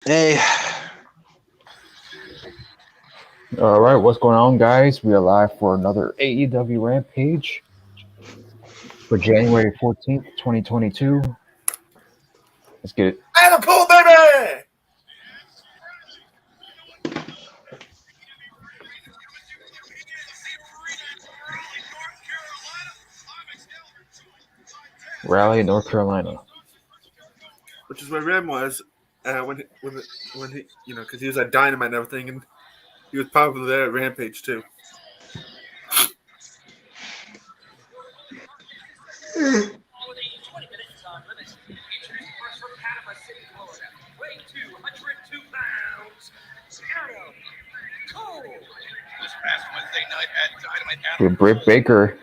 Hey. All right, what's going on, guys? We are live for another AEW Rampage for January 14th, 2022. Let's get it. Adam Cole, baby! Raleigh, North Carolina. Which is where Ram was when he, because he was at Dynamite and everything, and he was probably there at Rampage too. With Britt Baker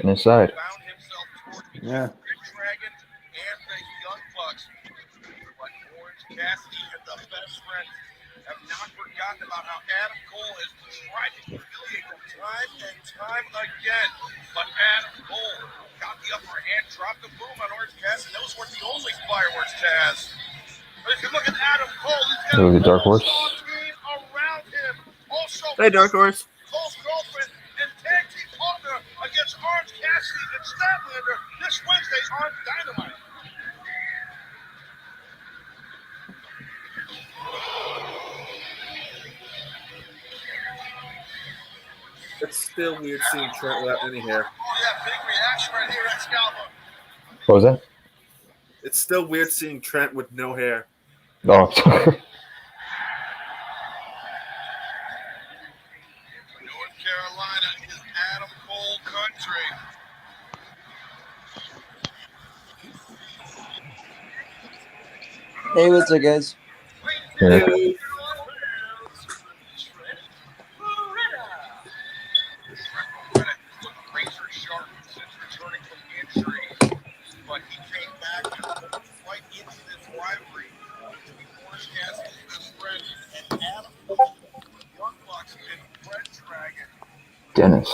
on the side. Yeah. Cassidy and the best friends have not forgotten about how Adam Cole has tried to humiliate them time and time again. But Adam Cole got the upper hand, dropped the boom on Orange Cassidy. That was worth the only fireworks, Taz. But if you look at Adam Cole, he's got Ooh, the Dark Horse. team around him. Also, Hey, Dark Horse. Cole's girlfriend and tag team partner against Orange Cassidy and Statlander this Wednesday on Dynamite. It's still weird seeing Trent without any hair. Yeah, big reaction right here, Excalibur. What was that? It's still weird seeing Trent with no hair. Oh, North Carolina is Adam Cole country. Hey, what's up, guys? yeah. Razor sharp since returning from injury, but he came back and right into this rivalry between Orange Cassidy's best friend and Adam Cole, Young Bucks and Red Dragon. Dennis.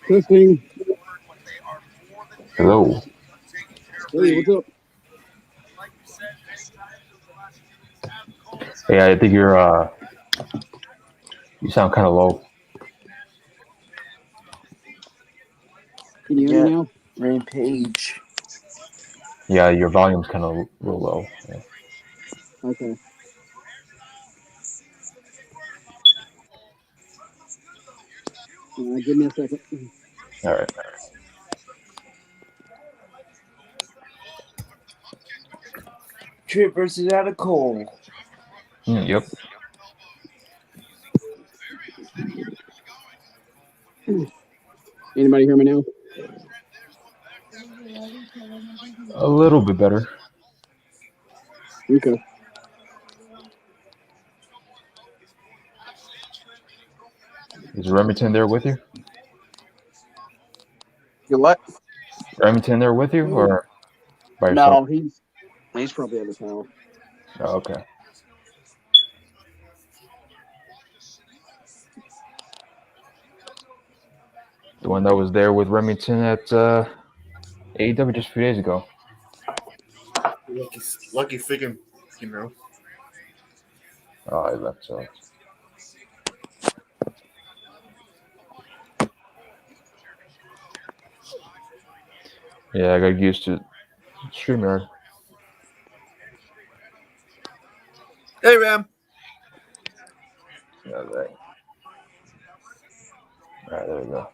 Testing. Hello. Hey, what's up? Hey, I think you sound kind of low. Can you hear me now? Rampage. Yeah, your volume's kind of real low. Yeah. Okay. Give me a second. All right. Trip versus Adam Cole. Yep. Anybody hear me now? A little bit better. Okay. Is Remington there with you? You what? Remington there with you, or by yourself? No, he's probably out of town. Oh, okay. The one that was there with Remington at AEW just a few days ago. Lucky freaking, Oh, I left so. Yeah, I got used to StreamYard. Hey, Ram. Yeah, right. All right, there we go.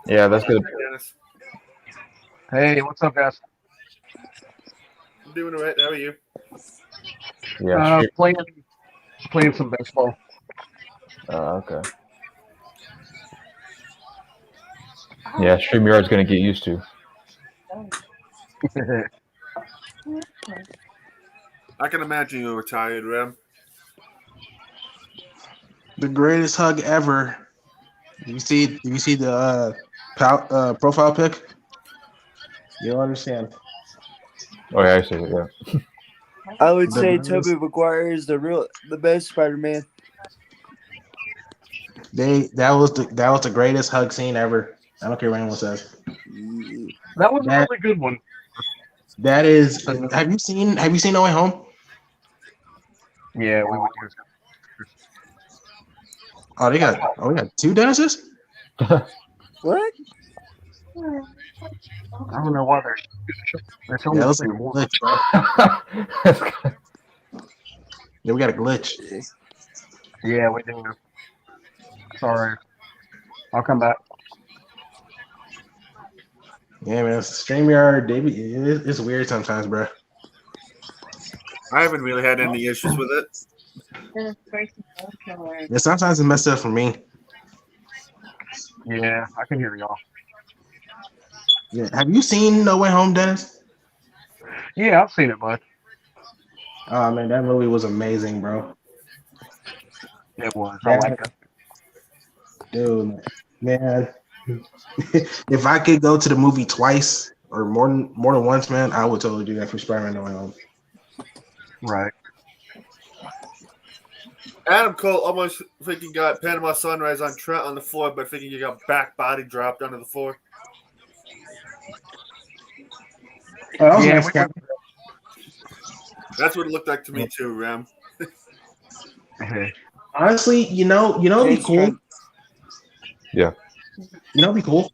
Yeah, that's good. Dennis. Hey, what's up, guys? I'm doing all right. How are you? Yeah, Playing some baseball. okay. Yeah, StreamYard's gonna get used to. I can imagine you were tired, Ram. The greatest hug ever. You see the profile pic? You'll understand. Oh yeah, I see it. Yeah. I would say Tobey Maguire is the best Spider-Man. That was the greatest hug scene ever. I don't care what anyone says. That was a really good one. That is. Have you seen No Way Home? Yeah, we would use Oh, we got two Dennises. What? I don't know why they're showing Yeah, me looks like a more. glitch, bro. Yeah, we got a glitch. Yeah, we do. Sorry. I'll come back. Yeah, man, StreamYard, it's weird sometimes, bro. I haven't really had any issues with it. Yeah, sometimes it messes up for me. Yeah, I can hear y'all. Yeah, have you seen No Way Home, Dennis? Yeah, I've seen it, bud. Oh man, that movie was amazing, bro. It was. I like it. Dude, man. If I could go to the movie twice or more than once, man, I would totally do that for Spider-Man No Way Home. Right. Adam Cole almost thinking got Panama Sunrise on Trent on the floor, but thinking he got back body dropped onto the floor. Oh, that was Yeah, nice, we Cap. That's what it looked like to me too, Ram. Honestly, you know, it'd be cool. Yeah. You know, it'd be cool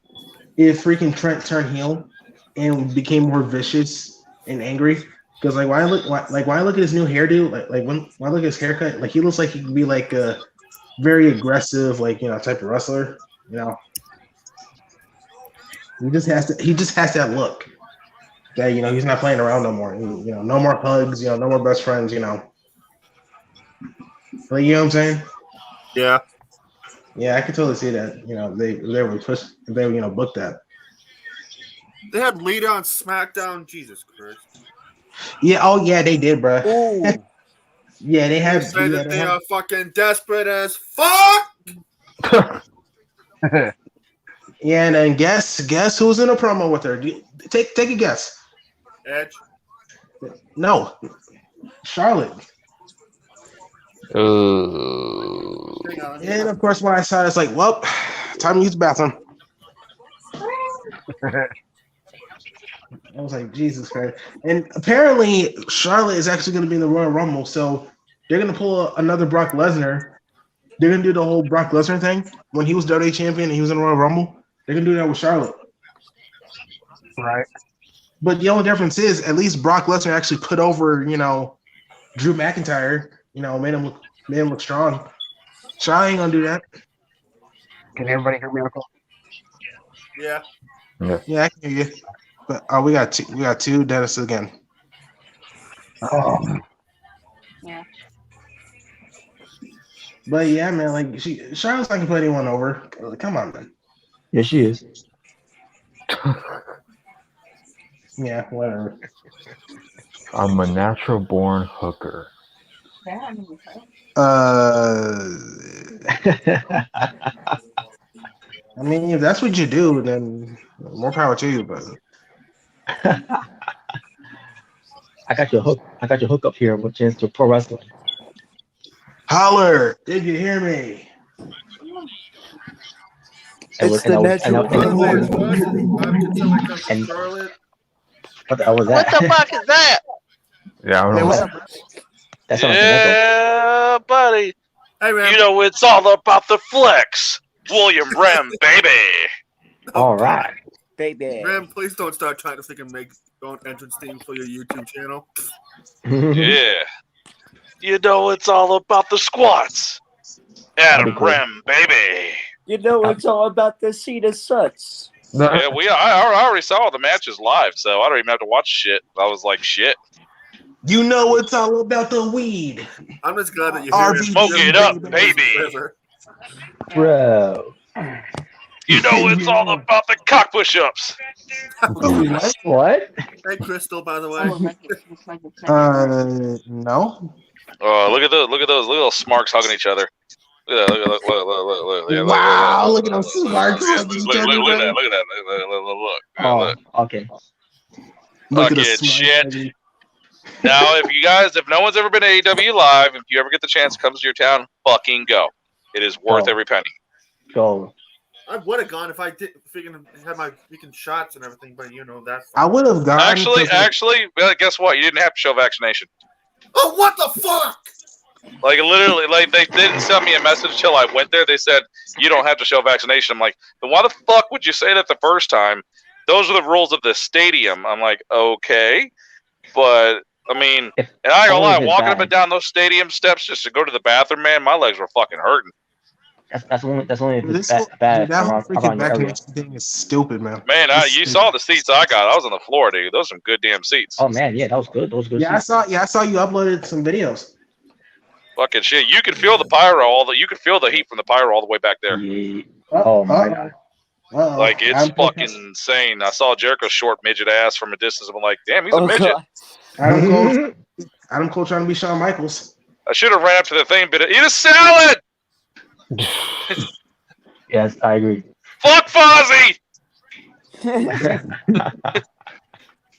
if freaking Trent turned heel and became more vicious and angry. Because when I look at his new hairdo, when I look at his haircut, like he looks like he could be like a very aggressive, type of wrestler. You know, he just has that look that he's not playing around no more. No more hugs. No more best friends. Like, you know what I'm saying? Yeah. Yeah, I could totally see that. They would push if they book that. They had Lita on SmackDown. Jesus Christ. Yeah. Oh yeah, they did, bro. Ooh. Yeah, they They have. say Yeah, that they are fucking desperate as fuck. Yeah, and then guess who's in a promo with her? Take a guess. Edge. No, Charlotte. Hang on. And of course, when I saw it, it's like, well, time to use the bathroom. I was like, Jesus Christ. And apparently, Charlotte is actually going to be in the Royal Rumble, so they're going to pull another Brock Lesnar. They're going to do the whole Brock Lesnar thing when he was WWE champion and he was in the Royal Rumble. They're going to do that with Charlotte. Right. But the only difference is, at least Brock Lesnar actually put over, Drew McIntyre. Made him look strong. Charlotte ain't gonna do that. Can everybody hear me, Uncle? Yeah. Yeah, I can hear you. But we got two Dennis again. Oh. Yeah. But yeah, man, like Charlotte's not gonna put anyone over. Come on, man. Yeah, she is. Yeah, whatever. I'm a natural born hooker. I mean, if that's what you do, then more power to you. But I got your hook up here with chance to pro wrestling. holler! Did you hear me? What the hell was What that? the fuck is that? Yeah, I don't Hey, know. what's up? That sounds like an echo. Yeah, buddy. Hey, Ram. You know it's all about the flex. William Rem, baby. All right. Baby. Ram, please don't start trying to freaking make your own entrance theme for your YouTube channel. Yeah. You know it's all about the squats. Adam cool. Rem, baby. You know it's all about the Cedar Suts. No. Yeah, I already saw the matches live, so I don't even have to watch shit. I was like, shit. You know it's all about the weed. I'm just glad that you're RB here. Smoke it up, baby. Bro. You know it's all about the cock push-ups. What? Hey, Crystal, by the way. No. Look at those little smarks hugging each other. Look at that! Look. Wow! Look at those smarks hugging each other. Look at that! Look. Oh, okay. Look at the Fucking smarks shit. hugging. Now, if no one's ever been to AEW Live, if you ever get the chance, comes to your town, fucking go. It is worth Go. every penny. Go. I would have gone if I did freaking had my freaking shots and everything, but that's I fine. would have gone. Actually, well, guess what? You didn't have to show vaccination. Oh, what the fuck? Like literally, like they didn't send me a message till I went there. They said you don't have to show vaccination. I'm like, then why the fuck would you say that the first time? Those are the rules of the stadium. I'm like, okay, but I mean, and I ain't gonna lie, walking up and down those stadium steps just to go to the bathroom, man, my legs were fucking hurting. That's only if it's That bad whole around freaking your area. vaccination thing is stupid, man. Man, you saw the seats I got. I was on the floor, dude. Those are some good damn seats. Oh man, yeah, that was good. Those good. Yeah, I saw you uploaded some videos. Fucking shit. You can feel the pyro, you can feel the heat from the pyro all the way back there. Yeah. Oh my god. Like, it's fucking insane. I saw Jericho's short midget ass from a distance. I'm like, damn, he's a midget. God. Adam Cole trying to be Shawn Michaels. I should have ran up to the thing, but eat a salad! Yes, I agree. Fuck Fozzy!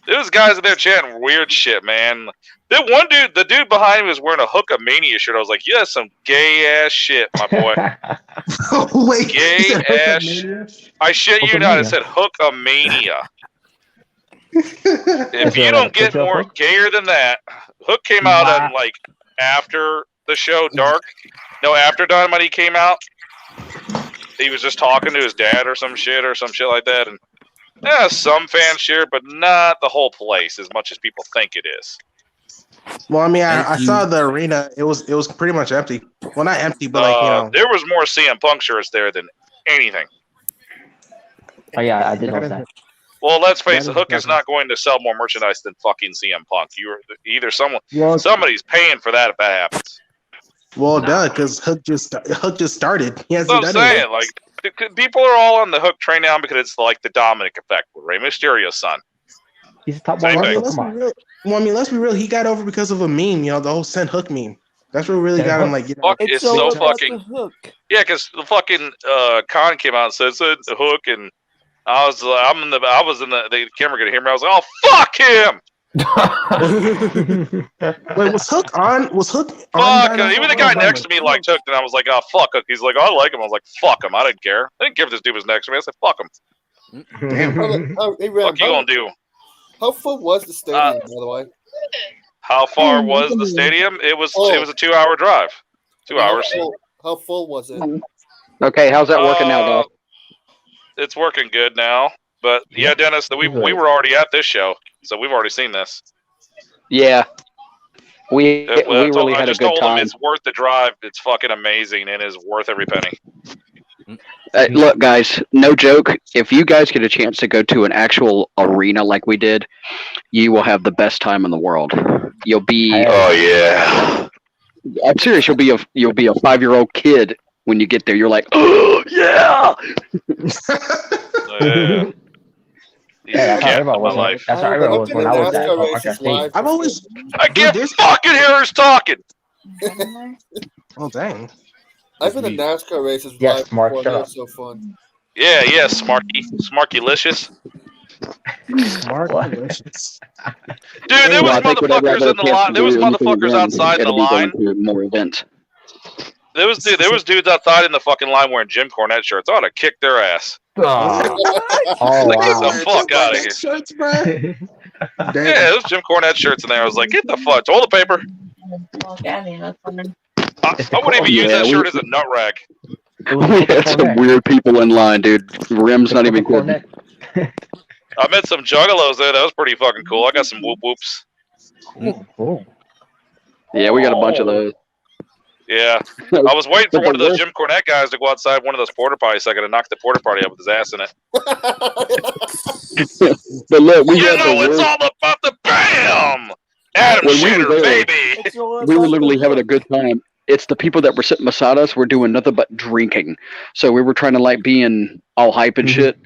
Those guys in there chanting weird shit, man. That one dude, the dude behind me was wearing a Hookamania shirt. I was like, yeah, some gay ass shit, my boy. Wait, gay ass. I shit you not. It said Hookamania. If you don't get more gayer than that, Hook came out on like after the show Dark. No, after Dynamite he came out. He was just talking to his dad or some shit like that, and yeah, some fans cheer, but not the whole place as much as people think it is. Well, I mean, I saw the arena. It was pretty much empty. Well, not empty, but like there was more CM Punk shirts there than anything. Oh yeah, I did notice that. Well, let's face it, Hook is not going to sell more merchandise than fucking CM Punk. Somebody's paying for that if that happens. Well, duh, because Hook just started. He hasn't done anything. Like, people are all on the Hook train now because it's like the Dominic effect with Rey Mysterio's son. He's a top one. Well, I mean, let's be real. He got over because of a meme. The whole "Send Hook" meme. That's what really got him. Like, it's so fucking. Yeah, because the fucking Khan came out and said Hook, and I was like, I was in the camera gonna hear me. I was like, oh fuck him. Wait, was Hook on? Fuck him. Even the guy next to me liked Hook, and I was like, oh fuck Hook. He's like, oh, I like him. I was like, fuck him. I didn't care. I didn't care if this dude was next to me. I said, fuck him. Damn. What you gonna do? How full was the stadium, by the way? How far was the stadium? It was a 2-hour drive. 2 hours. How full was it? Okay, how's that working now, though? It's working good now. But yeah, Dennis, we were already at this show, so we've already seen this. Yeah. We really had a good time. Him it's worth the drive. It's fucking amazing and is worth every penny. Look, guys, no joke. If you guys get a chance to go to an actual arena like we did, you will have the best time in the world. You'll be. Oh yeah. I'm serious. You'll be a 5-year-old kid when you get there. You're like, oh yeah. That's how everyone was. That's how everyone was when I was at. I've always. I can't fucking hear who's talking. Oh dang. I've been in NASCAR races. Yes, Mark, shut up. So fun. Yeah, Smarky-licious. Smarky-licious. Dude, there was motherfuckers in the line. There was motherfuckers outside the line. More events. There was dudes outside in the fucking line wearing Jim Cornette shirts. I ought to kick their ass. Oh, Get the fuck out of here. Shirts, bro. Yeah, there's Jim Cornette shirts in there. I was like, get the fuck. Toilet paper. I wouldn't even use that shirt as a nut rack. We had some weird people in line, dude. Rim's not even good. I met some juggalos there. That was pretty fucking cool. I got some whoop whoops. Cool. Yeah, we got a bunch of those. Yeah. I was waiting for one of those Jim Cornette guys to go outside one of those porta potties so I could have knocked the porta potty up with his ass in it. But look, it's all about the BAM! Adam Shatter, baby! We were literally having a good time. It's the people that were sitting beside us were doing nothing but drinking. So we were trying to like being all hype and shit.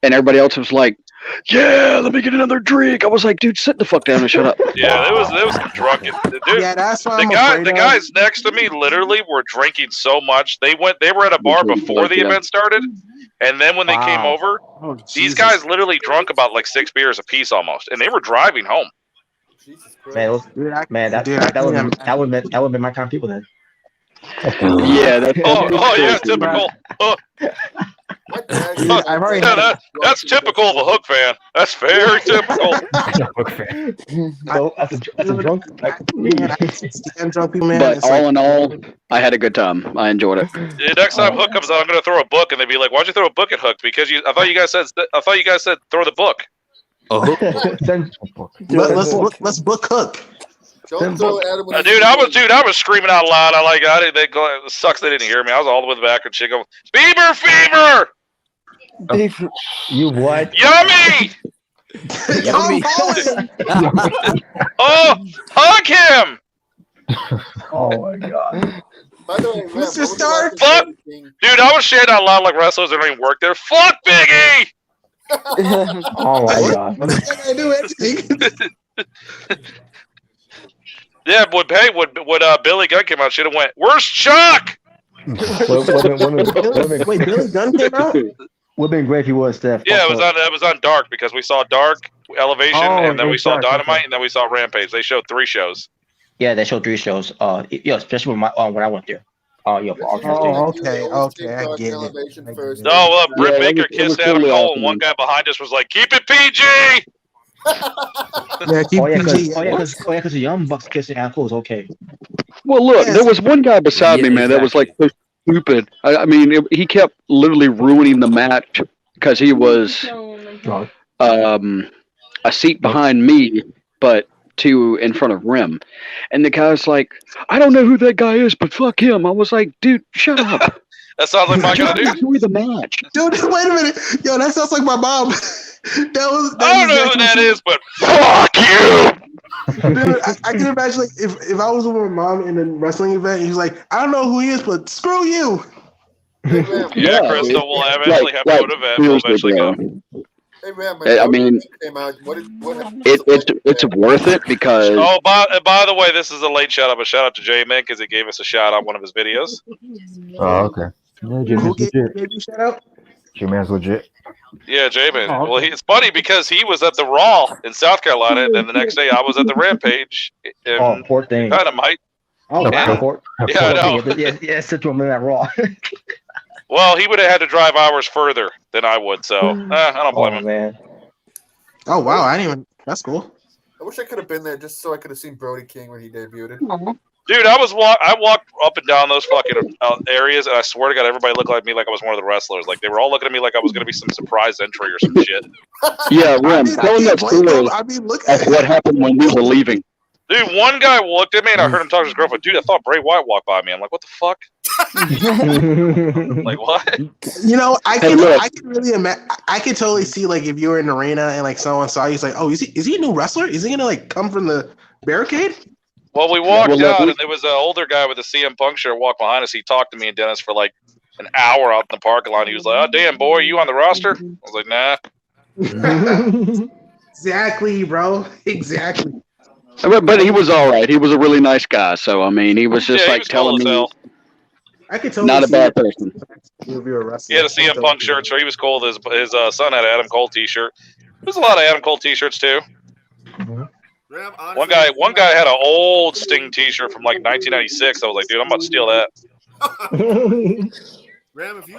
And everybody else was like, yeah, let me get another drink. I was like, dude, sit the fuck down and shut up. Yeah, there was some drunken dude. Yeah, that's why the guys next to me literally were drinking so much. They were at a bar before the event started, and then when they came over, these guys literally drunk about like 6 beers apiece almost, and they were driving home. Man, that would have been my kind of people then. Yeah, that's yeah, typical. I've already that's typical of a Hook fan. That's very typical. So that's a drunk. I'm drunk people, man. But It's all like, in all, I had a good time. I enjoyed it. Yeah, next time Hook comes out, I'm gonna throw a book, and they'd be like, "Why'd you throw a book at Hook?" Because I thought you guys said throw the book. let's book Hook. Don't throw Adam with Dude, I was screaming out loud. It sucks they didn't hear me. I was all the way in the back and shit going, Bieber fever! You what? Yummy! Yummy. Oh, hug him! Oh my god. By the way, Ram, Mr. Stark. Fuck! Dude, I was sharing out loud like wrestlers that don't even work there. Fuck Biggie! Oh my god. I do anything. Yeah, when Billy Gunn came out, should have went, "Where's Chuck?" Wait, Billy Gunn came out? Would have been great if he was Steph. Yeah, it was on Dark because we saw Dark, Elevation, and then we saw Dynamite, and then we saw Rampage. They showed 3 shows. Yeah, they showed 3 shows. Especially when I went there. Okay, I get it. No, Britt Yeah, Baker it was kissed really Adam Cole, awesome. and one guy behind us was like, "Keep it PG." Yeah, keep because the Young Bucks kissing Adam Cole is okay. Well, look, there was one guy beside me, man, that was like so stupid. I mean, he kept literally ruining the match because he was a seat behind me, but 2 in front of Rim. And the guy's like, "I don't know who that guy is, but fuck him." I was like, dude, shut up. That sounds like my guy, dude. Enjoy the match. Dude, wait a minute. Yo, that sounds like my mom. I don't know who that is, but fuck you. Dude, I can imagine like if I was with my mom in a wrestling event, and he's like, "I don't know who he is, but screw you." Yeah, Crystal will eventually have to go to event. We'll eventually go. Hey, Ram, I mean, came out. What it's worth it because Oh, by the way, this is a late shout out, but shout out to J-Man because he gave us a shout out on one of his videos. Oh, okay. Yeah, Who J-Man's gave legit. you shout out? J-Man's legit. Yeah, J-Man. Well, it's funny because he was at the Raw in South Carolina, and then the next day I was at the Rampage in Oh, poor thing. Dynamite. Oh, Yeah. wow. Yeah, I know. Yeah, sit to him in that Raw. Well, he would have had to drive hours further than I would, so I don't blame him. Man. Oh wow, I didn't even. That's cool. I wish I could have been there just so I could have seen Brody King when he debuted. Dude, I walked up and down those fucking areas, and I swear to God, everybody looked like me like I was one of the wrestlers. Like, they were all looking at me like I was going to be some surprise entry or some shit. yeah, Rim, tell him that story of what happened when we were leaving. Dude, one guy looked at me, and I heard him talk to his girlfriend. Dude, I thought Bray Wyatt walked by me. I'm like, what the fuck? Like, what? You know, I can really imagine. I can totally see like if you were in an arena and like someone saw you, he's like, "Oh, is he a new wrestler? Is he gonna like come from the barricade?" Well, we walked out, and there was an older guy with a CM Punk shirt walked behind us. He talked to me and Dennis for like an hour out in the parking lot. He was like, "Oh, damn, boy, you on the roster?" I was like, "Nah." Exactly, bro. Exactly. But he was all right. He was a really nice guy. So I mean, he was just Yeah, he like was cool telling as me, hell. I could totally not a see bad person. He would be a wrestler. He had a CM Punk shirt, so he was cool. His son had an Adam Cole T-shirt. There's a lot of Adam Cole T-shirts too. Ram, One guy had an old Sting T-shirt from like 1996. I was like, dude, I'm about to steal that. Ram, if you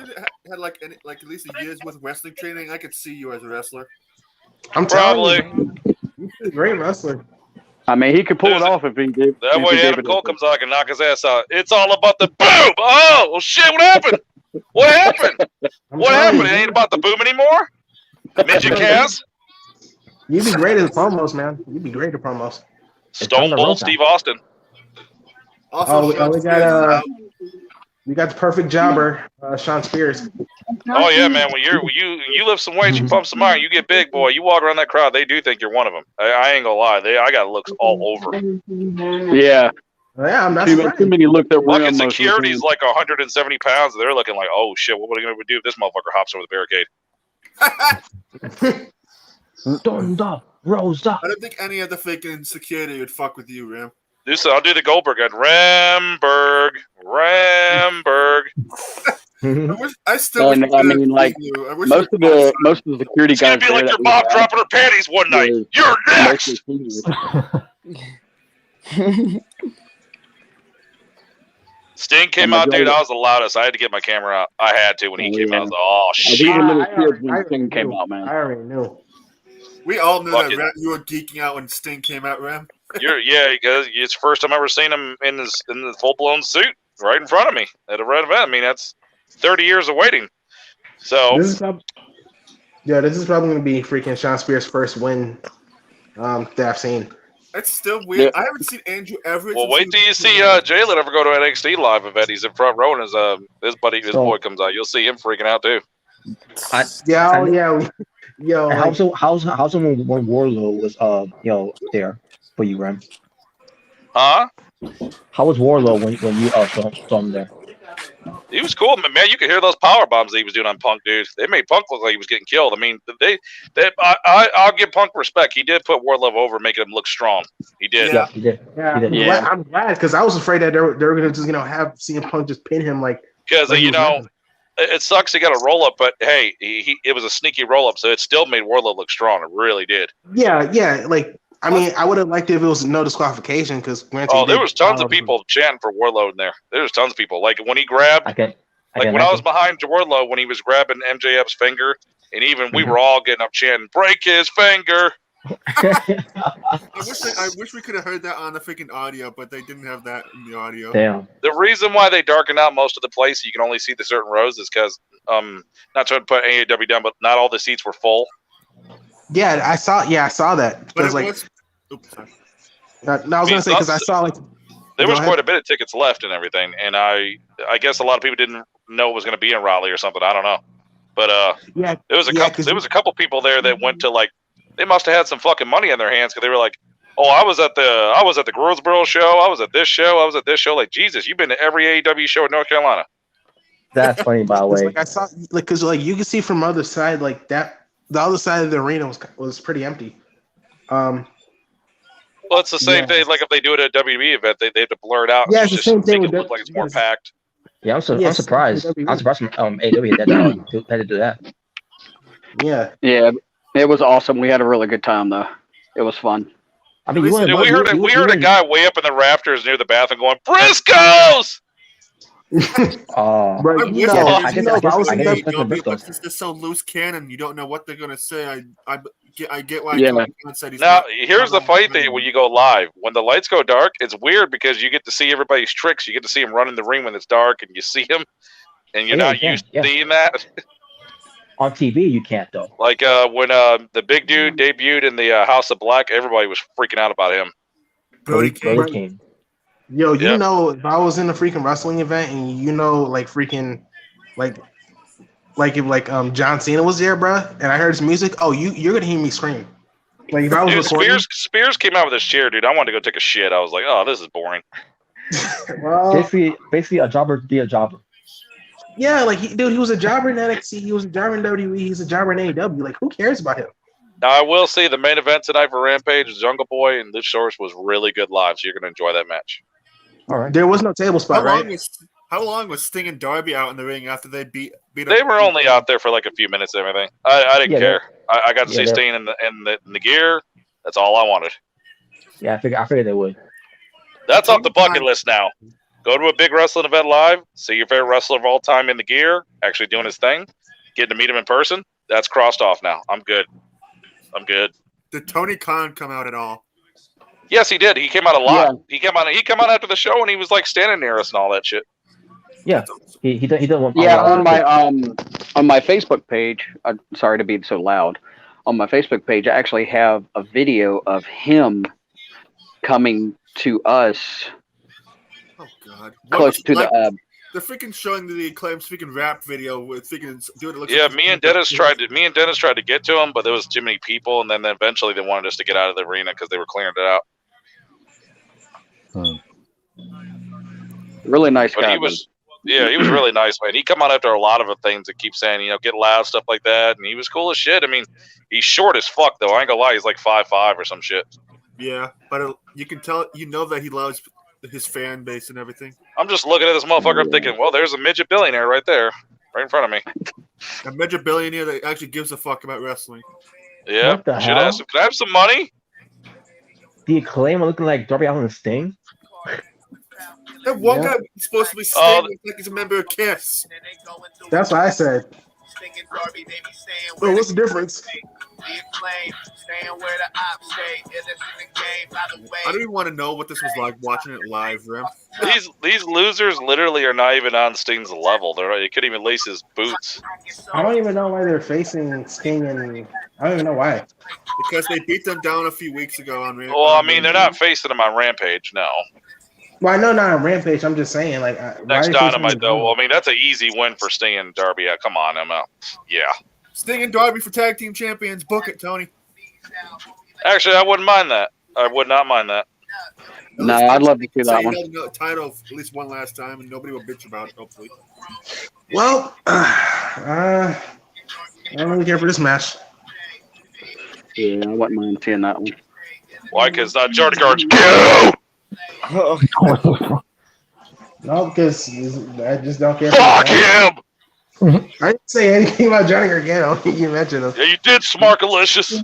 had like at least a year's worth of wrestling training, I could see you as a wrestler. I'm Probably. telling you, he's a great wrestler. I mean, he could pull it off if he gave. That if way he gave Adam it Cole a- comes out, I can knock his ass out. It's all about the boom. Oh, well, shit, what happened? What happened? What happened? It ain't about the boom anymore? Midget Kaz? You'd be great at promos, man. You'd be great at promos. Stone Cold Steve Austin. Also, We got the perfect jobber, Sean Spears. Oh yeah, man. When you lift some weights, you pump some iron, you get big, boy. You walk around that crowd, they do think you're one of them. I ain't gonna lie, I got looks all over. Yeah. Yeah, I'm not Too surprised. many looked at Fucking Rim most of the security's time. like 170 pounds. They're looking like, oh shit, what are we gonna do if this motherfucker hops over the barricade? Thunder, rose up. I don't think any other freaking security would fuck with you, Ram. I'll do the Goldberg at Ramberg. I still. And I mean, like most of the security It's gonna guys. be like your mom dropping her panties one night. You're next. Sting came out, dude. I was the loudest. I had to get my camera out. I had to when he came out. I was like, oh shit! We were little kids when Sting came out, man. I already knew. We all knew Fucking- that Ram, you were geeking out when Sting came out, Ram. Because it's the first time I ever seen him in the full blown suit right in front of me at a red event. I mean, that's 30 years of waiting. So This is probably going to be freaking Sean Spears' first win that I've seen. That's still weird. Yeah. I haven't seen Andrew Everett. well, since wait he till you was see Jalen ever go to an NXT live event. He's in front row, and his boy comes out. You'll see him freaking out too. Yo, How's when Warlow was there for you, Ram? Huh? How was Warlow when you saw him there? He was cool, man. You could hear those power bombs that he was doing on Punk, dude. They made Punk look like he was getting killed. I mean, I'll give Punk respect. He did put Warlow over, making him look strong. He did. Yeah, he did. Yeah, He did. I'm glad because I was afraid that they were gonna just have CM Punk just pin him like Because he was nothing. it sucks he got a roll up, but hey, it was a sneaky roll up, so it still made Warlow look strong. It really did. Yeah. Like I mean, I would have liked it if it was no disqualification because there was tons of people chanting for Warlow in there. There was tons of people. Like when he grabbed, when I was behind Wardlow when he was grabbing MJF's finger, and even we were all getting up chanting, "Break his finger." I wish we could have heard that on the freaking audio, but they didn't have that in the audio. Damn. The reason why they darkened out most of the place, so you can only see the certain rows, is because not trying to put AEW down, but not all the seats were full. Yeah, I saw that. But Because oops, sorry. no, I was gonna say because I saw like there Go was ahead. quite a bit of tickets left and everything, and I guess a lot of people didn't know it was going to be in Raleigh or something. I don't know, but yeah, there was a couple people there that went to they must have had some fucking money in their hands because they were like, oh, I was at the Greensboro show, I was at this show, like Jesus, you've been to every AEW show in North Carolina. That's funny, by the way. Like I saw because you can see from the other side like that the other side of the arena was pretty empty. Well, it's the same thing. Like if they do it at a WWE event, they have to blur it out. Yeah, it's the same thing Make it with look like it's more packed. Yeah, I'm surprised. I'm surprised from AEW that had to do that. Yeah, it was awesome. We had a really good time though. It was fun. I mean, Dude, we heard a guy way up in the rafters near the bathroom going, "Briscoes!" Bro, I wish I they guess- did I that, guess but that's the Briscoes. since they're so loose cannon, you don't know what they're gonna say. I get why Yeah. Tony Khan said he's Now, not- here's the not funny letting thing when you go live. When the lights go dark, it's weird because you get to see everybody's tricks. You get to see them run in the ring when it's dark, and you see them, and you're Yeah, not you can, used to seeing that. On TV, you can't though. Like when the big dude debuted in the House of Black, everybody was freaking out about him. Brody King. Brody King. Yo, you Yeah. know, if I was in a freaking wrestling event and like freaking like if John Cena was there, bruh, and I heard his music, oh, you're gonna hear me scream. Like if I was Dude, recording, Spears came out with his chair, dude. I wanted to go take a shit. I was like, oh, this is boring. well, Basically a jobber be a jobber. yeah, like he was a jobber in NXT, he was a jobber in WWE, he's a jobber in AEW. Like who cares about him? Now, I will say the main event tonight for Rampage, Jungle Boy and Luke Source was really good live, so you're going to enjoy that match. All right. There was no table spot, right? How long was Sting and Darby out in the ring after they beat They were only out there for like a few minutes and everything. I didn't Yeah, care. I got to see they're- Sting in the gear. That's all I wanted. Yeah, I figured they would. That's off the bucket list now. Go to a big wrestling event live, see your favorite wrestler of all time in the gear, actually doing his thing, getting to meet him in person. That's crossed off now. I'm good. Did Tony Khan come out at all? Yes, he did. He came out a lot. He came out after the show and he was like standing near us and all that shit. Yeah, he did one. Yeah, on my Facebook page. Sorry to be so loud. On my Facebook page, I actually have a video of him coming to us Oh God! close to the. They're freaking showing the Acclaimed freaking rap video with freaking doing it. Looks Yeah, like me and Dennis tried to get to him, but there was too many people, and then eventually they wanted us to get out of the arena because they were clearing it out. Really nice But guy. he was really nice, man. He come on after a lot of the things that keep saying, get loud, stuff like that, and he was cool as shit. I mean, he's short as fuck though. I ain't gonna lie, he's like 5'5" or some shit. Yeah, but you can tell, that he loves his fan base and everything. I'm just looking at this motherfucker. I'm thinking, well, there's a midget billionaire right there, right in front of me. A major billionaire that actually gives a fuck about wrestling. Yeah, What the should hell? ask him. Can I have some money? The Acclaim are looking like Darby Allin and Sting. That one Yeah. guy was supposed to be Sting, Oh, looks like he's a member of Kiss. That's what I said. Sting and Darby, they be staying Well, where what's the difference? the acclaim, staying where the ops stay. It is in the game, by the way. I don't even want to know what this was like watching it live, Rim. these losers literally are not even on Sting's level. They couldn't even lace his boots. I don't even know why they're facing Sting, and I don't even know why. Because they beat them down a few weeks ago on Rampage. Well, I mean, they're not facing him on Rampage, no. Well, I know not on Rampage. I'm just saying, like, why Next are they Dynamite, facing though, them? well, I mean, that's an easy win for Sting and Darby. Yeah, come on, yeah. Sting and Darby for tag team champions. Book it, Tony. Actually, I wouldn't mind that. I would not mind that. No, I'd love to see So that he one. held the title at least one last time, and nobody will bitch about it, hopefully. Well, I don't really care for this match. Yeah, I wouldn't mind seeing that one. Why? Because Jordan Guards go! No, because I just don't care. Fuck him! I didn't say anything about Johnny Gargano. You mentioned him. Yeah, you did, Smarkalicious.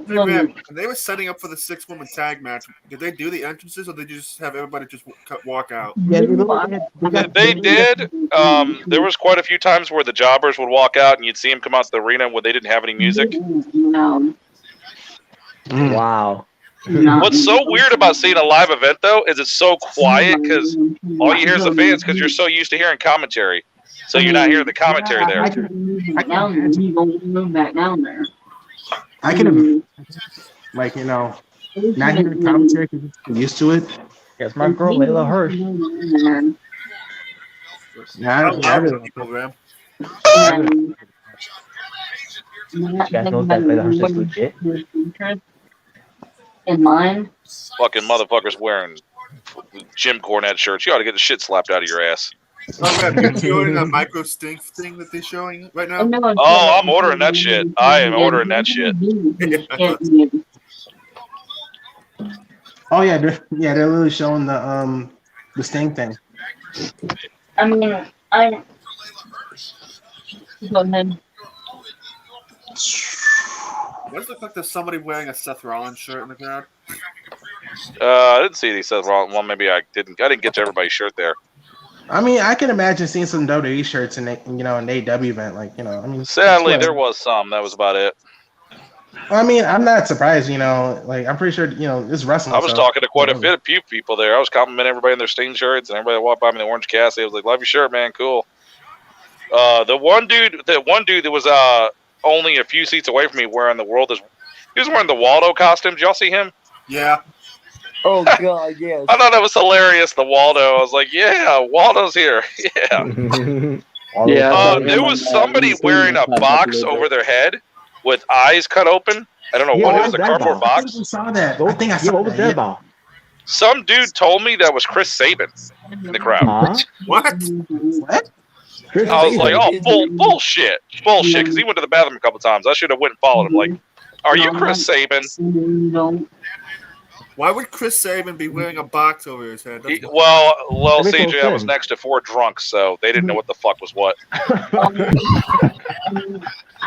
Hey, man, when they were setting up for the 6-woman tag match, did they do the entrances, or did they just have everybody just walk out? Yeah, They did. There was quite a few times where the jobbers would walk out and you'd see them come out to the arena where they didn't have any music. Wow. What's so weird about seeing a live event, though, is it's so quiet because all you hear is the fans because you're so used to hearing commentary. So you're not hearing the commentary there. I can, like, you know, not hearing commentary because I'm used to it. That's my girl, Layla Hirsch. Yeah, I really People, Ram. You guys know that Layla Hirsch is legit? In mind. Fucking motherfuckers wearing Jim Cornette shirts. You ought to get the shit slapped out of your ass. You're showing that micro stink thing that they're showing right now? Oh, I'm ordering that shit. I am ordering that shit. Oh yeah, they're literally showing the Sting thing. I mean, I. Go ahead. Does it look like there's somebody wearing a Seth Rollins shirt in the crowd? I didn't see any Seth Rollins. Well, maybe I didn't. I didn't get to everybody's shirt there. I mean, I can imagine seeing some WWE shirts in an AEW event, like, you know. I mean, Sadly, there was some. That was about it. I mean, I'm not surprised. You know, like, I'm pretty sure, you know, it's wrestling. I was talking to quite a few people there. I was complimenting everybody in their Sting shirts, and everybody that walked by me in the orange Cassidy. I was like, "Love your shirt, man. Cool." The one dude that was only a few seats away from me wearing he was wearing the Waldo costume. Did y'all see him? Yeah. Oh God, yes. I thought that was hilarious. The Waldo. I was like, "Yeah, Waldo's here." Yeah. Yeah. There was somebody wearing a box over their head with eyes cut open. I don't know what it was. A cardboard box. I saw that. I think I saw What was that that. about? Some dude told me that was Chris Sabin in the crowd. Huh? What? What? Chris I was like, Sabin. "Oh, bullshit, because he went to the bathroom a couple times. I should have went and followed him. Like, are you Chris Sabin?" Why would Chris Sabin be wearing a box over his head? That's Well, That makes no CJ, I was sense. next to 4 drunks, so they didn't know what the fuck was what.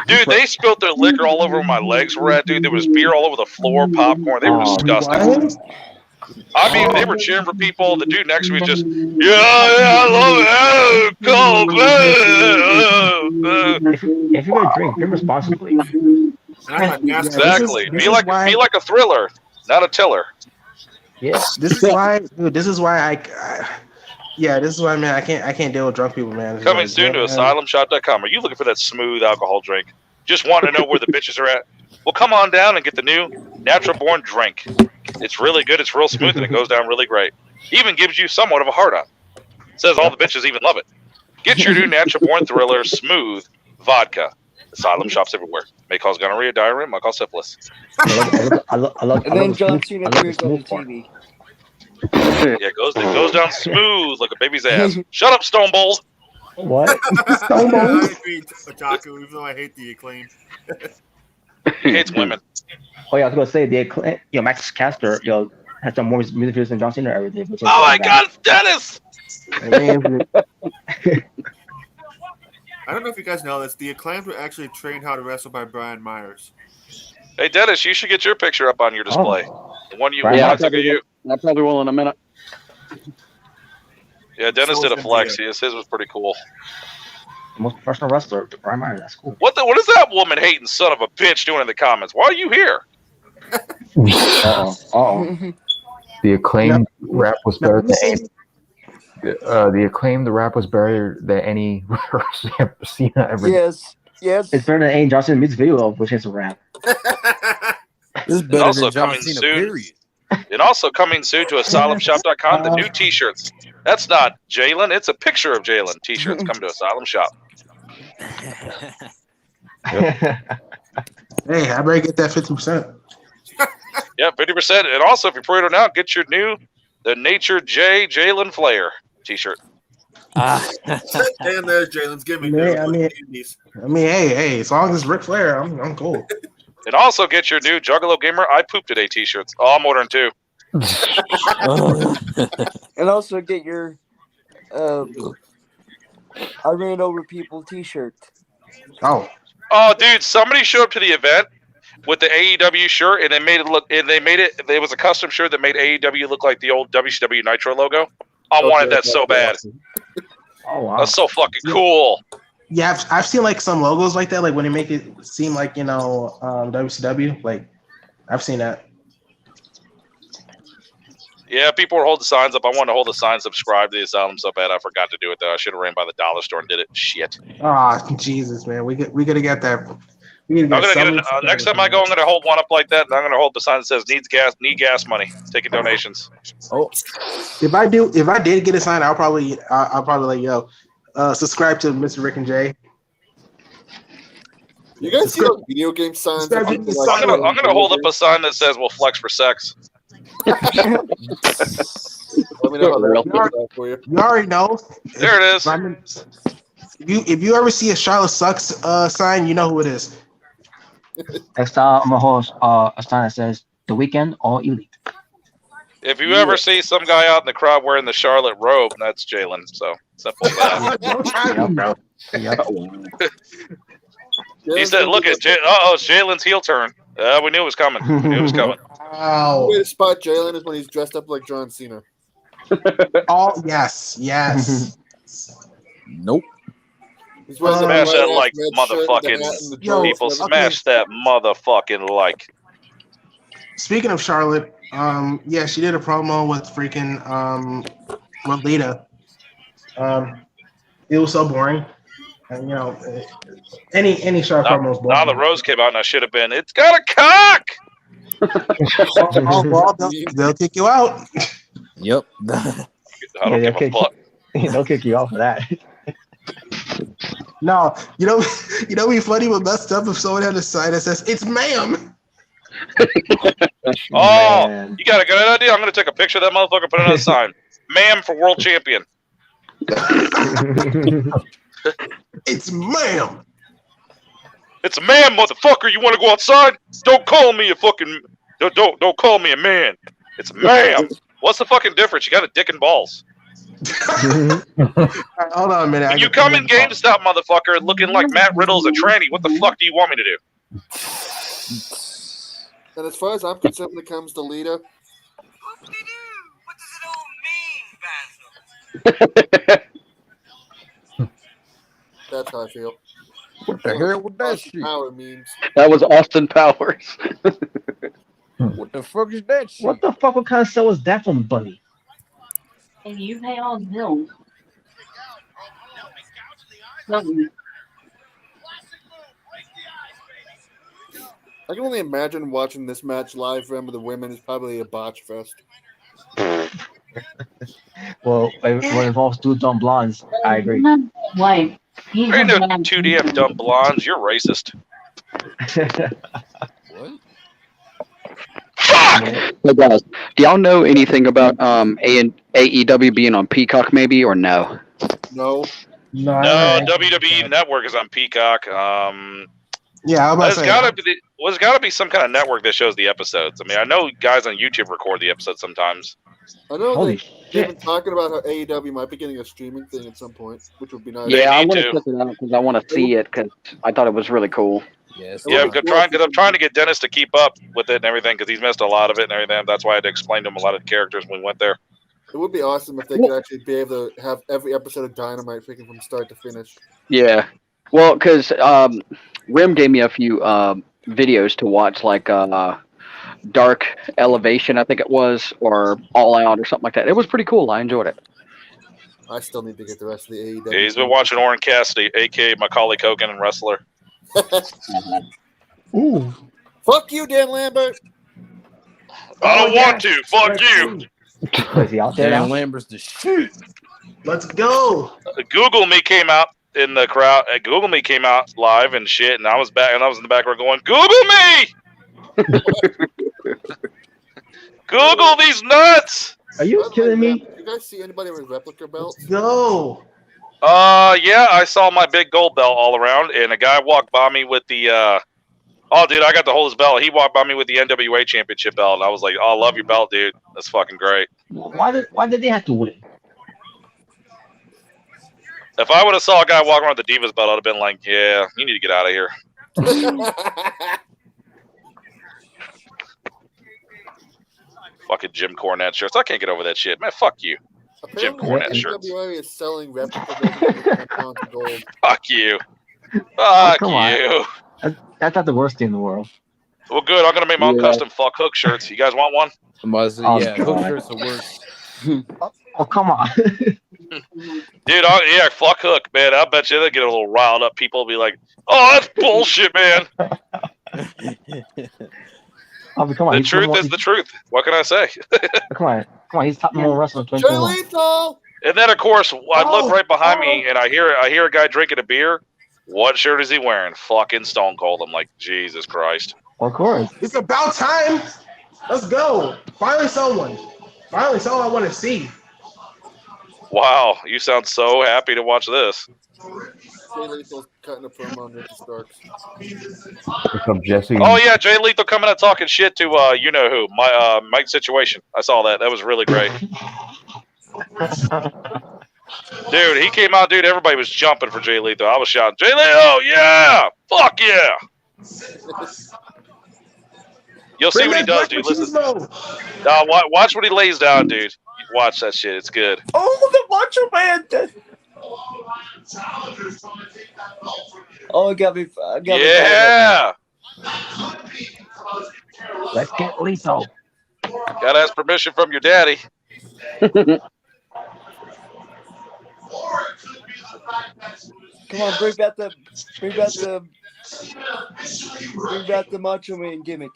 Dude, they spilled their liquor all over where my legs were at. Dude, there was beer all over the floor, popcorn. They were disgusting. What? I mean, they were cheering for people. The dude next to me was just, I love it. If you're gonna drink responsibly. Exactly. Be like a Thriller, not a Tiller. Yeah. This is why, dude, this is why man, I can't deal with drunk people, man. It's Coming like, soon to man. AsylumShop.com. Are you looking for that smooth alcohol drink? Just want to know where the bitches are at? Well, come on down and get the new Natural Born drink. It's really good. It's real smooth, and it goes down really great. Even gives you somewhat of a hard-on. Says all the bitches even love it. Get your new Natural Born Thriller Smooth Vodka. Asylum shops everywhere. May cause gonorrhea, diarrhea, might cause syphilis. I love And then John smooth- Cena I love the appears on the smooth part. TV. Yeah, it goes down smooth like a baby's ass. Shut up, Stone Bold. What? I agree, Otaku, even though I hate the Acclaim. He hates women. Oh yeah, I was gonna say Max Caster, has done more music videos than John Cena or everything. Oh my God, it's Dennis! I don't know if you guys know this. The Acclaimed were actually trained how to wrestle by Brian Myers. Hey, Dennis, you should get your picture up on your display. The one Right. I took of you. I probably will in a minute. Yeah, Dennis So did a was flex. MJF. His was pretty cool. Most professional wrestler, primary. That's cool. What is that woman hating son of a bitch doing in the comments? Why are you here? The acclaimed rap was better let me than see. the acclaimed rap was better than any Cena ever. Yes. It's better than Aiden Johnson music video, which is a rap. This is And better also than John coming Cena, soon. period. And also coming soon to AsylumShop.com, the new T-shirts. That's not Jalen. It's a picture of Jalen. T-shirts coming to Asylum Shop. Hey, I better get that 50%. Yeah, 50%. And also, if you pre-order now, get your new The Nature J Jalen Flair T-shirt. And there's Jalen's gimmick. I mean, hey, as long as it's Ric Flair, I'm cool. And also get your new Juggalo Gamer I Poop Today T-shirts. Oh, I'm ordering 2. And also get your I ran over people T-shirt. Oh, dude! Somebody showed up to the event with the AEW shirt, and they made it look. And they made it. It was a custom shirt that made AEW look like the old WCW Nitro logo. I wanted that so bad. Oh wow, that's so fucking cool. Yeah, I've seen like some logos like that, like when they make it seem like WCW. Like I've seen that. Yeah, people were holding signs up. I wanted to hold the sign, subscribe to the Asylum so bad. I forgot to do it though. I should have ran by the dollar store and did it. Shit. Oh Jesus, man, we gotta get that. I'm gonna get it next time I go. I'm gonna hold one up like that, and I'm gonna hold the sign that says "Need gas money, taking donations." Oh, if I did get a sign, I'll probably let you know. Subscribe to Mr. Rick and Jay. You guys see those video game signs? I'm gonna hold up a sign that says "We'll flex for sex." Let me know how that works out for you. You already know. There it is. If you ever see a Charlotte Sucks sign, you know who it is. Next time I'm gonna hold a sign that says "The Weekend All Elite." If you ever see some guy out in the crowd wearing the Charlotte robe, that's Jalen. So simple as that. He said, "Look at it's Jalen's heel turn." We knew it was coming. We knew it was coming. Wow. The way to spot Jalen is when he's dressed up like John Cena. Oh yes. Nope. Smash that like motherfucking people. Smash that motherfucking like. Speaking of Charlotte, yeah, she did a promo with freaking Lolita. It was so boring. And any Charlotte promo is boring. Now the Rose came out and I should have been. It's got a cock. Well, they'll kick you out. Yep. I don't give a fuck. They'll kick you off for that. No, it'd be funny but messed up if someone had a sign that says "It's ma'am." Oh, man. You got a good idea. I'm gonna take a picture of that motherfucker, put it on a sign. "Ma'am for world champion." It's ma'am. It's ma'am, motherfucker. You want to go outside? Don't call me a fucking. Don't call me a man. It's ma'am. What's the fucking difference? You got a dick and balls. Hold on a minute. When you come in GameStop, motherfucker, looking like Matt Riddle's a tranny, what the fuck do you want me to do? And as far as I'm concerned, when it comes to Lita, that's how I feel. What the hell with that shit? Power memes. That was Austin Powers. What the fuck is that shit? What the fuck? What kind of show was that from, buddy? And you pay all the bills. Nothing. I can only imagine watching this match live from the women is probably a botch fest. Well, when it involves two dumb blondes, I agree. Why? There ain't no two damn dumb blondes. You're racist. What? Hey guys, do y'all know anything about AEW being on Peacock maybe or no? No. No, WWE Network is on Peacock. Yeah, I'm about to say. There's got to be some kind of network that shows the episodes. I mean, I know guys on YouTube record the episodes sometimes. I know Holy they've been talking about how AEW might be getting a streaming thing at some point, which would be nice. Yeah, I need want to. to check it out because I want to see it because I thought it was really cool. Yes. Yeah, I'm trying to get Dennis to keep up with it and everything because he's missed a lot of it and everything. That's why I had to explain to him a lot of the characters when we went there. It would be awesome if they could actually be able to have every episode of Dynamite freaking from start to finish. Yeah. Well, because Rim gave me a few videos to watch, like Dark Elevation, I think it was, or All Out, or something like that. It was pretty cool. I enjoyed it. I still need to get the rest of the AEW. Yeah, he's been watching Orange Cassidy, a.k.a. Macaulay Culkin and Wrestler. Ooh. Fuck you, Dan Lambert. I don't want to. Fuck you. Is he out there Dan now? Lambert's the shit. Let's go. Google Me came out in the crowd. Google Me came out live and shit, and I was back, and I was in the background going, Google me! Google these nuts! Are you kidding me? You guys see anybody with replica belts? Go. Yeah, I saw my big gold belt all around, and a guy walked by me with the, oh, dude, I got to hold his belt. He walked by me with the NWA Championship belt, and I was like, oh, I love your belt, dude. That's fucking great. Why did they have to win? If I would have saw a guy walking around with the Divas belt, I'd have been like, yeah, you need to get out of here. Fucking Jim Cornette shirts. I can't get over that shit. Man, fuck you. Jim Cornette shirts. NWA is selling replica pounds of gold. Fuck you. Fuck come on. you. That's not the worst thing in the world. Well, good. I'm going to make my own custom fuck hook shirts. You guys want one? Yeah, hook shirts are worse. Oh, come on. Dude, yeah, fuck hook, man. I bet you they'll get a little riled up. People will be like, oh, that's bullshit, man. Come on. The truth is the truth. What can I say? Come on. He's top number wrestler. Jay Lethal! And then, of course, I look right behind me, and I hear a guy drinking a beer. What shirt is he wearing? Fucking Stone Cold. I'm like, Jesus Christ. Of course. It's about time. Let's go. Finally, someone. Finally, someone I want to see. Wow, you sound so happy to watch this. Jay Lethal's cutting a promo on Ricky Starks. What's up, Jesse? Oh yeah, Jay Lethal coming out talking shit to you know who, Mike Situation. I saw that. That was really great. Dude, he came out, dude. Everybody was jumping for Jay Lethal. I was shouting, Jay Lethal, yeah, fuck yeah. You'll see what he does, dude. Listen, watch what he lays down, dude. Watch that shit. It's good. Oh, the Macho Man! Oh, it got me. Yeah. Let's get Lethal. Gotta ask permission from your daddy. Come on, bring back the Macho Man gimmick.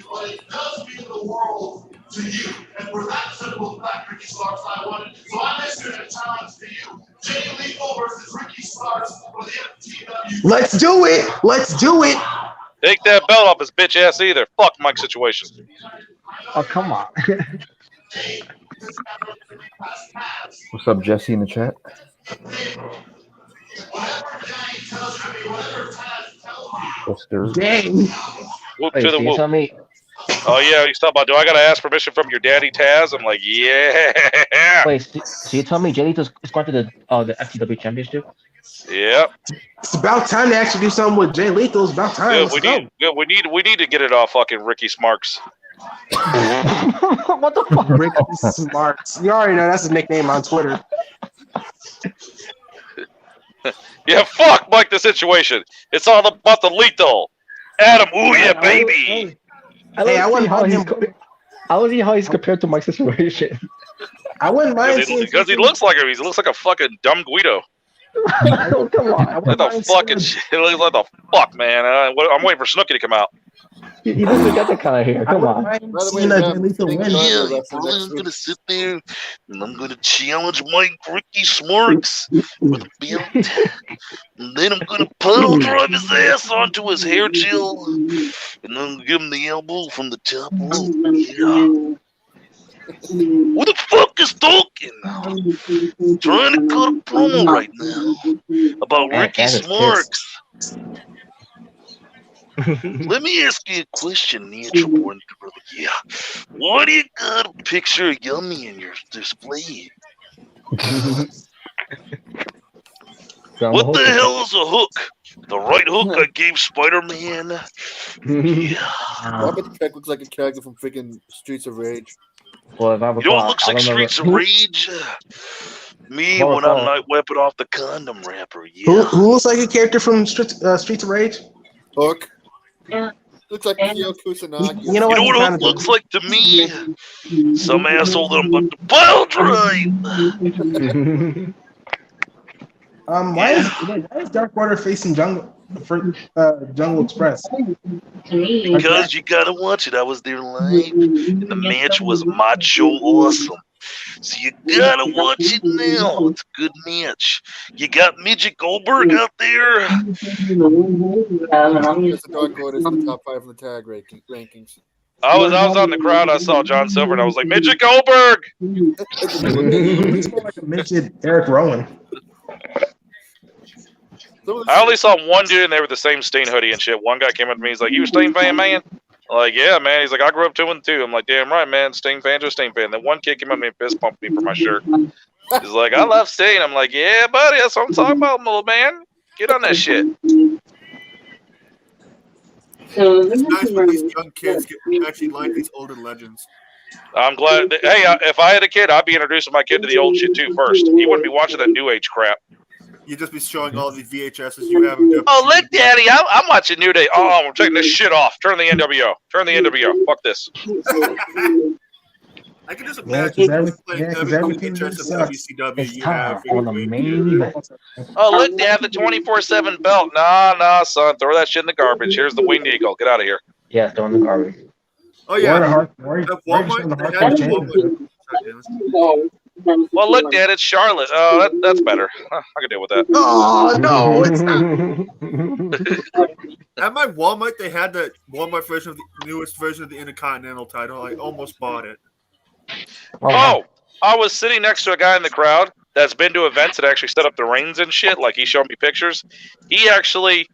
But it does mean the world to you. And for that simple fact, Ricky Starks, I won it. So I'm issuing a challenge to you. Jay Lethal versus Ricky Starks for the FTW. Let's do it. Let's do it. Take that belt off his bitch ass either. Fuck Mike Situation. Oh, come on. What's up, Jesse, in the chat? What's there? Dang. Whoop Wait, to the so you whoop. tell me, Oh yeah, you talking about? Do I gotta ask permission from your daddy Taz? I'm like, yeah. wait, so you tell me Jay Lethal's going to the FTW Championship? Yep. It's about time to actually do something with Jay Lethal. It's about time. Good, Let's go. we need to get it off fucking Ricky Smarks. What the fuck? Ricky Smarks. You already know that's a nickname on Twitter. Yeah, fuck Mike the Situation. It's all about the Lethal. Adam, ooh yeah, baby. I wouldn't mind him. I don't see how he's compared to Mike's Situation. I wouldn't mind Because he looks like him. He looks like a fucking dumb Guido. Oh, come on. What the fucking shit? What the fuck, man? I'm waiting for Snooki to come out. He doesn't get that kind of hair. Come on. By the way, I'm gonna sit there and I'm gonna challenge Mike Ricky Smarks with a belt, and then I'm gonna puddle drive his ass onto his hair gel, and then give him the elbow from the top rope. Yeah. Who the fuck is talking now? Trying to cut a promo right now about Ricky Smarks. Let me ask you a question, Natural Born Brother. Yeah. Why do you got a picture of Yummy in your display? What the hell is a hook? The right hook I gave Spider-Man? Yeah. Robert Peck looks like a character from freaking Streets of Rage. Well, if I You know recall, what looks I like remember Streets of Rage? Me Well, when I'm recall- night whipping off the condom wrapper. Who Yeah. looks like a character from Streets of Rage? Hook. Yeah. Looks like Kyo Kusanagi. You know You what? know He what kind Hook of looks like to me? Some asshole that I'm about to pile drive. Why is Dark Order facing Jungle Express? Because you gotta watch it. I was there live, and the match was macho awesome. So you gotta watch it now. It's a good match. You got Midget Goldberg out there. That's the Dark Order's in the top 5 in the tag rankings. I was out in the crowd. I saw John Silver, and I was like, Midget Goldberg. It's more like a midget Eric Rowan. I only saw one dude, and they were the same Stain hoodie and shit. One guy came up to me. He's like, "You a Stain fan, man?" I'm like, yeah, man. He's like, "I grew up 2-2." I'm like, "Damn right, man. Stain fan, just Stain fan." Then one kid came up to me and fist pumped me for my shirt. He's like, "I love Stain." I'm like, "Yeah, buddy. That's what I'm talking about, little man. Get on that shit." It's nice when these young kids actually like these older legends. I'm glad. Hey, if I had a kid, I'd be introducing my kid to the old shit too first. He wouldn't be watching that new age crap. You just be showing all these VHSs you have. Oh, look, Daddy, I'm watching New Day. Oh, I'm taking this shit off. Turn the NWO. Turn the NWO. Fuck this. I can just Yeah, imagine 'cause playing everything every really VHS of sucks. WCW. It's You time have for the main event. Oh, look, they have the 24/7 belt. Nah, son. Throw that shit in the garbage. Here's the Winged Eagle. Get out of here. Yeah, throwing the garbage. Oh yeah, At at Walmart, Walmart, they they had the Walmart. Well, look, Dad, it's Charlotte. Oh, that's better. I can deal with that. Oh no, it's not. At my Walmart, they had the Walmart version of the newest version of the Intercontinental title. I almost bought it. Oh, I was sitting next to a guy in the crowd that's been to events that actually set up the rings and shit. Like, he showed me pictures. He actually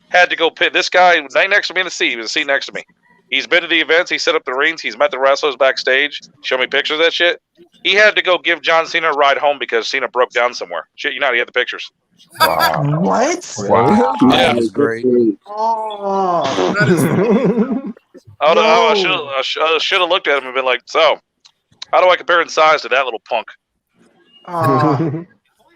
had to go pick this guy right next to me in the seat. He was a seat next to me. He's been to the events. He set up the rings. He's met the wrestlers backstage. Showed me pictures of that shit. He had to go give John Cena a ride home because Cena broke down somewhere. Shit, you know, he had the pictures. Wow. What? Wow. That was great. Oh, I should have looked at him and been like, so, how do I compare in size to that little punk?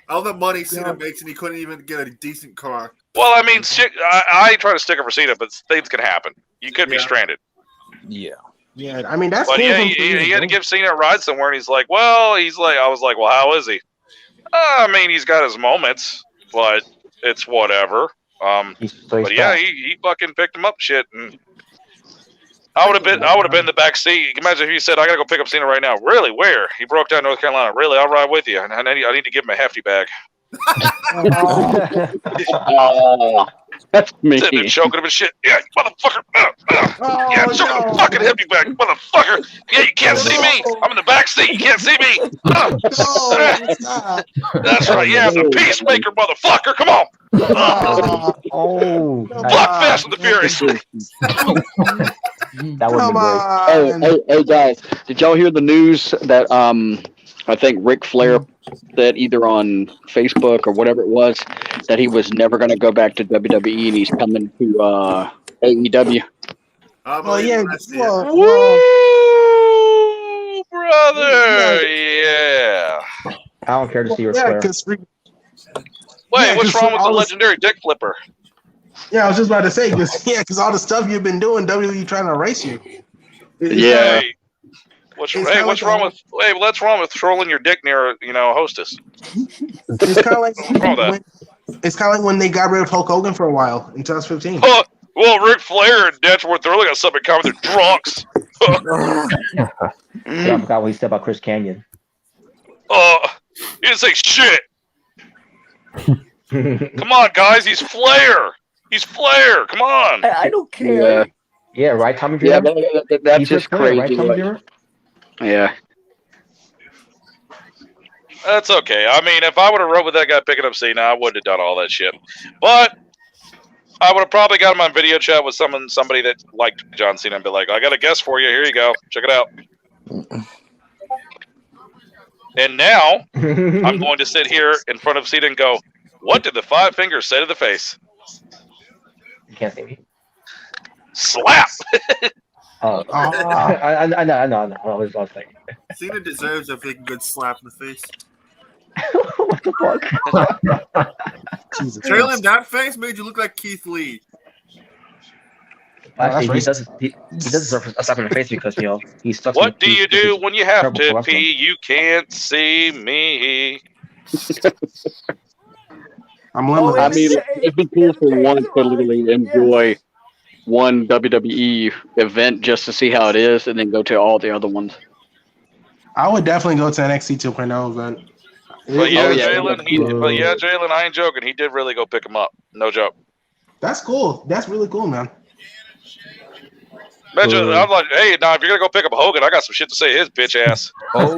All the money Cena makes, and he couldn't even get a decent car. Well, I mean, shit, I try to stick up for Cena, but things can happen. You could be stranded. Yeah. yeah. I mean, that's But cool. yeah, of him he had to to give Cena a ride somewhere, and I was like, well, how is he? I mean, he's got his moments, but it's whatever. But yeah, he fucking picked him up shit, and I would have been in the back seat. Imagine if he said, "I gotta go pick up Cena right now." Really? Where? He broke down North Carolina. Really? I'll ride with you, and I need to give him a hefty bag. That's me. Sitting there choking him and shit. Yeah, you motherfucker. Yeah, choking him fucking hefty bag, motherfucker. Yeah, you can't see me. I'm in the back seat. You can't see me. That's right. Yeah, I'm the peacemaker, motherfucker. Come on. Fuck Fast and the Furious. That would be great. Hey, guys, did y'all hear the news that I think Ric Flair said either on Facebook or whatever it was that he was never going to go back to WWE and he's coming to AEW? Well, yeah. Woo, brother. Yeah. I don't care to see Ric Yeah, Flair. because Wait, what's wrong with the legendary dick flipper? I was just about to say, because all the stuff you've been doing, WWE trying to erase you. Yeah. Hey, what's wrong with trolling your dick near a hostess? It's kind of like What's wrong with that? it's kind of like when they got rid of Hulk Hogan for a while in 2015. Well, Ric Flair and Dashworth, they're really got something in common. They're drunks. Yeah, I forgot when he said about Chris Canyon. You didn't say shit. Come on, guys. He's Flair. Come on. I don't care. Yeah, right, Tommy Dreamer? Yeah, that's He's just Ric Flair, crazy. right, Tommy Dreamer? Yeah. That's okay. I mean, if I would have rode with that guy picking up Cena, I wouldn't have done all that shit. But I would have probably got him on video chat with somebody that liked John Cena and be like, I got a guest for you. Here you go. Check it out. And now I'm going to sit here in front of Cena and go, what did the five fingers say to the face? You can't see me. Slap! Oh, I know. I was thinking. Cena deserves a freaking good slap in the face. What the fuck? Jesus Trailing Christ. that face made you look like Keith Lee. Actually, that's he does deserve a slap in the face because he sucks. What do you do when you have terrible to for wrestling. pee? You can't see me. I'm Oh, limited. I mean, it'd be cool for one to literally enjoy one WWE event just to see how it is, and then go to all the other ones. I would definitely go to NXT 2.0 event. But yeah, Oh, yeah. Jalen, I ain't joking. He did really go pick him up. No joke. That's cool. That's really cool, man. Imagine, I'm like, hey, now if you're gonna go pick up Hogan, I got some shit to say to his bitch ass. Oh,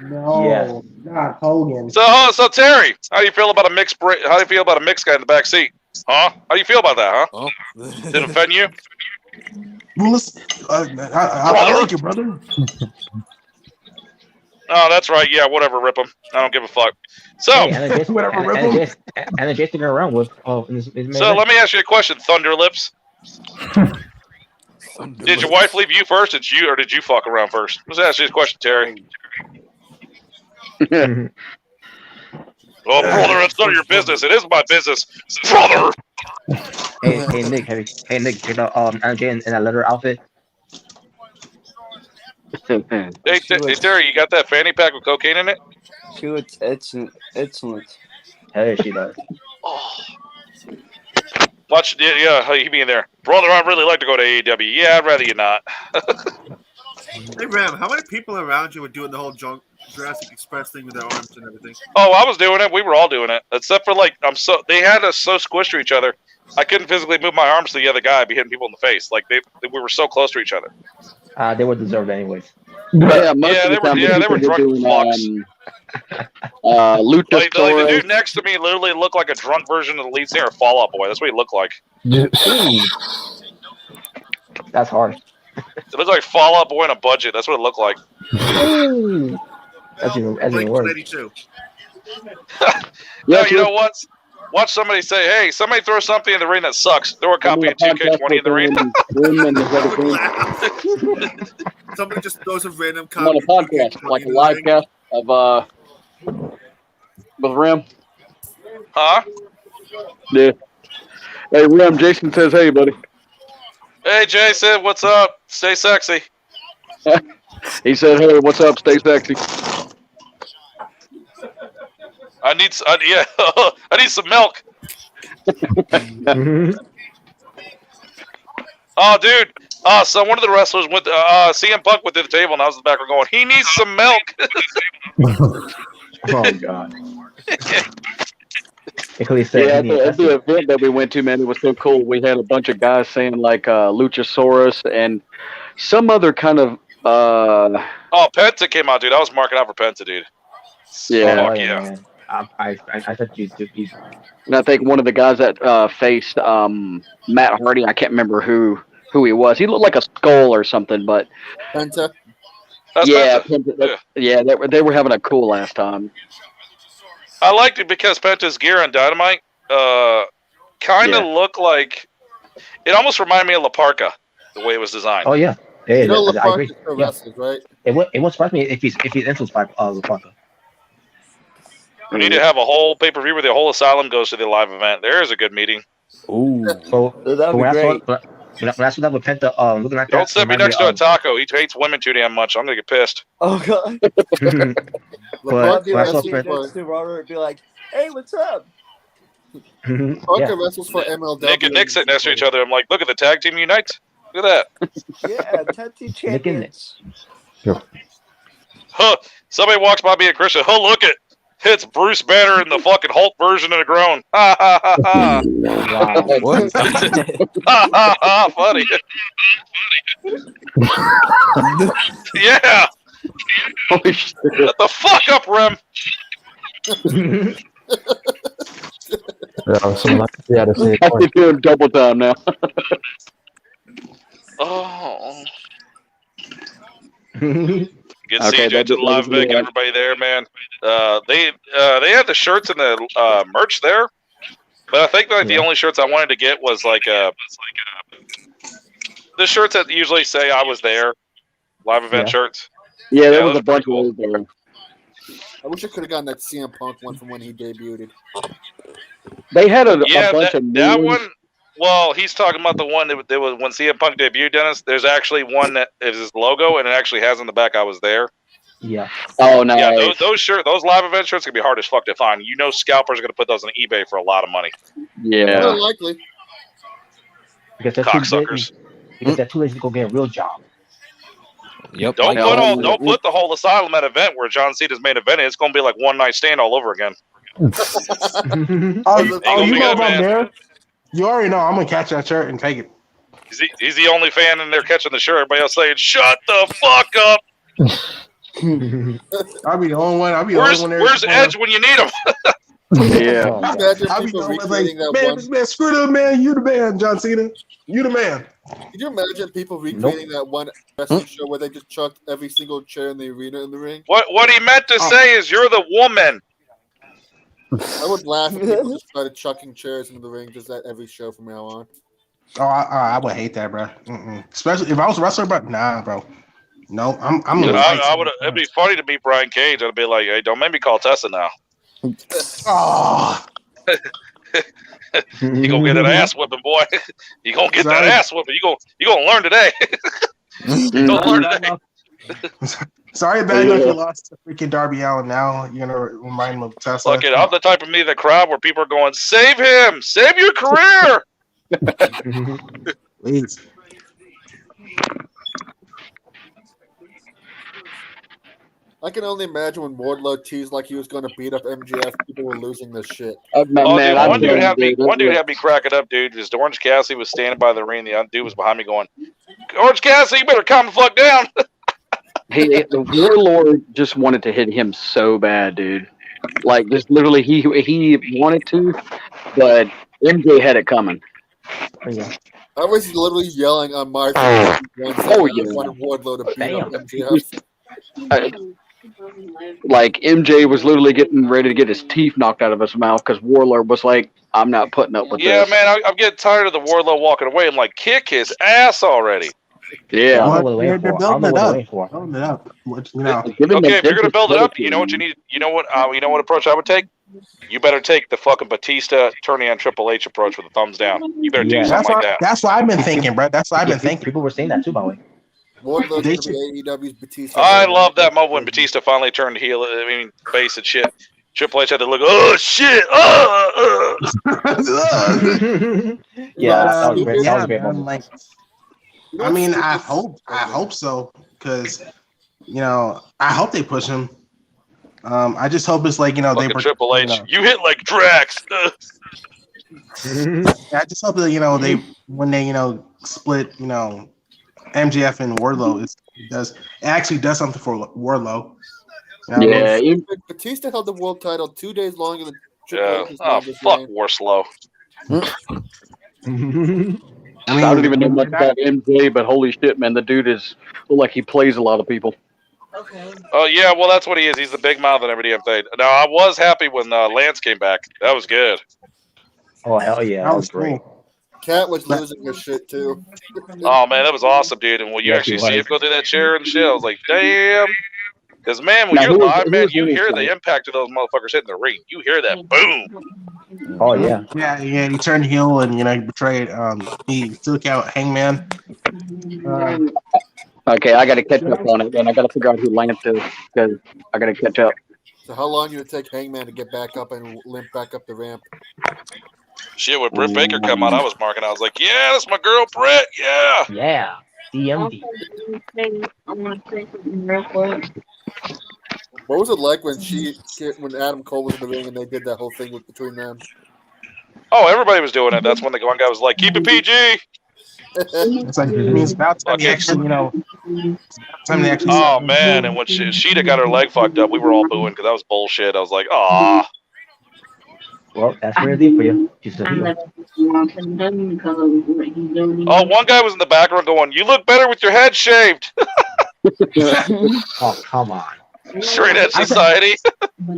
No, not Hogan. So Terry, how do you feel about a mixed guy in the back seat? Huh? How do you feel about that, huh? Did it offend you? Well, listen, I like you, brother. Oh, that's right. Yeah, whatever. Rip him. I don't give a fuck. So, And then Jason around with so let me ask you a question, Thunderlips. Did your wife leave you first, or did you fuck around first? Let's ask you this question, Terry. Oh, brother, it's none of your business. It is my business, brother. Hey Nick, check out MJ in that leather outfit. Hey, Terry, you got that fanny pack with cocaine in it? She was excellent. Hell yeah, she does. Oh. Watch, yeah, he be in there. Brother, I'd really like to go to AEW. Yeah, I'd rather you not. Hey, Ram, how many people around you were doing the whole Jurassic Express thing with their arms and everything? Oh, I was doing it. We were all doing it. Except for, they had us so squished to each other, I couldn't physically move my arms to the other guy. I'd be hitting people in the face. Like, we were so close to each other. They were deserved anyways. Yeah, they were drunk doing fucks. Luchasaurus. Like, the dude next to me literally looked like a drunk version of the lead singer of Fall Out Boy. That's what he looked like. That's harsh. It looked like Fall Out Boy on a budget. That's what it looked like. That's even worse. 82. No, you know what? Watch somebody say, hey, somebody throw something in the ring that sucks. Throw a copy of 2K20 in the ring. Somebody just throws a random I'm on copy. a podcast, like a live cast of with Rim. Huh? Yeah. Hey, Rim, Jason says, hey, buddy. Hey, Jason, what's up? Stay sexy. He said, hey, what's up? Stay sexy. I need some milk. Oh, dude. So one of the wrestlers went. CM Punk went to the table, and I was in the back. We're going. He needs some milk. Oh God. Yeah, the event that we went to, man, it was so cool. We had a bunch of guys saying like Luchasaurus and some other kind of. Oh, Penta came out, dude. I was marking out for Penta, dude. Yeah. Oh, yeah. I said you. And I think one of the guys that faced Matt Hardy, I can't remember who he was. He looked like a skull or something, but Penta. Penta. Yeah, they were having a cool last time. I liked it because Penta's gear on Dynamite kind of looked like it almost reminded me of La Parka, the way it was designed. Oh yeah, You know I agree. LaParca wrestles, right? It won't surprise me if he's influenced by La Parka. We need to have a whole pay-per-view where the whole asylum goes to the live event. There is a good meeting. Ooh, so that'd be great. When I saw that with Penta, looking like Don't sit me next to a taco. He hates women too damn much. I'm gonna get pissed. Oh God. But I'd when I saw be next to Robert and be like, "Hey, what's up?" Parker wrestles for MLW. Nick and Nick sit next to each other. I'm like, look at the tag team unite. Look at that. Yeah, tag team champions. Huh. Somebody walks by me and Christian. Oh, look it. It's Bruce Banner in the fucking Hulk version of the groan. Ha ha ha ha. Wow. What? Ha ha ha. Funny. Yeah. Holy shit. Shut the fuck up, Rem. I think you're doing double time now. Oh. Good Okay, seeing you to the live event. Get everybody there, man. They had the shirts and the merch there, but I think like the only shirts I wanted to get was like the shirts that usually say I was there, live event shirts. Yeah, there Yeah, was those a are pretty bunch of those there. I wish I could have gotten that CM Punk one from when he debuted. They had a Yeah, bunch of new that ones. one. Well, he's talking about the one that was when CM Punk debuted, Dennis. There's actually one that is his logo, and it actually has on the back, I was there. Yeah. Oh, nice. Yeah, those live event shirts are going to be hard as fuck to find. You know scalpers are going to put those on eBay for a lot of money. Yeah. More likely. Because they're Cocksuckers. Because they're too lazy to go get a real job. Yep. Don't put the whole asylum at event where John Cena's main event is. It's going to be like one night stand all over again. You know be if good, I'm man. there, you already know I'm gonna catch that shirt and take it. He's the only fan in there catching the shirt. Everybody else saying, "Shut the fuck up." I'll be the only one. I'll be the only one there. Where's Edge when you need him? Yeah. I'll be the only one like, man, screw that man. You the man, John Cena. You the man. Could you imagine people recreating that one wrestling show where they just chucked every single chair in the arena in the ring? What he meant to say is, "You're the woman." I would laugh if people just started chucking chairs into the ring just at every show from now on. Oh, I would hate that, bro. Especially if I was a wrestler, but nah, bro. No, I'm. I would. It'd be funny to meet Brian Cage. I'd be like, "Hey, don't make me call Tessa now." Oh. You gonna get an ass whipping, boy. You gonna get that ass whipping. You gonna learn today. You gonna learn today. Sorry, bad enough you lost to freaking Darby Allin. Now you're gonna remind him of Tesla. Look, I'm the type of me in the crowd where people are going, "Save him! Save your career!" Please. I can only imagine when Wardlow teased like he was going to beat up MJF, people were losing their shit. Dude, one dude had me cracking up, dude. Just Orange Cassidy was standing by the ring. The other dude was behind me going, "Orange Cassidy, you better calm the fuck down." Hey, the Warlord just wanted to hit him so bad, dude. Like, just literally, he wanted to, but MJ had it coming. I was literally yelling on my Oh, yeah. I wanted Wardlow to beat up MJF. Like, MJ was literally getting ready to get his teeth knocked out of his mouth because Warlord was like, "I'm not putting up with Yeah, this." man, I'm getting tired of the Wardlow walking away. I'm like, kick his ass already. Yeah. They're building it up. Building it up. You know. Okay, if you're gonna build it up, you know what you need. You know what approach I would take? You better take the fucking Batista turning on Triple H approach with a thumbs down. You better do something like that. That's what I've been thinking, bro. That's what I've been thinking. People were saying that too, by the way. Wardlow's going to be AEW's Batista. I love that moment when Batista finally turned heel. I mean, face and shit. Triple H had to look. Oh shit! Yeah, that was great. That was a great moment. Like, I mean, I hope so, because I hope they push him. I just hope it's like they Triple H. You hit like Drax. I just hope that they when they split MJF and Wardlow, it actually does something for Wardlow. Batista held the world title 2 days longer than Triple H. Oh fuck, Warslow. I don't even know much about MJ, but holy shit, man, the dude is like he plays a lot of people. Oh yeah, well that's what he is. He's the big mouth and every damn thing. Now I was happy when Lance came back. That was good. Oh hell yeah, that was great. Cat was losing her shit too. Oh man, that was awesome, dude. And when you actually see him go through that chair and shit, I was like, damn. Because man, when you're live, man, you hear the impact of those motherfuckers hitting the ring. You hear that boom. Oh yeah. Yeah. He turned heel and he betrayed. He took out Hangman. Okay, I got to catch up on it, and I got to figure out who Lance is because I got to catch up. So how long did it take Hangman to get back up and limp back up the ramp? Shit, when Britt Baker come out, I was marking. I was like, yeah, that's my girl, Britt. Yeah. Yeah. DMD. I want to say something real quick. What was it like when Adam Cole was in the ring and they did that whole thing between them? Oh, everybody was doing it. That's when the one guy was like, keep it PG. It's like it means about time they actually, Oh man! And when Sheeta got her leg fucked up, we were all booing because that was bullshit. I was like, ah. Well, that's where it is for you. Oh, one guy was in the background going, "You look better with your head shaved." Oh come on! Straight Edge Society.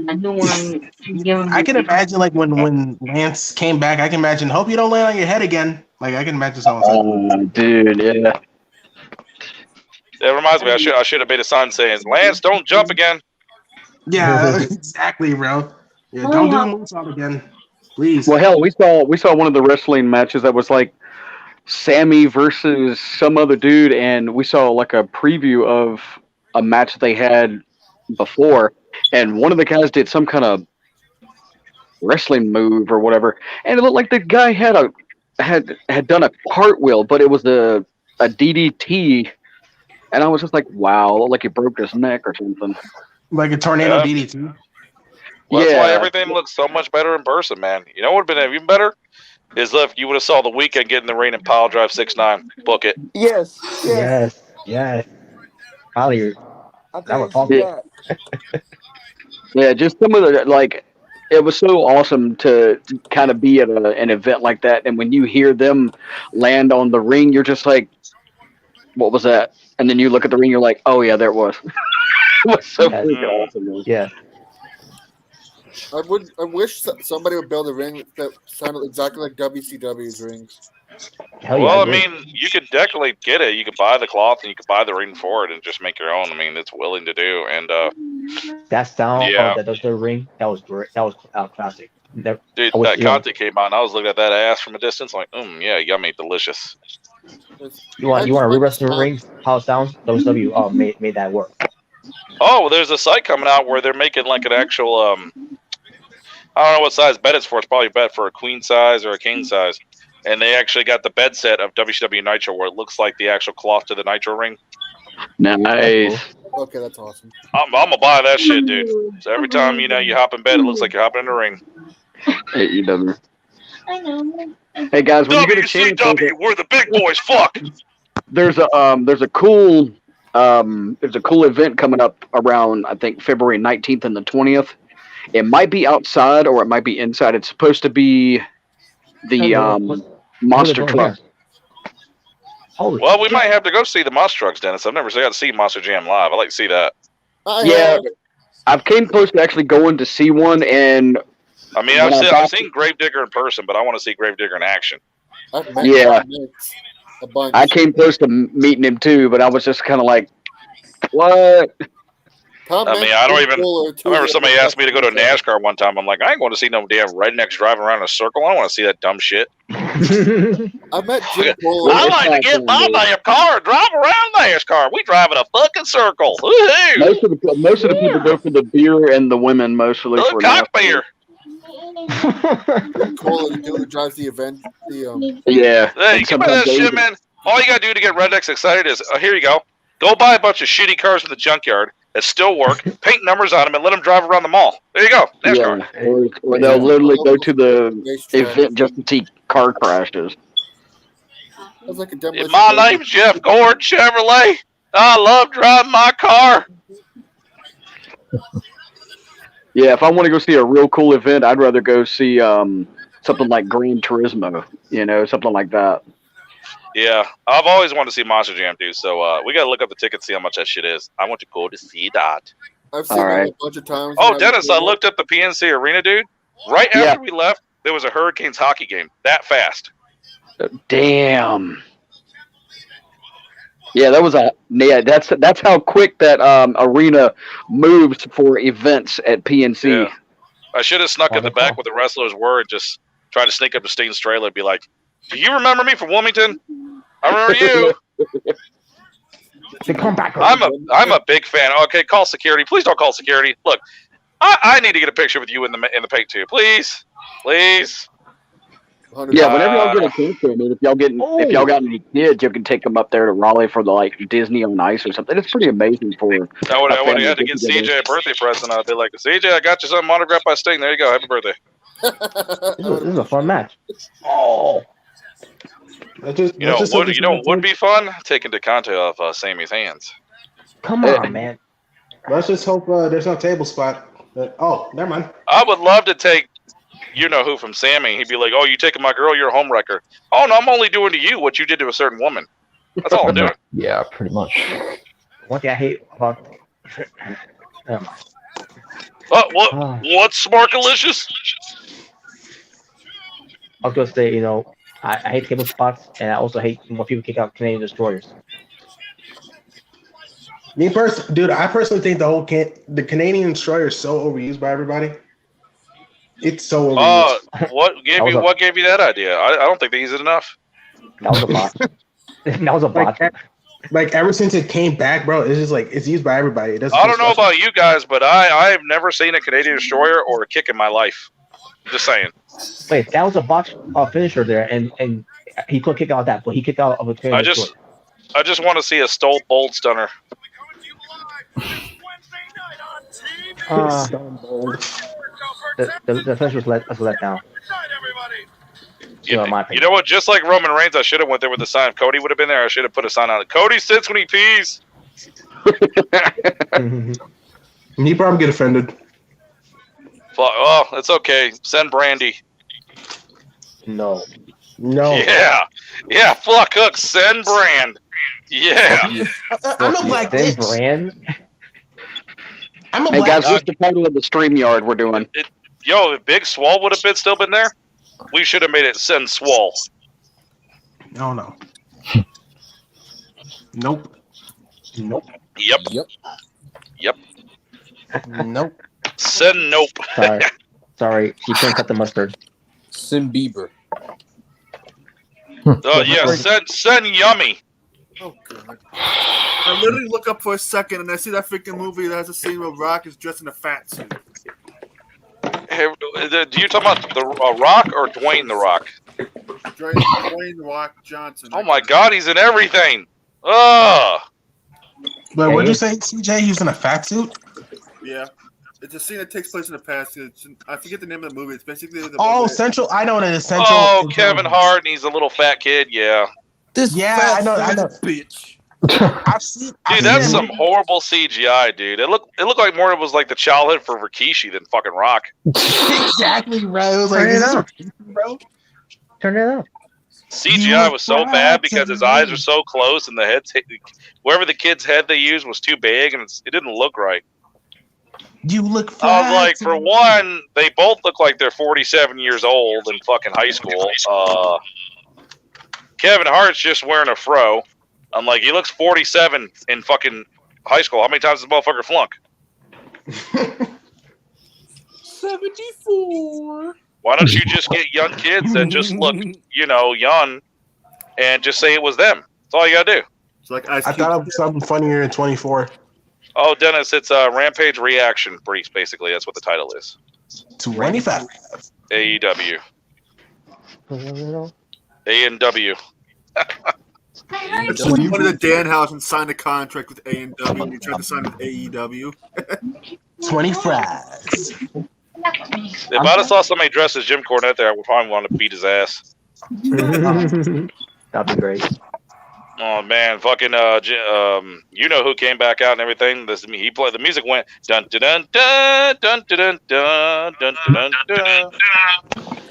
I do want to give him. I can imagine like when Lance came back. I can imagine. Hope you don't land on your head again. Like I can imagine someone saying, Oh, dude, yeah. That reminds me, I should have made a sign saying, "Lance, don't jump again." "Yeah, exactly, bro. Yeah, don't do a moonsault again, please." Well, hell, we saw one of the wrestling matches that was like Sammy versus some other dude, and we saw like a preview of a match they had before, and one of the guys did some kind of wrestling move or whatever, and it looked like the guy had done a cartwheel, but it was a DDT, and I was just like, wow, it looked like he broke his neck or something. Like a tornado Yeah. DDT. Well, that's Yeah. why everything looks so much better in person, man. You know what would have been even better? Is if you would have saw the Weekend get in the ring and pile drive 6'9". Book it. Yes. Yes. Probably. I That was think awesome. that. Yeah, just some of the like. It was so awesome to kind of be at an event like that, and when you hear them land on the ring, you're just like, "What was that?" And then you look at the ring, you're like, "Oh yeah, there it was." It was so Yes. freaking awesome. Man. Yeah. I wish somebody would build a ring that sounded exactly like WCW's rings. Hell yeah. Well, I agree. mean, you could definitely get it. You could buy the cloth and you could buy the ring for it and just make your own. I mean, it's willing to do. And that sound yeah. of the ring, that was great. That was classic. dude, I wish that you- Conte came out and I was looking at that ass from a distance, like, yeah, yummy, delicious. You want to re-wrestle the ring? How it sounds? WCW made that work. Oh, well, there's a site coming out where they're making like an actual, I don't know what size bed it's for. It's probably a bed for a queen size or a king size. And they actually got the bed set of WCW Nitro where it looks like the actual cloth to the Nitro ring. Nice. Okay, that's awesome. I'm gonna buy that shit, dude. So every time you hop in bed, it looks like you're hopping in the ring. AEW. I know. Hey guys, when you get a chance, WCW, we're the big boys. Fuck. there's a cool event coming up around I think February 19th and the 20th. It might be outside or it might be inside. It's supposed to be the monster truck. Well, we might have to go see the monster trucks, Dennis. I've never got to see Monster Jam live. I'd like to see that. Yeah, I've came close to actually going to see one, and I mean, I've seen Gravedigger in person, but I want to see Gravedigger in action. Yeah, a bunch. I came close to meeting him too, but I was just kind of like, what? I mean, I don't even. I remember somebody asked me to go to NASCAR one time. I'm like, I ain't going to see no damn rednecks driving around in a circle. I don't want to see that dumb shit. I met Jim Cole. I like to get my damn car and drive around NASCAR. We drive in a fucking circle. Woohoo! Most of the people go for the beer and the women mostly for cock beer. Jim Cole, the dude who drives the event. Yeah. Hey, you remember that shit, man? All you gotta do to get rednecks excited is, here you go. Go buy a bunch of shitty cars from the junkyard that still work, paint numbers on them, and let them drive around the mall. There you go. NASCAR. Yeah. Or they'll literally go to the event just to see car crashes. That's like a My name's Jeff Gord Chevrolet. I love driving my car. Yeah, if I want to go see a real cool event, I'd rather go see something like Gran Turismo, something like that. Yeah, I've always wanted to see Monster Jam, dude. So we gotta look up the ticket, see how much that shit is. I want to go to see that. I've seen it a bunch of times. Oh, Dennis, I looked up the PNC Arena, dude. Right after we left, there was a Hurricanes hockey game. That fast. Damn. Yeah, that's how quick that arena moves for events at PNC. Yeah. I should have snuck in the back where the wrestlers were and just tried to sneak up to Steen's trailer and be like, "Do you remember me from Wilmington? I remember you." Come back. I'm a big fan. Okay, call security. Please don't call security. Look, I need to get a picture with you in the paint too. Please. Yeah, whenever y'all get a chance, I mean, if y'all got any kids, you can take them up there to Raleigh for the Disney on Ice or something. It's pretty amazing for. I would have had to get CJ a birthday present. I'd be like, CJ, I got you something autographed by Sting. There you go. Happy birthday. This is a fun match. Oh. You know what would be fun? Taking DeConte off Sammy's hands. Come on, man. Let's just hope there's no table spot. Oh, never mind. I would love to take you-know-who from Sammy. He'd be like, "Oh, you taking my girl? You're a homewrecker." "Oh, no, I'm only doing to you what you did to a certain woman." That's all I'm doing. Yeah, pretty much. One thing I hate about Never mind. What's Smarkalicious? I was gonna say, I hate cable spots, and I also hate when people kick out Canadian destroyers. I personally think the Canadian Destroyer is so overused by everybody. It's so overused. What gave you that idea? I don't think they use it enough. That was a bot. That was a bot. Like ever since it came back, bro, it's just like it's used by everybody. I don't know about you guys, but I've never seen a Canadian Destroyer or a kick in my life. Just saying. Wait, that was a botch finisher there, and he couldn't kick out that, but he kicked out of a Canadian Destroyer. I just want to see a Stolt Bold Stunner. The finish was let down. You know what? Just like Roman Reigns, I should have went there with the sign. If Cody would have been there, I should have put a sign on it. Cody sits when he pees. He probably get offended. Oh, it's okay. Send Brandy. No. Yeah. Fuck Hook. Send Brand. Yeah. I'm a black bitch. Brand. I'm a Hey black. guys, what's the title of the StreamYard we're doing? If Big Swole would have still been there, we should have made it Send Swole. No. Nope. Yep. Nope. Send Nope. Sorry. She couldn't cut the mustard. Send Bieber. Send Yummy. Oh god! I literally look up for a second and I see that freaking movie that has a scene where Rock is dressed in a fat suit. Hey, do you talk about the Rock or Dwayne the Rock? Dwayne the Rock Johnson. Oh my God, he's in everything. Ugh. But what'd you say, CJ? He's in a fat suit? Yeah. It's a scene that takes place in the past. I forget the name of the movie. It's basically Central. I know what it is. Central. Oh, Kevin Hart, and he's a little fat kid. Yeah. I know. Bitch. Dude, that's some horrible CGI, dude. It looked like more was like the childhood for Rikishi than fucking Rock. Exactly, bro. It was like, bro. Turn it up. CGI was so bad because his eyes are so close and the head's wherever the kid's head they used was too big and it didn't look right. You look fat. I was like, for one, they both look like they're 47 years old in fucking high school. Kevin Hart's just wearing a fro. I'm like, he looks 47 in fucking high school. How many times does this motherfucker flunk? 74. Why don't you just get young kids that just look, young and just say it was them? That's all you gotta do. It's like I thought of something funnier in 24. Oh, Dennis, it's a Rampage Reaction Briefs, basically. That's what the title is. 25. AEW. A&W. Just went to the Dan house and signed a contract with A&W and you tried to sign with AEW. 25. If I'd have saw somebody dressed as Jim Cornette there, I would probably want to beat his ass. That'd be great. Oh man, fucking you know who came back out and everything. He played the music went dun dun dun dun dun dun dun dun dun dun.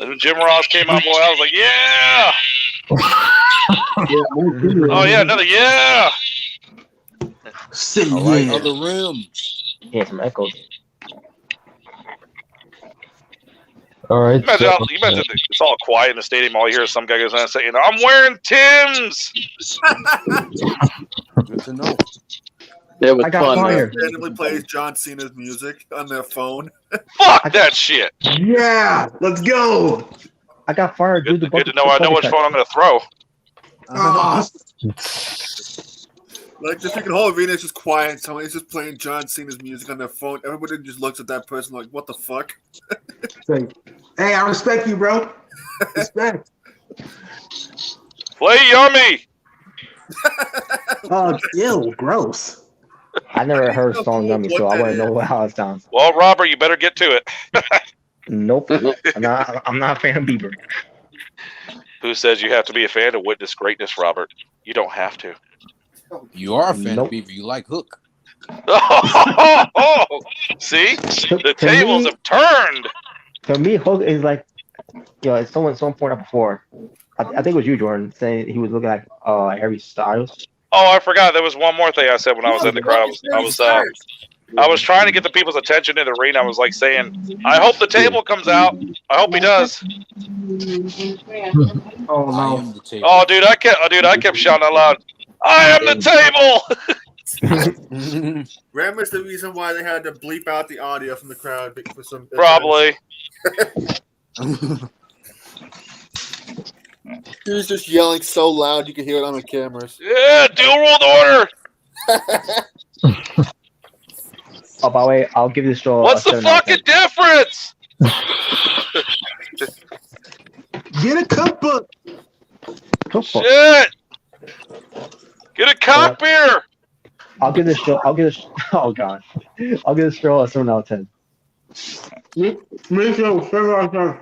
And when Jim Ross came out, boy, I was like, yeah. Oh yeah, another yeah. Other rim. Yeah, some echoes. All right. You imagine it's all quiet in the stadium. All you hear is some guy goes on and saying, "I'm wearing Tim's." Good to know. It was I got fun. fired. Randomly plays John Cena's music on their phone. Fuck that shit. Yeah, let's go. I got fired. Good to know. I know which phone I'm going to throw. Like the freaking whole arena is just quiet. Somebody's just playing John Cena's music on their phone. Everybody just looks at that person like, "What the fuck?" Like, hey, I respect you, bro. Respect. Play Yummy. Oh, ew, gross. I never heard a song Yummy, so I want to know how it sounds. Well, Robert, you better get to it. Nope. I'm not a fan of Bieber. Who says you have to be a fan to witness greatness, Robert? You don't have to. You are a fan of Bieber. You like Hook. See? The tables have turned. For me, Hook is like, it's someone pointed out before. I think it was you, Jordan, saying he was looking like Harry Styles. Oh, I forgot. There was one more thing I said when I was in the crowd. I was trying to get the people's attention in the ring. I was like saying, I hope the table comes out. I hope he does. Oh I no. am the table. Oh, dude, I kept shouting out loud, I am the table. Ram is the reason why they had to bleep out the audio from the crowd for some. Probably. He was just yelling so loud you could hear it on the cameras. Yeah, dual world order. Oh, by the way, I'll give this show. What's the fucking difference? Get a cookbook. Shit. Get a cock beer. I'll give this show. Oh god. I'll give this show a 7 out of 10. Me too. 7 out of 10.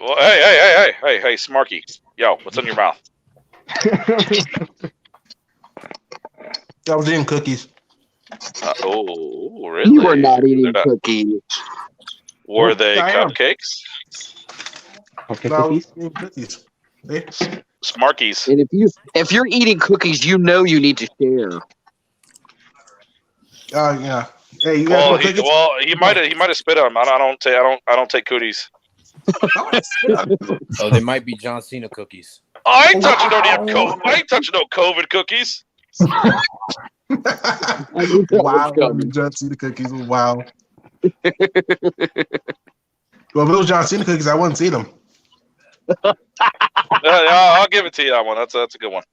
Well, hey, Smarky. Yo, what's in your mouth? I was eating cookies. Oh, really? You were not eating cookies. Were they I am. cupcakes? Okay, No, I cookies. was eating cookies. Smarkies. And if you're eating cookies, you know you need to share. Oh yeah. Hey, you guys want cookies? He might have spit on them. I don't take cooties. Oh, they might be John Cena cookies. I ain't touching no damn COVID. I ain't touching no COVID cookies. Wow, John Cena cookies. Wow. Well, if it was John Cena cookies, I wouldn't see them. I'll give it to you that one. That's a good one.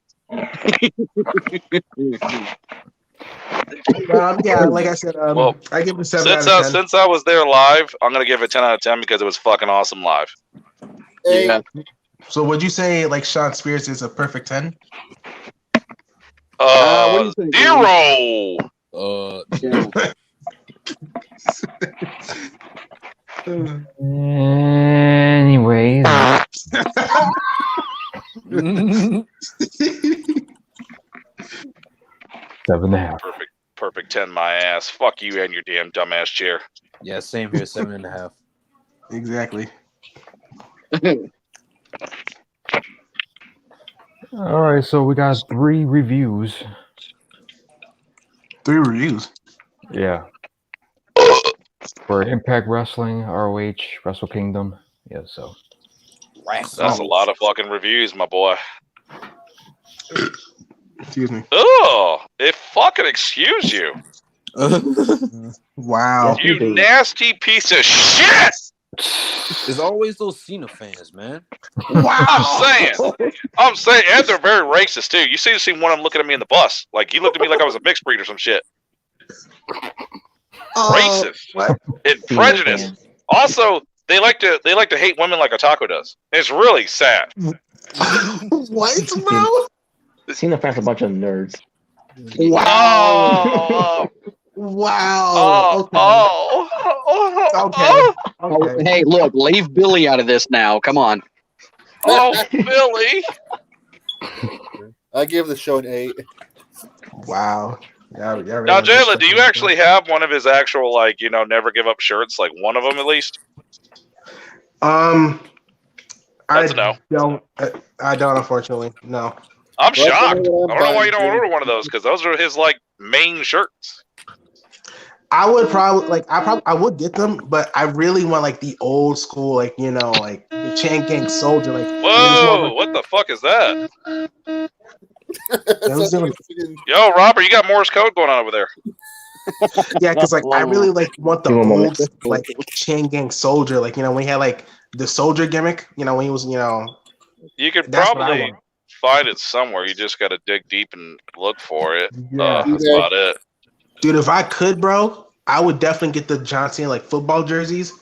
Yeah, like I said, Well, I give it a 7 out of 10. Since I was there live, I'm gonna give it 10 out of 10 because it was fucking awesome live. Yeah. So would you say like Sean Spears is a perfect 10? What do you think, 0. Anyways. Seven and a half. Perfect 10 my ass. Fuck you and your damn dumbass chair. Yeah, same here. 7.5. Exactly. All right, so we got 3 reviews. 3 reviews. Yeah. For Impact Wrestling, ROH, Wrestle Kingdom. Yeah, so. That's a lot of fucking reviews, my boy. Excuse me. Oh, it fucking excuse you. Wow. You nasty piece of shit. There's always those Cena fans, man. Wow. I'm saying, and they're very racist too. You see one of them looking at me in the bus, like he looked at me like I was a mixed breed or some shit. Racist and prejudiced. Also, they like to hate women like Otaku does. It's really sad. What, bro? Cena fans are a bunch of nerds. Wow. Wow. Okay. Oh, hey, look, leave Billy out of this now. Come on. Oh, Billy. I give the show an 8. Wow. Now, Jayla, do you actually have one of his actual, like, never give up shirts? Like one of them at least? That's a no. I don't, unfortunately. No. I'm shocked. I don't know why you don't order one of those, because those are his, like, main shirts. I would probably I would get them, but I really want like the old school, like like the Chan Gang Soldier. Like, whoa, what the fuck is that? Yo, Robert, you got Morse code going on over there. Yeah, because like I really want the old like Chan Gang Soldier, like when he had like the soldier gimmick, when he was You could probably find it somewhere. You just got to dig deep and look for it. Yeah. That's about it. Dude, if I could, bro, I would definitely get the John Cena like football jerseys,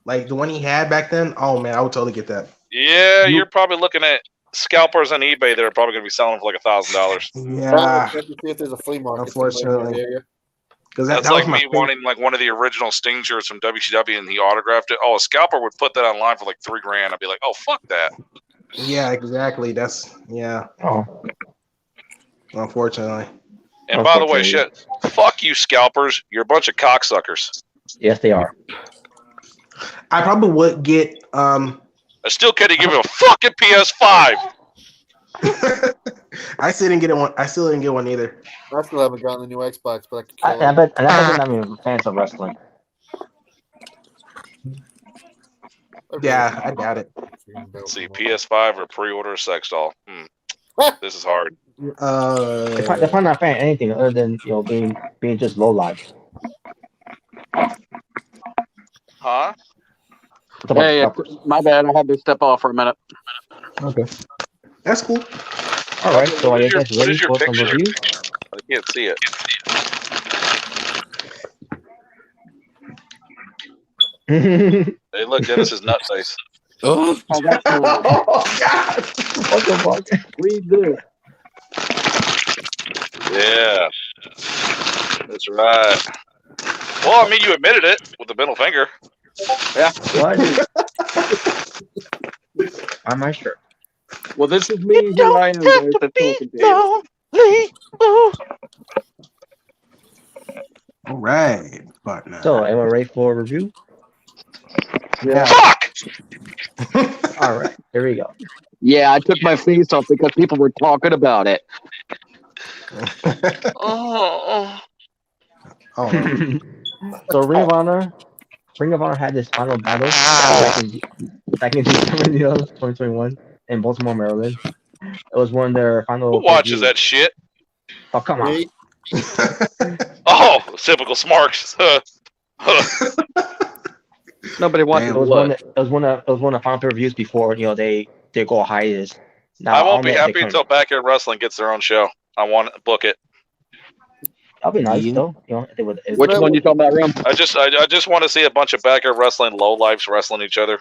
like the one he had back then. Oh man, I would totally get that. Yeah, you're probably looking at scalpers on eBay that are probably going to be selling for like $1,000. Yeah, see if there's a flea market. Unfortunately, because that's like me wanting like one of the original Sting shirts from WCW and he autographed it. Oh, a scalper would put that online for like $3,000. I'd be like, oh fuck that. Yeah, exactly. Oh, unfortunately. And by the way, shit, fuck you, scalpers. You're a bunch of cocksuckers. Yes, they are. I probably would get. I still can't give you a fucking PS5. I still didn't get one. I still didn't get one either. I still haven't gotten a new Xbox, but I could kill I it. bet they're not even fans of wrestling. Yeah, I doubt it. Let's see, PS5 or pre-order a sex doll. This is hard. They're probably not fan of anything other than being just low lives. Huh? Hey, my bad. I had to step off for a minute. Okay. That's cool. All right, so are you guys What ready is your for some picture? reviews? I can't see it. Hey, look, Dennis's nut face. Oh, Oh God! What the fuck? Read this. Yeah. That's right. Well, I mean, you admitted it with the middle finger. Yeah. What? I'm not sure. Well, this is me. Here I am. Guys, that's talking to you. All right, partner. So, am I ready for a review? Yeah. Fuck! All right, here we go. Yeah, I took my face off because people were talking about it. Oh. Oh, So, Ring of Honor had this final battle back in December 2021 in Baltimore, Maryland. It was one of their final. Who watches reviews. that shit? Oh, come on. Oh, typical smarks. Nobody watches It was one of the final reviews before they go hiatus. Now, I won't be they happy come- until Backyard Wrestling gets their own show. I want to book it. That'll be nice though. If they would. Which one you talking about, Ram? I just want to see a bunch of Backyard Wrestling lowlifes wrestling each other.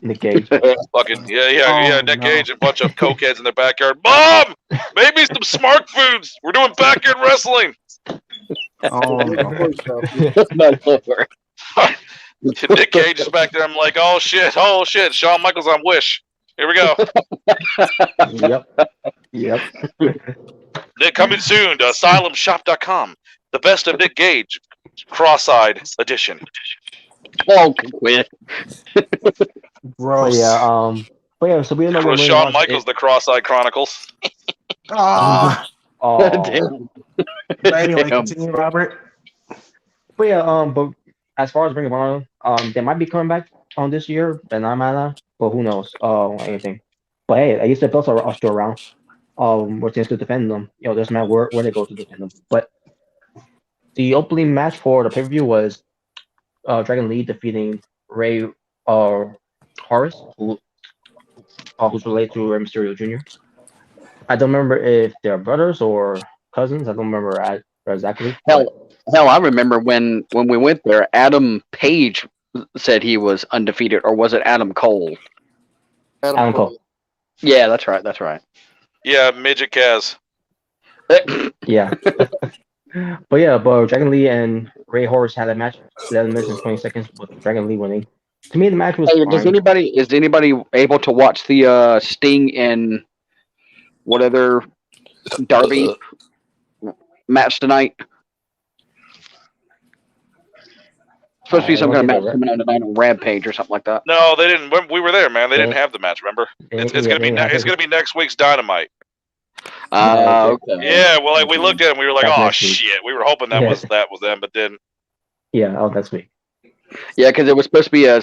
Nick Gage. Fucking yeah, Nick Gage and a bunch of cokeheads in their backyard. Mom, maybe some smart foods. We're doing Backyard Wrestling. oh no. That's not over. Nick Gage is back there. I'm like, oh shit. Shawn Michaels on Wish. Here we go. Yep. Nick coming soon to AsylumShop.com. The best of Nick Gage, cross-eyed edition. Oh, quit. Gross. But yeah, so we don't know when Shawn Michaels, the Cross-eyed Chronicles. Ah. Oh. Damn. But anyway, continue, Robert. But yeah, but as far as Ring of Honor, they might be coming back on this year, and I'm not, but who knows? Anything. But hey, at least the belts are still around. We're chance to defend them. Doesn't matter where they go to defend them. But the opening match for the pay-per-view was Dragon Lee defeating Ray Horace, who's related to Rey Mysterio Jr. I don't remember if they're brothers or cousins. I don't remember exactly. Hell, I remember when we went there, Adam Page said he was undefeated, or was it Adam Cole? Adam Cole. Yeah, that's right. Yeah, Midget Kaz. Yeah. But Dragon Lee and Ray Horace had a match, 11 minutes and 20 seconds, with Dragon Lee winning. To me, the match was Hey, fine. is anybody able to watch the Sting and what other Darby match tonight? Supposed to be some kind of match coming out tonight on Rampage or something like that. No, they didn't. We were there, man. They didn't have the match. Remember? It's gonna be next week's Dynamite. Okay. Yeah, well, like, we looked at it and we were like, That's oh next week. shit. We were hoping that was them, but then Yeah, that's me. Yeah, because it was supposed to be a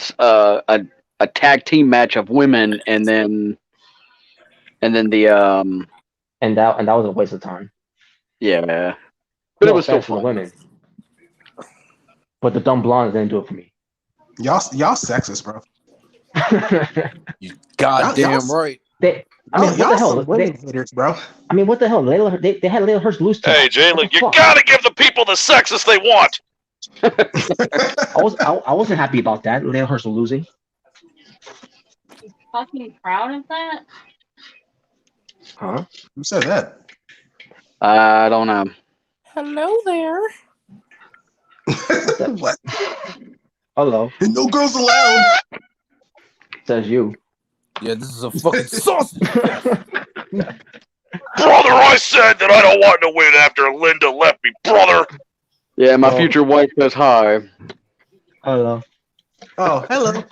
tag team match of women, and then the And that was a waste of time. yeah, but it was still for the fun. women. But the dumb blondes didn't do it for me. Y'all sexist, bro. You goddamn Y'all- right. What the hell? Some women haters, bro. What the hell? They had Layla Hirsch lose to. hey, Jalen, you gotta give the people the sexist they want. I wasn't happy about that. Layla Hirsch losing. Fucking proud of that? Huh? Who said that? I don't know. Hello there. What? Hello. No girls allowed. Says you. Yeah, this is a fucking sausage. Brother, I said that I don't want to win after Linda left me, brother. Yeah, my future wife says hi. Hello. Oh, hello.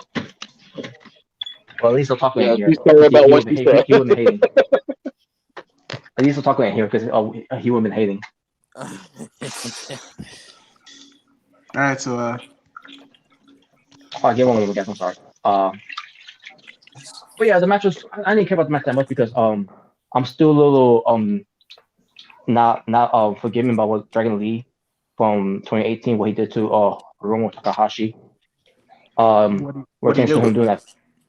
Well, at least I'll talk Yeah, in here. she's sorry about what she said. You and Hayden. At least we'll talk about it here because he would have been hating. All right, so Oh, give one more guess. I'm sorry. But yeah, the match was. I didn't care about the match that much because I'm still a little not forgiving about what Dragon Lee from 2018 what he did to Hiromu Takahashi. Where it changed to him doing that.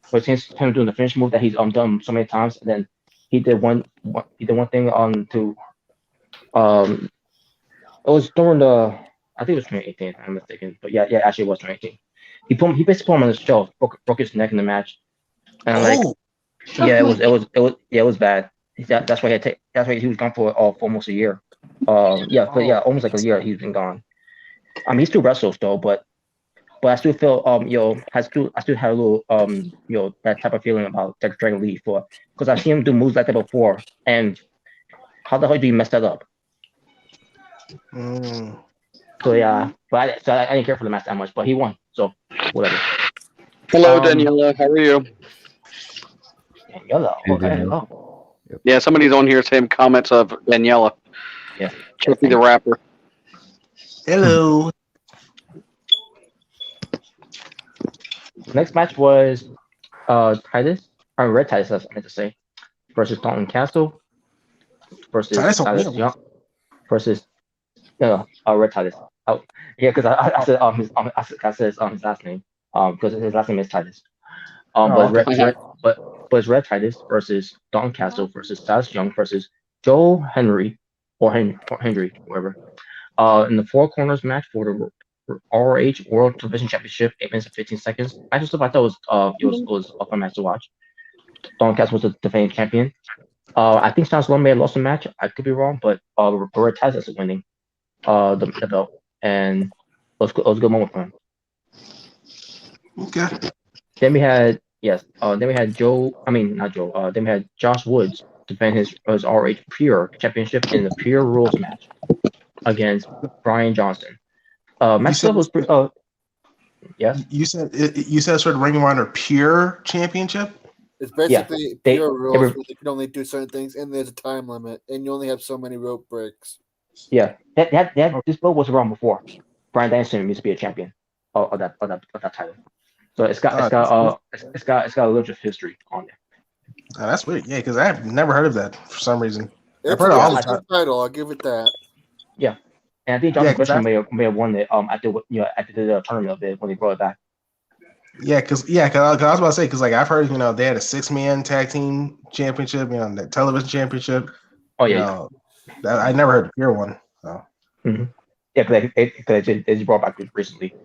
Where it changed to him doing the finish move that he's done so many times, and then he did one thing to it was during the I think it was 2018 if I'm mistaken, but yeah actually it was 2018. He basically put him on the shelf, broke his neck in the match, and it was bad. That's why he was gone for almost a year. Almost like a year he's been gone. I mean he still wrestles though, but I still feel I still have a little that type of feeling about Dragon Lee because I've seen him do moves like that before, and how the hell do you mess that up? So yeah, but I didn't care for the match that much, but he won, so whatever. Hello, Daniela. How are you? Daniela. Okay. Daniela. Yep. Yeah, somebody's on here saying comments of Daniela. Yeah. Chucky the rapper. hello. Next match was Titus, or Red Titus, I meant to say, versus Dalton Castle versus Titus Young versus Red Titus. Oh yeah, because I said his last name because his last name is Titus. But it's Red Titus versus Dalton Castle versus Titus Young versus Joe Henry or Henry, whatever. In the four corners match for the ROH World Television Championship, 8 minutes and 15 seconds. I just thought it was a fun match to watch. Dalton Castle was the defending champion. I think Titus Young may have lost the match. I could be wrong, but Red Titus is winning the belt, and it was a good moment for him. Okay. Then we had Then we had Then we had Josh Woods defend his ROH Pure Championship in the Pure Rules match against Brian Johnson. Match stuff was pretty. Yes. You said it's sort of Ring of Honor Pure Championship. It's basically they pure rules were- where they can only do certain things, and there's a time limit, and you only have so many rope breaks. Yeah, this belt was around before. Brian Danielson used to be a champion of that title, so it's got a little bit of history on it. Oh, that's weird. Yeah, because I've never heard of that for some reason. It's I've heard of all the a title. I'll give it that. Yeah, and I think Johnson Christian may have won it after the tournament of it when they brought it back. Yeah, because I was about to say because like I've heard they had a 6-man tag team championship, the television championship. Oh yeah, I never heard of the Pure one. So. Mm-hmm. Yeah, because they just brought it back recently.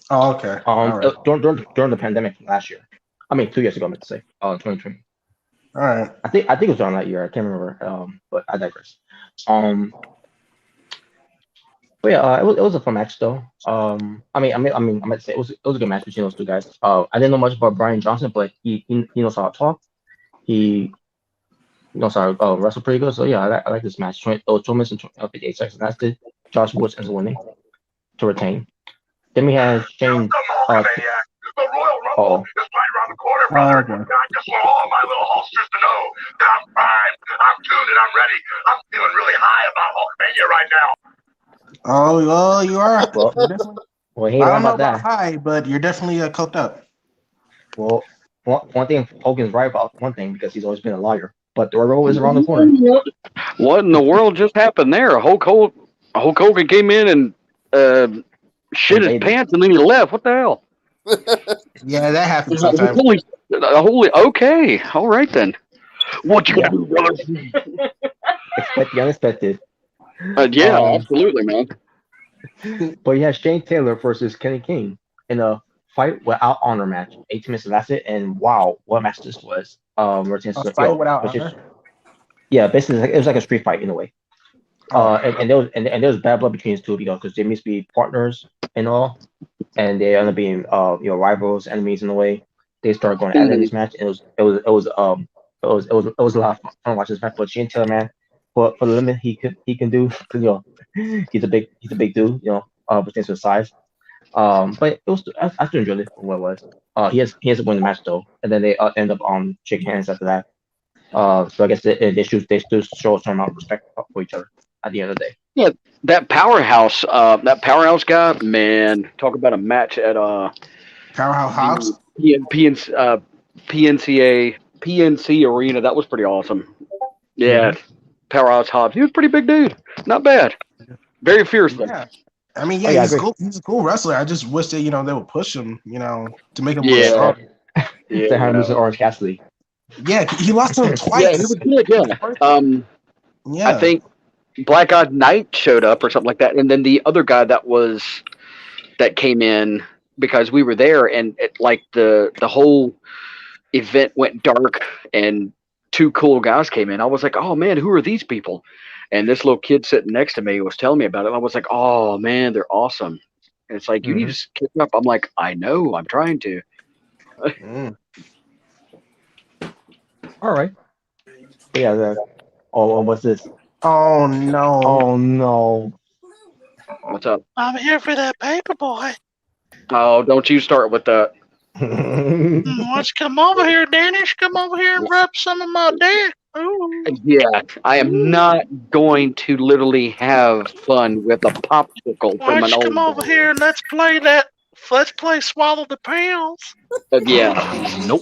Oh, okay. Right. During the pandemic last year. I mean, 2 years ago, I meant to say, 2020. All right. I think it was around that year. I can't remember. But I digress. But yeah, it was a fun match though. I might say it was a good match between those two guys. I didn't know much about Brian Johnson, but he knows how to talk. He knows how to wrestle pretty good. So yeah, I like this match. 2 minutes and 58 seconds. That's it. Josh Woods ends up winning to retain. Then we had Shane. The Royal Rumble is right around the corner, brother. I just want all my little holsters to know that I'm primed, I'm tuned, and I'm ready. I'm feeling really high about Hulkmania right now. Oh, well, you are. Well, he ain't I don't know about that. high, but you're definitely coked up. Well, one thing Hogan's right about one thing because he's always been a liar. But the Royal is around the corner. What in the world just happened there? Hulk Hogan came in and shit his pants and then he left. What the hell? Yeah, that happens sometimes. Holy, okay. All right then. What you gonna do, brother? Expect the unexpected. Yeah, absolutely, man. But yeah, Shane Taylor versus Kenny King in a fight without honor match. 18 minutes, that's it. And wow, what match this was. Fight without honor? Yeah, basically it was like a street fight in a way. And there was bad blood between these two because they used to be partners and all, and they ended up being rivals, enemies in a way. They started going at it in this match. And it was a lot of fun to watch this match. But Shane Taylor, man, for the limit he can do, because he's a big dude, pertains to his size. But it was I still enjoyed it for what it was. He has to win the match though, and then they end up shaking hands after that. So I guess they still show some amount of respect for each other at the end of the day. Yeah, that powerhouse guy, man. Talk about a match at Powerhouse Hobbs. PNC Arena. That was pretty awesome. Yeah, Powerhouse Hobbs. He was a pretty big dude. Not bad. Very fierce though. Yeah. I mean, Oh, yeah, I he's agree. cool. He's a cool wrestler. I just wish that they would push him, to make him more Yeah. strong. Say hi to Mr. Orange Cassidy. Yeah, he lost to him twice. Yeah, he was good. Yeah. Yeah. I think Black God Knight showed up or something like that, and then the other guy that came in because we were there, and the whole event went dark, and two cool guys came in. I was like, oh man, who are these people? And this little kid sitting next to me was telling me about it. And I was like, oh man, they're awesome. And it's like, you need to kick up. I'm like, I know, I'm trying to. All right. Yeah. What's this? Oh no. Oh no. What's up? I'm here for that paper boy. Oh, don't you start with that. Why don't you come over here, Dennis? Come over here and rub some of my dick. Ooh. Yeah, I am not going to literally have fun with a popsicle Why from don't an you old come over here and let's play Swallow the Pills. Yeah. Nope.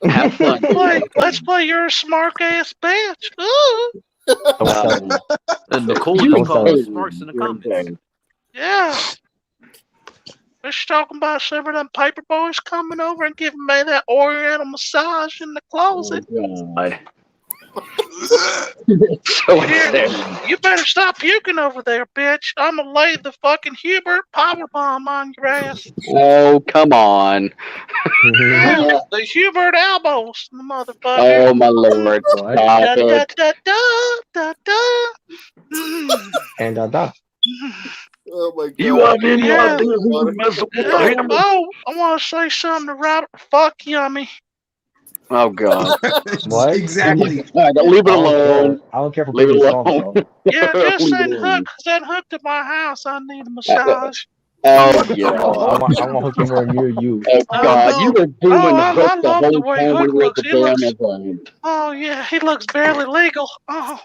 Have fun. Let's play You're a Smart Ass Bitch. Ooh. And Nicole Don't called tell us us. smarts in the comments. Yeah. Just talking about some of them paper boys coming over and giving me that oriental massage in the closet. Oh, God. So Here, you better stop puking over there, bitch. I'm gonna lay the fucking Hubert powerbomb on your ass. Oh, come on. Yeah, the Hubert elbows, the motherfucker. Oh, my Lord. Stop Da, da, it. da, da, da, da. And da. Oh my god. You have any Yeah. idea who's messing with the hammer? Oh, I want to say something to Robert. Fuck Yummy. Oh, God. What? Exactly. All right, leave it alone. I don't care for Leave it previous songs, alone. though. Yeah, just Leave it send alone. Hook to my house. I need a massage. Oh, yeah. I want Hook anywhere near you. Oh, God. You were doing I Hook the love whole the way time we Hook were at looks. the He looks. damn event. Oh yeah, he looks barely legal. Oh.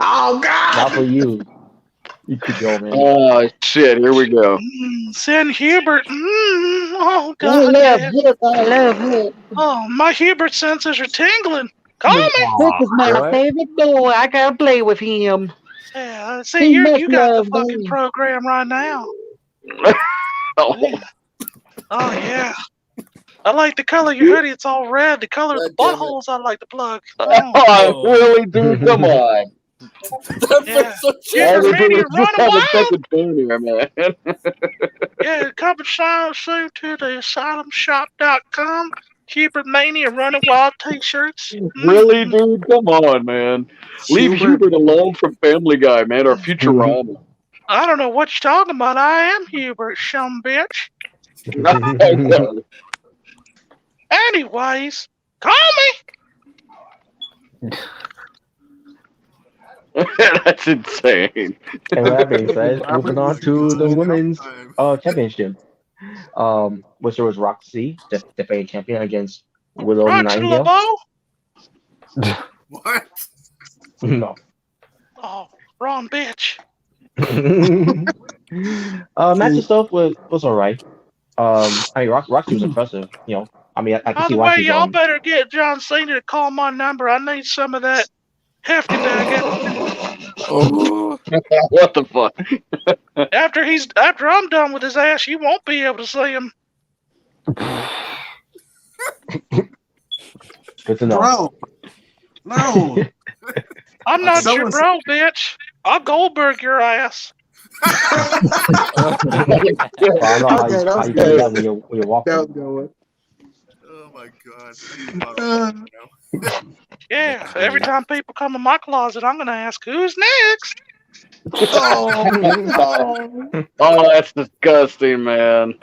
Oh God. Not for you. You could go, man. Oh, shit. Here we go. Send Hubert. Oh God. Yeah. I love Hook. Oh, my Hubert senses are tingling. Call me. Hook is my What? favorite boy. I gotta play with him. Yeah. See, He you must got the love fucking me. program right now. Oh, Oh yeah. I like the color of your hoodie. It's all red. The color of the buttholes I like to plug. Oh. I really do. Come on. Yeah. All Hubert we do Mania is just running have a wild. second tune here, man. Yeah, coming soon to the asylumshop.com. Hubert Mania Running Wild t-shirts. Really, dude? Come on, man. Leave Hubert alone from Family Guy, man, or Futurama. I don't know what you're talking about. I am Hubert, some bitch. Anyways, call me. That's insane. And with that being said, moving on to the women's championship. Which there was Roxy, the defending champion, against Willow Roxy Nightingale. LeBeau? What? No. Oh, wrong bitch. Match itself was alright. I mean, Roxy was impressive. You know, I mean, I can By see the why way, she's y'all better get John Cena to call my number. I need some of that hefty bag. Oh. What the fuck? After I'm done with his ass, you won't be able to see him. Good to know. Bro. No. I'm not So your is- bro, bitch. I'll Goldberg your ass. Well, I know how you do that when you're walking. That was going. Oh my god. Yeah, every time people come in my closet, I'm gonna ask, who's next? Oh, that's disgusting, man.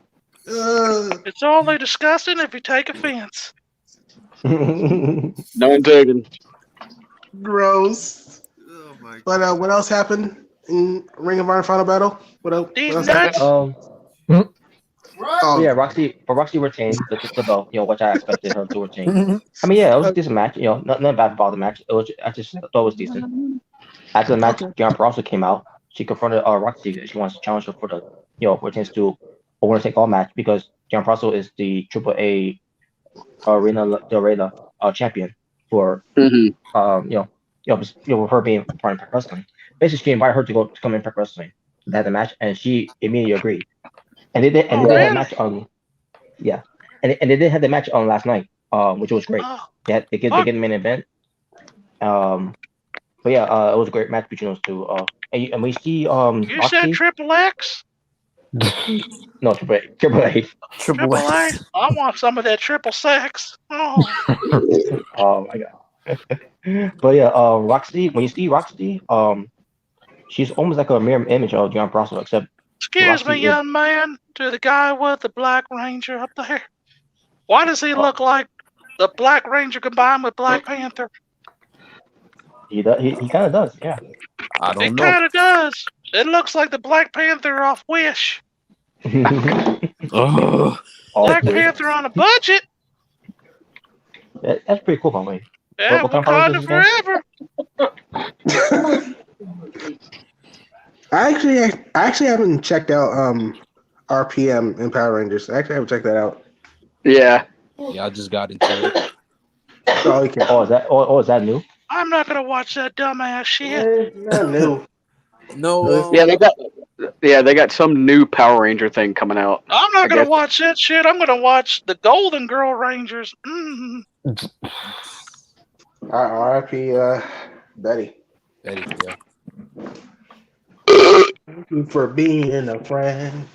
It's only disgusting if you take offense. No taken. Gross. Oh my god. But what else happened in Ring of Honor Final Battle? What else These happened? nuts. So yeah, Roxy retained the belt, which I expected her to retain. I mean, yeah, it was a decent match. Nothing bad about the match. I just thought it was decent. After the match, Deanna Purrazzo came out. She confronted Roxy. She wants to challenge her for the, for a chance to a winner take all match because Deanna Purrazzo is the AAA Arena de Arena champion for with her being part of Impact Wrestling. Basically, she invited her to come in Impact Wrestling. They had the match, and she immediately agreed. And they did have a match on, and they did have the match on last night, which was great. They get the main event. But yeah, it was a great match between those two. And we see You Roxy. said Triple X? No, Triple A. Triple A? I want some of that triple sex. Oh. Oh my god. But yeah, Roxy. When you see Roxy, she's almost like a mirror image of Deanna Purrazzo, except. Excuse me, young man, to the guy with the Black Ranger up there. Why does he look like the Black Ranger combined with Black Panther? He kind of does, yeah. I don't It know. kind of does. It looks like the Black Panther off Wish. Black Panther on a budget. That's pretty cool, by the way. Yeah, what kind of power is this forever. I actually haven't checked out RPM and Power Rangers. I actually haven't checked that out. Yeah. Yeah, I just got into it. Oh, is that new? I'm not gonna watch that dumbass shit. Not new. No. They got some new Power Ranger thing coming out. I'm not gonna watch that shit. I'm gonna watch the Golden Girl Rangers. Mm. R.I.P. Betty. Betty, yeah. Thank you for being a friend.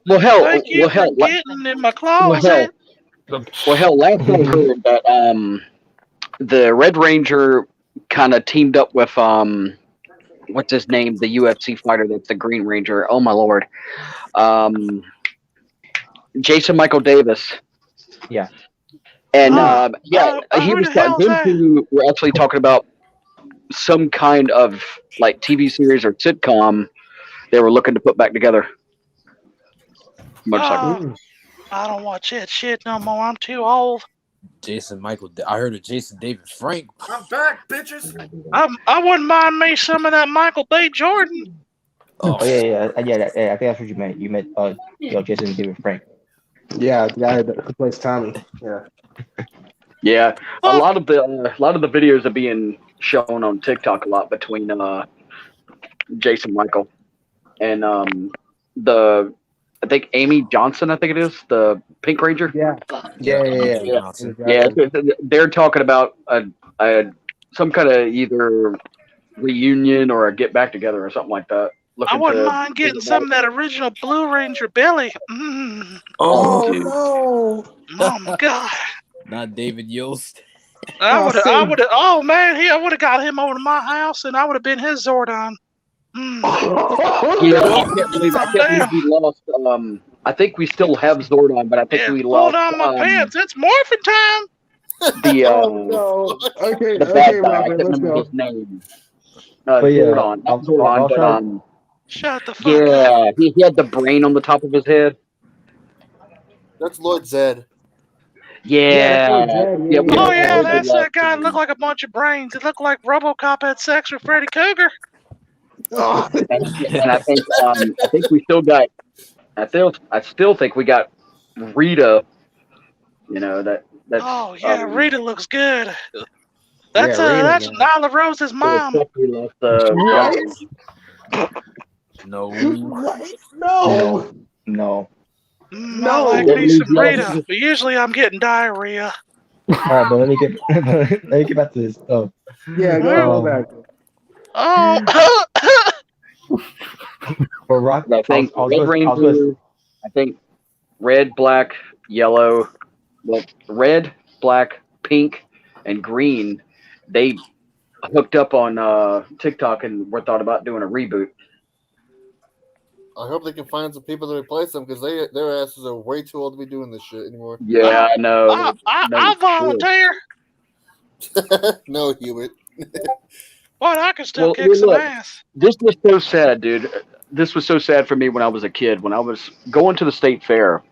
Well, hell, Thank you for getting in my closet. Well, hell, last I heard that the Red Ranger kind of teamed up with what's his name, the UFC fighter that's the Green Ranger. Oh my lord, Jason Michael Davis. Yeah. And he was them two were actually talking about some kind of like TV series or sitcom they were looking to put back together. I don't watch that shit no more. I'm too old. Jason Michael. I heard of Jason David Frank. I'm back, bitches. I wouldn't mind me some of that Michael B. Jordan. Oh yeah. I think that's what you meant. You meant Jason David Frank. Yeah, the guy that plays Tommy. Yeah. Yeah, a lot of the videos are being shown on TikTok a lot between Jason Michael and I think Amy Johnson, I think it is, the Pink Ranger. Yeah. They're talking about some kind of either reunion or a get back together or something like that. I wouldn't mind getting some of that original Blue Ranger Billy. Mm. Oh no! Oh my god! Not David Yost. I would have. Oh man, I would have got him over to my house, and I would have been his Zordon. Mm. I can't believe we lost. I think we still have Zordon, but I think we lost. Hold on, my pants. It's morphin' time. The bad guy. I can't remember his name. Zordon. Not Zordon, but shut the fuck up. Yeah, he had the brain on the top of his head. That's Lord Zed. Yeah. Oh yeah, that's that guy. Looked like a bunch of brains. It looked like RoboCop had sex with Freddy Cougar. Oh. And I think we still got. I still think we got Rita. You know that's. Oh yeah, Rita looks good. That's Nyla Rose's mom. No. I like me some Rita, but usually I'm getting diarrhea. Alright, but let me get back to this. Yeah, go back. Oh. For Rock, I think I think red, black, yellow, red, black, pink, and green. They hooked up on TikTok and were thought about doing a reboot. I hope they can find some people to replace them because their asses are way too old to be doing this shit anymore. Yeah, I know. I'll volunteer. No, Hubert. What? I can still kick some ass. This was so sad, dude. This was so sad for me when I was a kid. When I was going to the state fair,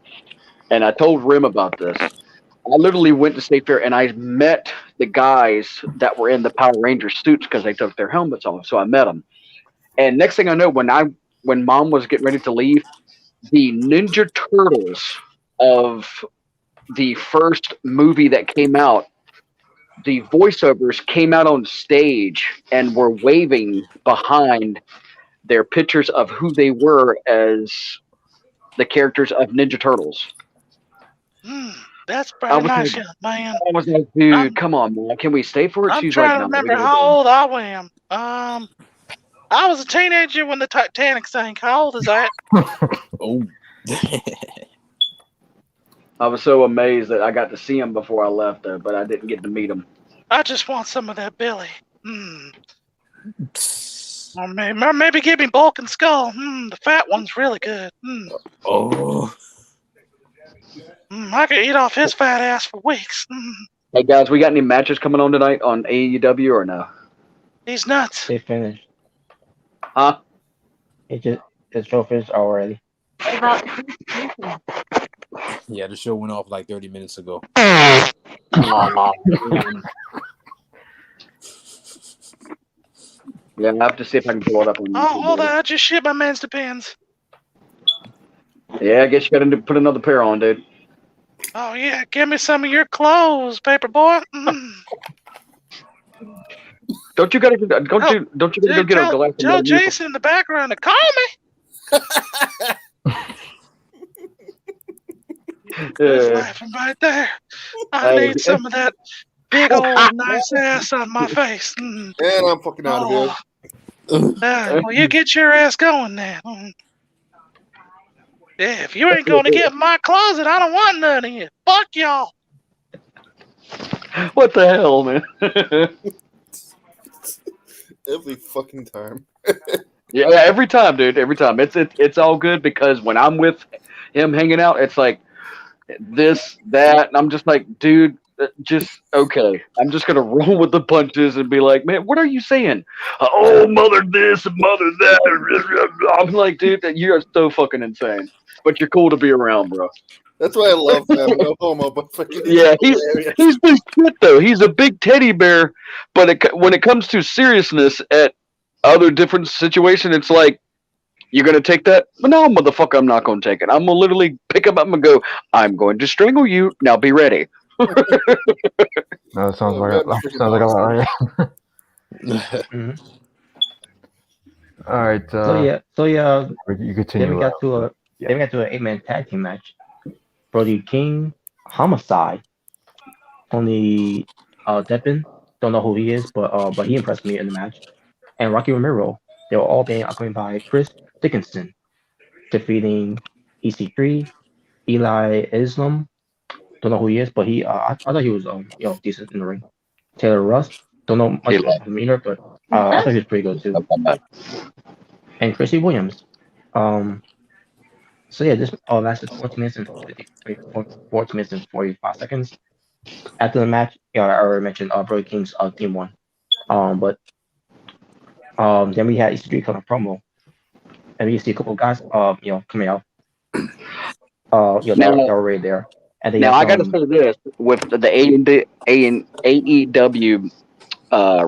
and I told Rim about this. I literally went to State Fair and I met the guys that were in the Power Ranger suits because they took their helmets off. So I met them. And next thing I know, when Mom was getting ready to leave, the Ninja Turtles of the first movie that came out, the voiceovers came out on stage and were waving behind their pictures of who they were as the characters of Ninja Turtles. That's I pretty was nice, like, young man. I was like, dude, come on, man. Can we stay for it? I'm She's trying like, to no, we remember gotta how go. old I am. I was a teenager when the Titanic sank. How old is that? Oh. I was so amazed that I got to see him before I left there, but I didn't get to meet him. I just want some of that Billy. Or maybe give me Bulk and Skull. The fat one's really good. Oh. I could eat off his fat ass for weeks. Hey guys, we got any matches coming on tonight on AEW or no? He's nuts. They finished. Huh? The show finished already. Yeah, the show went off like 30 minutes ago. Yeah, I have to see if I can pull it up on YouTube. Oh, hold on. I just shit my man's depends. Yeah, I guess you got to put another pair on, dude. Oh, yeah. Give me some of your clothes, paper boy. Don't you gotta go get a glass of Tell Jason in the background to call me. He's laughing right there. I need some of that big old nice ass on my face. And I'm fucking out of here. Well, you get your ass going then. Yeah, if you ain't going to get in my closet, I don't want none of you. Fuck y'all. What the hell, man? Every fucking time. Yeah, every time, dude. Every time. It's all good because when I'm with him hanging out, it's like this, that, and I'm just like, dude, just okay. I'm just gonna roll with the punches and be like, man, what are you saying? Oh, mother this and mother that. I'm like, dude, you are so fucking insane. But you're cool to be around, bro. That's why I love him. No homo, but fucking Yeah, he's big shit though. He's a big teddy bear, but when it comes to seriousness at other different situations, it's like, you're gonna take that? But no, motherfucker, I'm not gonna take it. I'm gonna literally pick him up and go, I'm going to strangle you. Now be ready. No, that sounds like a lot, right? All right. So yeah. You continue. Then we got to an 8-man tag team match. Brody King, Homicide, Tony Deppen. Don't know who he is, but he impressed me in the match. And Rocky Romero. They were all being accompanied by Chris Dickinson, defeating EC3, Eli Islam. Don't know who he is, but I thought he was decent in the ring. Taylor Russ. Don't know much about him either, but I thought he was pretty good too. And Chrissy Williams. So yeah, this lasted 14 minutes and 45 seconds. After the match, I already mentioned Brody King's team won. But then we had EC3 coming promo, and we see a couple of guys coming out. They were already there. And now I gotta say this with the AEW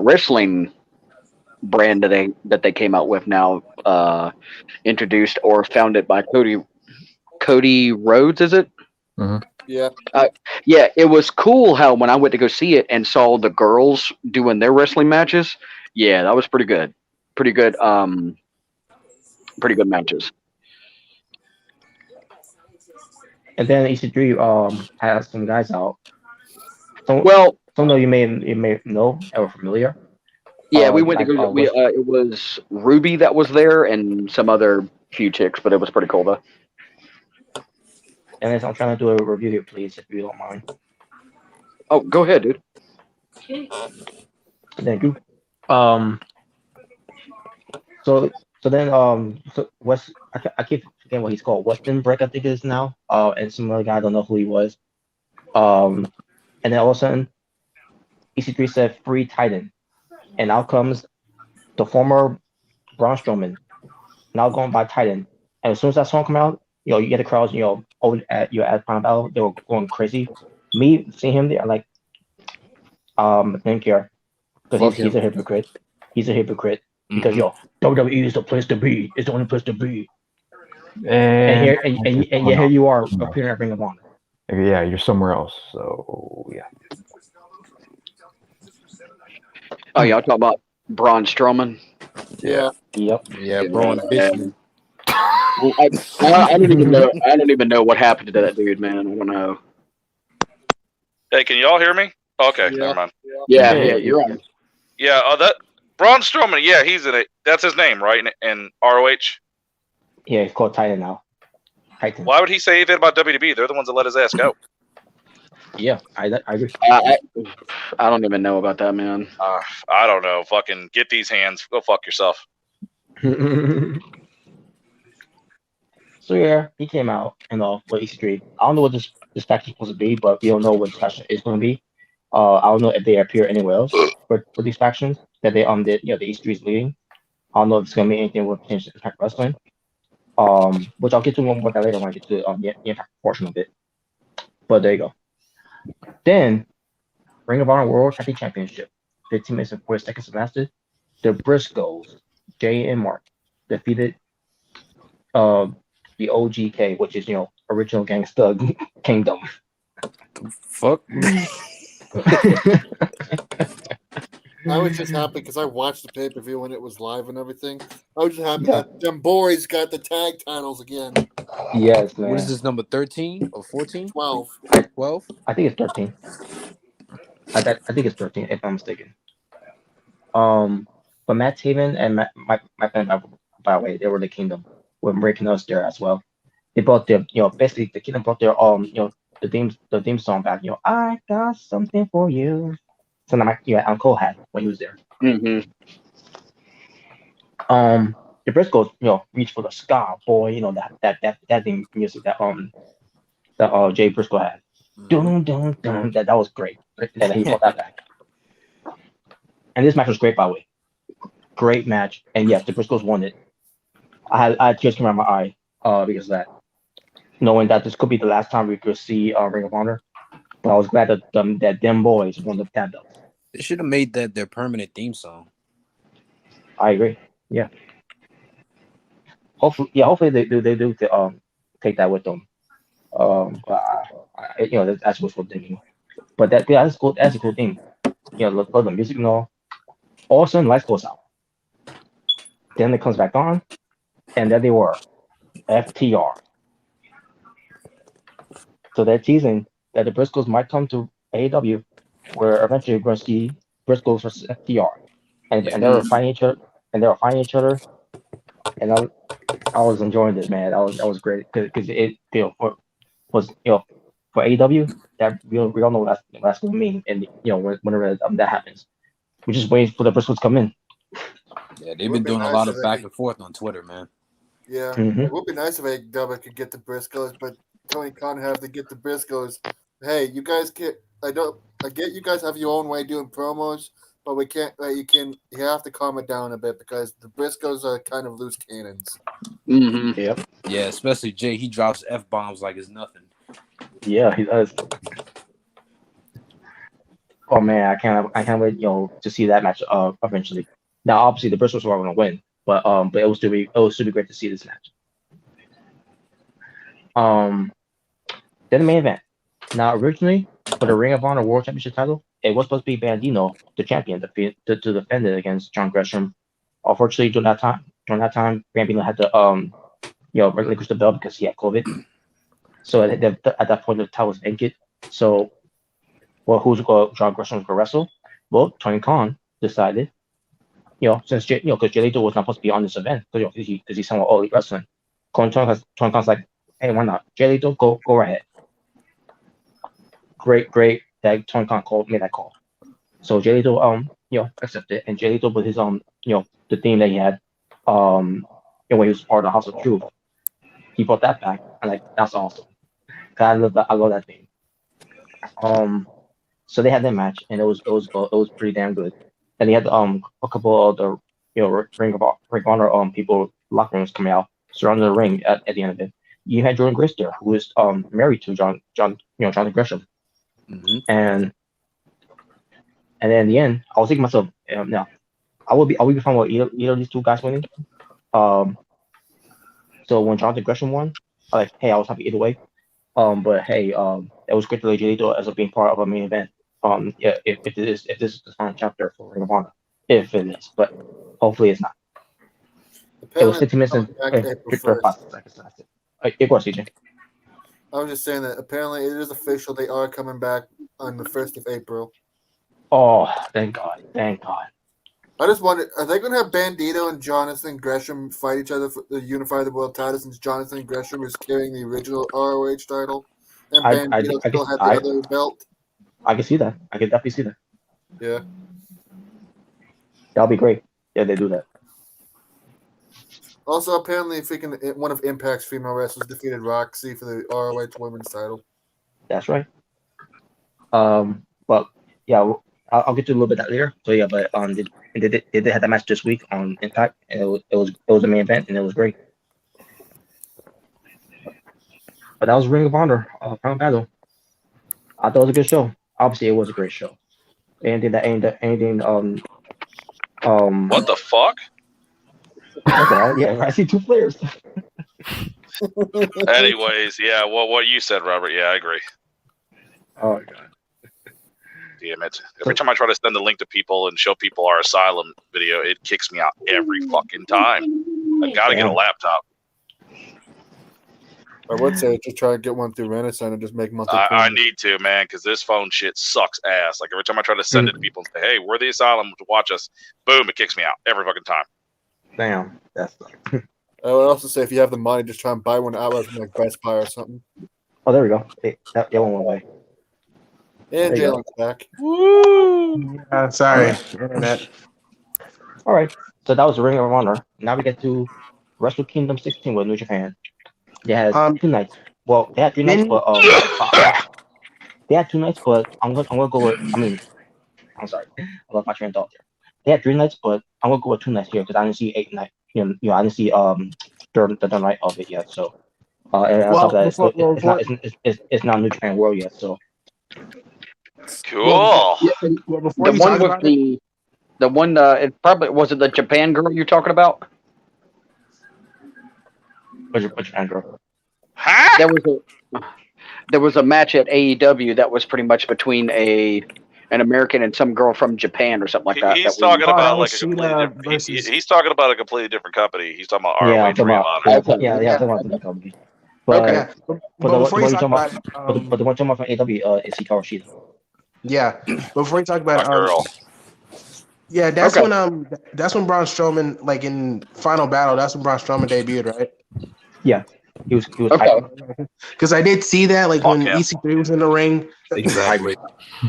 wrestling brand that they came out with now, introduced or founded by Cody Rhodes, is it? Mm-hmm. Yeah. Yeah, it was cool how when I went to go see it and saw the girls doing their wrestling matches. Yeah, that was pretty good. Pretty good matches. And then EC3 has some guys out. Some of you may know or familiar. Yeah, we went to go. It was Ruby that was there and some other few chicks, but it was pretty cool though. And I'm trying to do a review here, please, if you don't mind. Oh, go ahead, dude. Thank you. So West, I keep forgetting what he's called. Weston Break, I think it is now. And some other guy, I don't know who he was. And then all of a sudden, EC3 said free Titan. And out comes the former Braun Strowman, now going by Titan. And as soon as that song come out, you get the crowds, at Final Battle, they were going crazy. Me seeing him there, like, didn't care because Fuck he's a him. hypocrite. He's a hypocrite because WWE is the place to be. It's the only place to be. And here and yet here you are appearing at Ring of Honor. Yeah, you're somewhere else. So yeah. Oh, y'all talking about Braun Strowman? Yeah. Yep. Yeah, Braun bitch. I don't even know. I don't even know what happened to that dude, man. I don't know. Hey, can y'all hear me? Okay, never mind. Yeah, you're on. Yeah, that Braun Strowman. Yeah, he's in it. That's his name, right? In ROH. Yeah, it's called Titan now. Titan. Why would he say anything about WWE? They're the ones that let his ass go. Yeah, I agree. I don't even know about that, man. I don't know. Fucking get these hands. Go fuck yourself. So yeah, he came out and for E3. I don't know what this faction is supposed to be, but we don't know what this faction is going to be. I don't know if they appear anywhere else for these factions that they did, the E3 is leading. I don't know if it's going to be anything with potential Impact Wrestling. Which I'll get to more about that later when I get to the Impact portion of it. But there you go. Then Ring of Honor World Championship, 15 minutes and 40 seconds lasted. The Briscoes, Jay and Mark, defeated the OGK, which is original Gangsta Kingdom. Fuck. I was just happy because I watched the pay-per-view when it was live and everything. I was just happy that them boys got the tag titles again. Yes, man. What is this, number 13 or 14? 12. 12? I think it's 13. I think it's 13 if I'm mistaken. But Matt Taven and Mike by the way, they were the Kingdom. We're breaking us there as well. They brought their basically the Kingdom brought their the theme song back. I got something for you. Something like Uncle had when he was there. Mm-hmm. The Briscoes reach for the ska boy. That theme music that Jay Briscoe had. Dun, dun, dun. That was great. And he brought that back. And this match was great, by the way. Great match. And yes, the Briscoes won it. I had tears coming out of my eye because of that. Knowing that this could be the last time we could see Ring of Honor. But I was glad that them boys won the tag belts. They should have made that their permanent theme song. I agree. Yeah. Hopefully they do take that with them. That's wishful thinking. But that's cool. That's a cool thing. Look the music and all. All of a sudden, lights goes out. Then it comes back on, and there they were, FTR. So they're teasing that the Briscoes might come to AEW, where eventually we're going to see Briscoes versus FTR, and they were fighting each other, and I was enjoying this, man. That was great because it for AEW that we all know what that's going to mean, and whenever that happens, we're just waiting for the Briscoes to come in. Yeah, they've been doing a lot of back and forth on Twitter, man. Yeah, It would be nice if AEW could get the Briscoes, but Tony Khan have to get the Briscoes. Hey, you guys get. I get you guys have your own way doing promos, but we can't. You have to calm it down a bit because the Briscoes are kind of loose cannons. Mm-hmm. Yep. Yeah, especially Jay. He drops F-bombs like it's nothing. Yeah, he does. Oh man, I can't wait, to see that match eventually. Now, obviously, the Briscoes are going to win, but it will still be great to see this match. Then the main event. Now, originally for the Ring of Honor World Championship title, it was supposed to be Bandino, the champion, to defend it against John Gresham. Unfortunately, during that time, Bandino had to relinquish the belt because he had COVID. So at that point, the title was vacant. So, who's John Gresham was going to wrestle? Well, Tony Khan decided, since because Jay Lethal was not supposed to be on this event because he's somewhat All Elite Wrestling. Tony Khan's like, hey, why not? Jay Lethal, go right ahead. Great that Tony Khan made that call. So Jay Lethal accepted, and Jay Lethal with his the theme that he had when he was part of the House of Truth, he brought that back, and that's awesome. I love that theme. So they had that match, and it was pretty damn good. And they had a couple of the Ring of Honor people locker rooms coming out surrounding the ring at the end of it. you had Jordan Grace there, who is married to Jonathan Gresham, and then in the end, I was thinking to myself, now I would be fine with either of these two guys winning. So when Jonathan Gresham won, I was happy either way. But hey, it was great that AJ as being part of a main event. If this is the final chapter for Ring of Honor, if it is, but hopefully it's not. It was 15 minutes and 35 seconds. That's it. It was CJ. I was just saying that apparently it is official. They are coming back on the 1st of April. Oh, thank God! Thank God! I just wondered, are they going to have Bandito and Jonathan Gresham fight each other to unify the world title since Jonathan Gresham is carrying the original ROH title and Bandito still had the other belt? I can see that. I can definitely see that. Yeah. That'll be great. Yeah, they do that. Also, apparently, one of Impact's female wrestlers defeated Roxy for the ROH Women's title. That's right. But yeah, I'll get to a little bit of that later. So yeah, but they did have that match this week on Impact, and it was a main event, and it was great. But that was Ring of Honor Final Battle. I thought it was a good show. Obviously, it was a great show. Anything. What the fuck? Okay, yeah, I see two players. Anyways, yeah, what you said, Robert. Yeah, I agree. Oh my God. Damn it. Every time I try to send the link to people and show people our Asylum video, it kicks me out every fucking time. I gotta get a laptop. I would say just try to get one through Renaissance and just make monthly. I need to, man, because this phone shit sucks ass. Like every time I try to send it to people and say, hey, we're the Asylum to watch us, boom, it kicks me out every fucking time. Damn, that's. I would also say if you have the money, just try and buy one outright from like Best Buy or something. Oh, there we go. That one went away. And Jalen's back. Woo! Sorry, internet. All right, so that was the Ring of Honor. Now we get to Wrestle Kingdom 16 with New Japan. They had 2 nights. Well, they had 3 nights, but they had 2 nights, but I'm gonna go with. I'm sorry, I lost my train of thought there. They had 3 nights, but I'm gonna go with 2 nights here because I didn't see 8 nights. I didn't see the night of it yet. So, it's not New Japan World yet. So, cool. The one it probably was it the Japan girl you're talking about? Which Japan girl? Huh? There was a match at AEW that was pretty much between an American and some girl from Japan or something like that. He's talking about like a completely different. He's talking about a completely different company. He's talking about ROH Ring of Honor. Yeah, talking about the company. But the one talking about from AEW is Hikaru Shida. Yeah, before you talk about girl. Yeah, that's when Braun Strowman, like in Final Battle, that's when Braun Strowman debuted, right? Yeah. He was because I did see that when EC3 was in the ring. Exactly.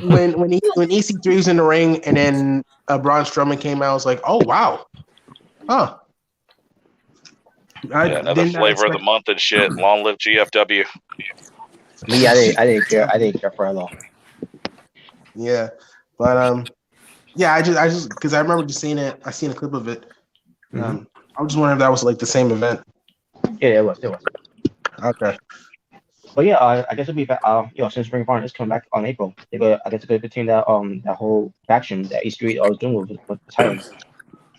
when EC3 was in the ring and then Braun Strowman came out, I was like, oh wow. Huh. Another flavor of the month and shit. Long live GFW. Me, I didn't care. I didn't care for it at all. Yeah. But yeah, I just because I remember just seeing it. I seen a clip of it. I was just wondering if that was like the same event. Yeah, it was. Okay. But yeah, I guess it'll be back. Since Ring of Honor is coming back on April, I guess it's going to continue that whole faction that E3 was doing with Titan.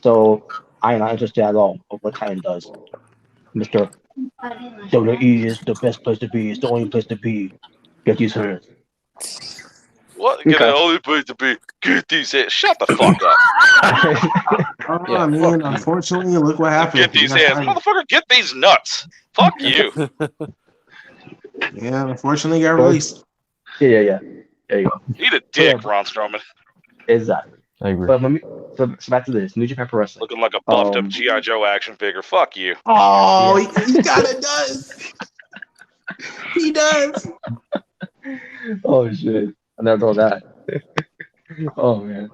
So I am not interested at all of what Titan does. Mr. WWE is the best place to be. It's the only place to be. Get these hands. What? Get the only place to be. Get these hands. Shut the fuck up. I mean, unfortunately, look what happened. Get these hands. Motherfucker, get these nuts. Fuck you. Yeah, unfortunately, got released. Yeah. There you go. Eat a dick, Braun Strowman. Exactly. I agree. But so back to this. New Japan Pro Wrestling. Looking like a buffed up G.I. Joe action figure. Fuck you. Oh, he kind of does. He does. Oh, shit. I never thought that. Oh, man.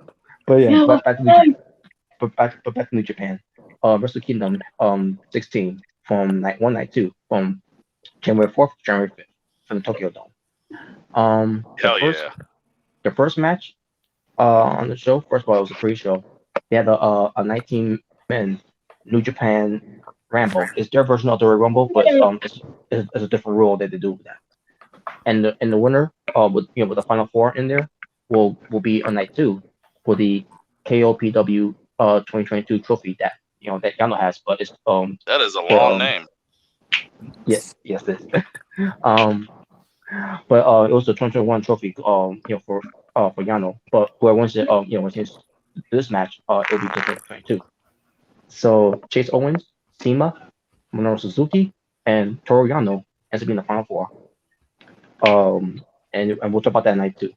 But yeah, back to New Japan. Wrestle Kingdom 16 from night 1, night 2, from January 4th to January 5th from the Tokyo Dome. The first match on the show, first of all, it was a pre-show. They had a 19-man New Japan Rambo. It's their version of the Royal Rumble, but it's a different rule that they do with that. And the winner, with with the final four in there, will be on night 2 for the KOPW 2022 trophy that that Yano has, but it's That is a long name. yes it is. But it was the 2021 trophy for Yano, but whoever wins it wins this match it'll be 2022. So Chase Owens, Sema, Minoru Suzuki, and Toru Yano ends up being the final four. And we'll talk about that night too.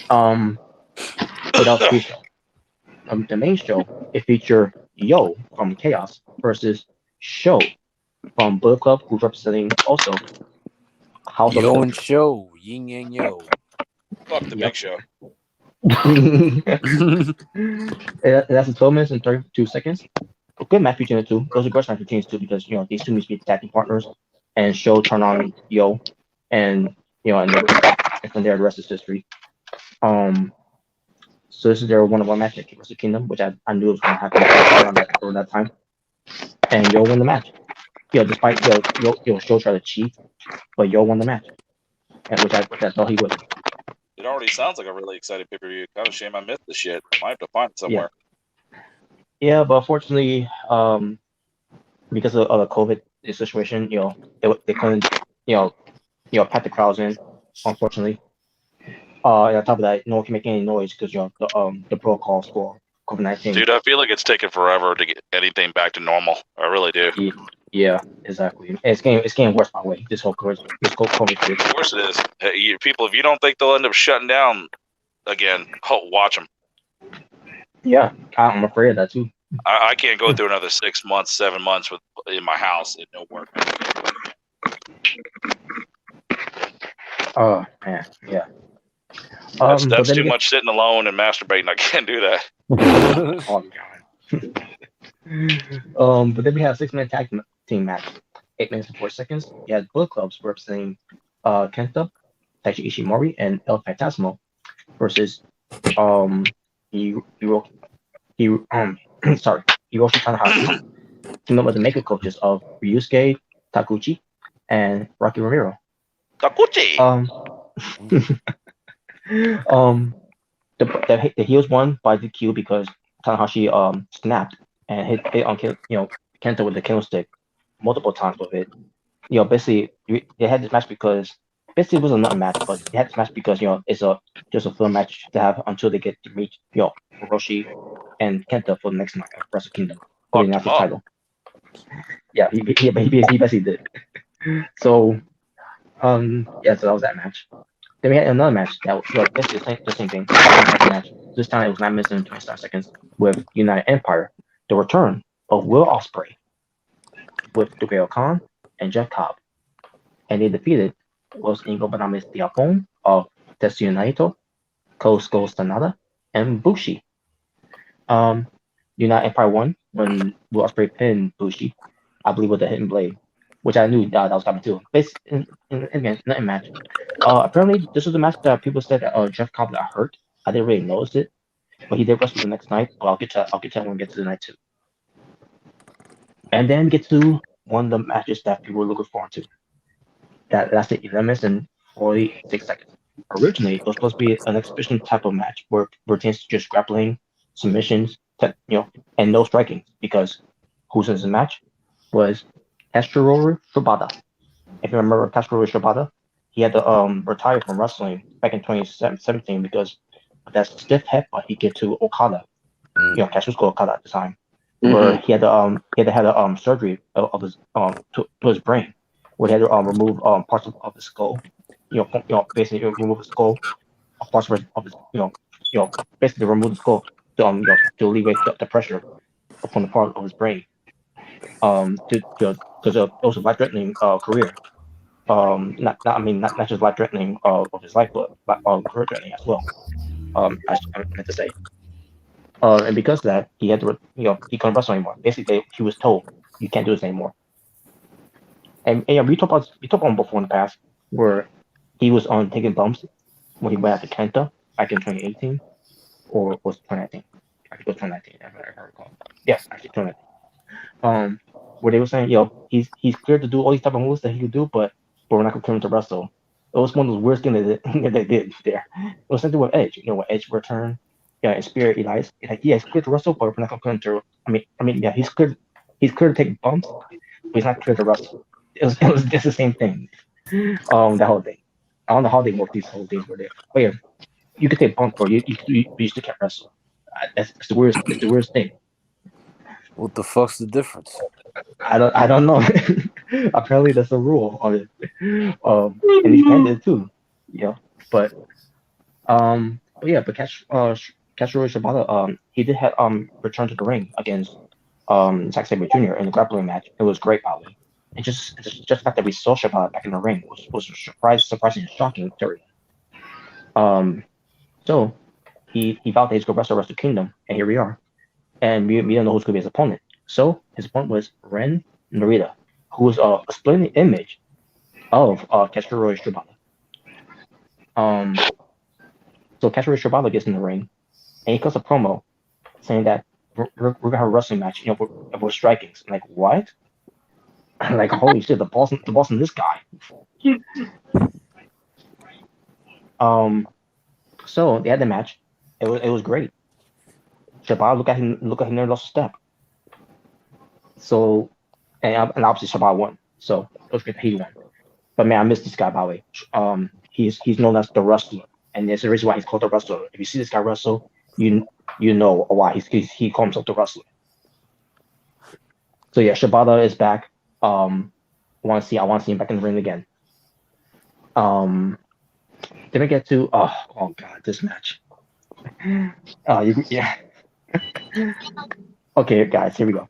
But that was the pre-show. The main show, it featured Yo from Chaos versus Sho from Bullet Club, who's representing also House of Yo Silk. and Show, Yin Yang Yo. Fuck the Big Show. That's 12 minutes and 32 seconds. A good match between the two. It was a great match between the two because these two need to be tag team partners, and Sho turn on Yo, and and then the rest is history. So this is their one-on-one match at Wrestle Kingdom, which I knew was going to happen around that time. And Yo won the match. Despite Yo Sho tried to cheat, but Yo won the match, and which I thought he would. It already sounds like a really exciting pay-per-view. Kind of shame I missed this shit. Might have to find it somewhere. Yeah, but unfortunately, because of the COVID situation, they couldn't, pack the crowds in. Unfortunately, and on top of that, no one can make any noise because the protocols for COVID-19. Dude, I feel like it's taken forever to get anything back to normal. I really do. Yeah, exactly. And it's getting worse by the way. This whole COVID. Of course it is. Hey, people, if you don't think they'll end up shutting down again, watch them. Yeah, I'm afraid of that too. I can't go through another 6 months, 7 months in my house and no work. Oh man, yeah. That's too much sitting alone and masturbating. I can't do that. Oh god. But then we have a 6-minute tag team match, 8 minutes and 4 seconds. You had Bullet Clubs representing Kenta, Taiji Ishimori, and El Phantasmo versus Hiroshi Tanahashi, team up with the makeup coaches of Ryusuke Taguchi and Rocky Romero. Taguchi. The heels won by DQ because Tanahashi snapped and hit on Kenta with the kendo multiple times with it. Basically they had this match because basically it was another match, but they had this match because it's just a fun match to have until they get to meet Hiroshi and Kenta for the next night of Wrestle Kingdom for the national title. Yeah, he basically did. So so that was that match. Then we had another match that was basically the same thing. Match. This time it was 9 minutes and 27 seconds with United Empire, the return of Will Ospreay with Dwayne Khan and Jeff Cobb. And they defeated Los Ingobernables de Japón of Tetsuya Naito, Kosuke Sanada, and Bushi. United Empire won when Will Ospreay pinned Bushi, I believe with a hidden blade, which I knew that was coming too. Basically, again, nothing match. Apparently, this was a match that people said that Jeff Cobb got hurt. I didn't really notice it, but he did wrestle the next night. But I'll get to that when we get to the night 2. And then get to one of the matches that people were looking forward to. That lasted 11 minutes and 46 seconds. Originally, it was supposed to be an exhibition type of match where it pertains to just grappling, submissions, and no striking. Because who's in the match was Katsuyori Shibata. If you remember Katsuyori Shibata, he had to retire from wrestling back in 2017 because of that stiff headbutt he gave to Okada. Kazuchika Okada at the time, where he had to have a surgery of his to his brain, where he had to remove parts of the skull. Basically remove the skull, parts of his basically remove the skull to alleviate the pressure from the part of his brain. Because it was a life-threatening career. Not just life-threatening of his life, but career-threatening as well. I meant to say. And because of that, he had to, he couldn't wrestle anymore. Basically, he was told, you can't do this anymore. And we talked about him before in the past, where he was on taking bumps when he went after Kenta back in 2018, or was it 2019? I think it was 2019, if I recall. Yes, actually 2019. where they were saying, he's cleared to do all these type of moves that he could do, but we're not gonna clear him to wrestle. It was one of those weird things that they did there. It was something with Edge, when Edge returned, and Spirit Elias, he's cleared to wrestle, but we're not gonna clear him to. Yeah, he's cleared to take bumps, but he's not cleared to wrestle. It was just the same thing. That whole thing. I don't know how they work these whole things were there. But yeah, you could take bumps, but you still can't wrestle. That's the weirdest. It's the weirdest thing. What the fuck's the difference? I don't know. Apparently, that's a rule on it. And Japan did too. But Katsuyori Shibata, he did have return to the ring against Zack Sabre Jr. in the grappling match. It was great, by the way. And just the fact that we saw Shibata back in the ring was surprising and shocking to everyone. So he vowed that he's going to wrestle Wrestle Kingdom, and here we are. And we don't know who's going to be his opponent. So his opponent was Ren Narita, who was a splendid image of Katsuyori Shibata. So Katsuyori Shibata gets in the ring, and he cuts a promo saying that we're gonna have a wrestling match, we're striking. I'm like, what? Like, holy shit, the boss in this guy. So they had the match. It was great. Shibata look at him, never lost a step. So, and obviously Shibata won. So it was great that he won. But man, I miss this guy, by the way. He's known as the Wrestler, and there's a reason why he's called the Wrestler. If you see this guy wrestle, you know why he calls himself the Wrestler. So yeah, Shibata is back. I want to see him back in the ring again. Then we get to oh god, this match. Yeah. Okay, guys, here we go.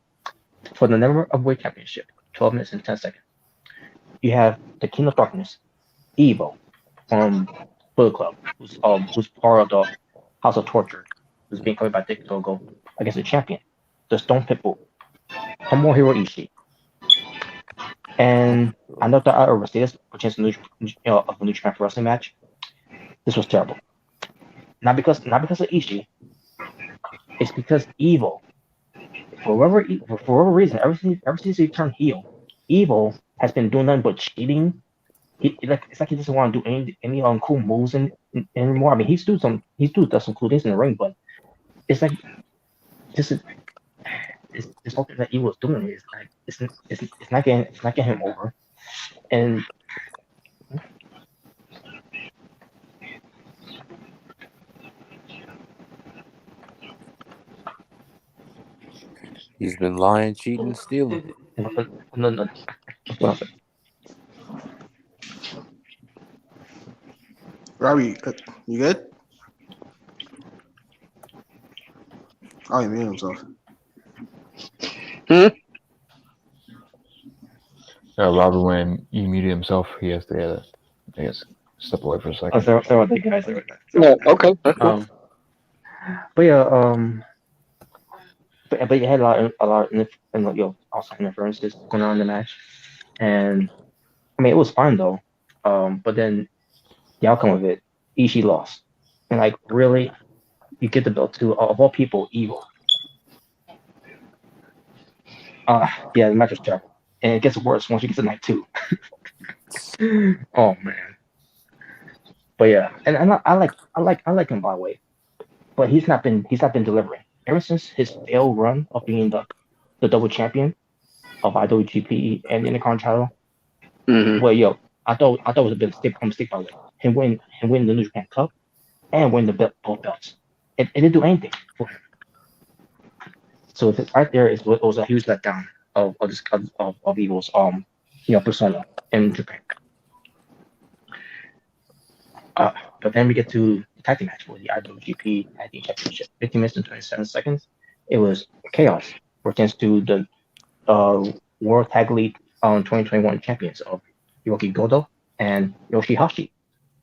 For the Never of Weight Championship, 12 minutes and 10 seconds. You have the King of Darkness, Evo, from Bullet Club, who's part of the House of Torture, who's being covered by Dick Togo, against the champion, the Stone Pitbull, Tomohiro Ishii. And I know that I overstated this, which is of the New Japan Pro Wrestling match. This was terrible. Not because of Ishii. It's because Evo, for whatever reason, ever since he turned heel, Evo has been doing nothing but cheating. It's like he doesn't want to do any cool moves anymore. I mean, he still does some cool things in the ring, but it's like this whole thing that Evo's doing is like it's not getting him over, and He's been lying, cheating, stealing. No. Robbie, you good? Oh, he muted himself. Robert, when he muted himself, he has to, I guess, step away for a second. Sorry about that, guys. Yeah, okay. But yeah, but you had a lot of also interferences going on in the match, and I mean it was fine though. But then the outcome of it, Ishii lost, and like really, you get the belt to of all people, Evil. Yeah, the match was terrible, and it gets worse once you get to night 2. Oh man. But yeah, and I like him, by the way, but he's not been delivering ever since his failed run of being the double champion of IWGP and Intercontinental. Mm-hmm. Well, I thought it was a bit of a mistake, by the way. Him win the New Japan Cup and win both belts. It didn't do anything for him. So right there was a huge letdown of Evil's persona in Japan. But then we get to the tag team match for the IWGP Tag Team Championship. 15 minutes and 27 seconds. It was chaos against to the World Tag League 2021 champions of Hiroki Goto and Yoshihashi,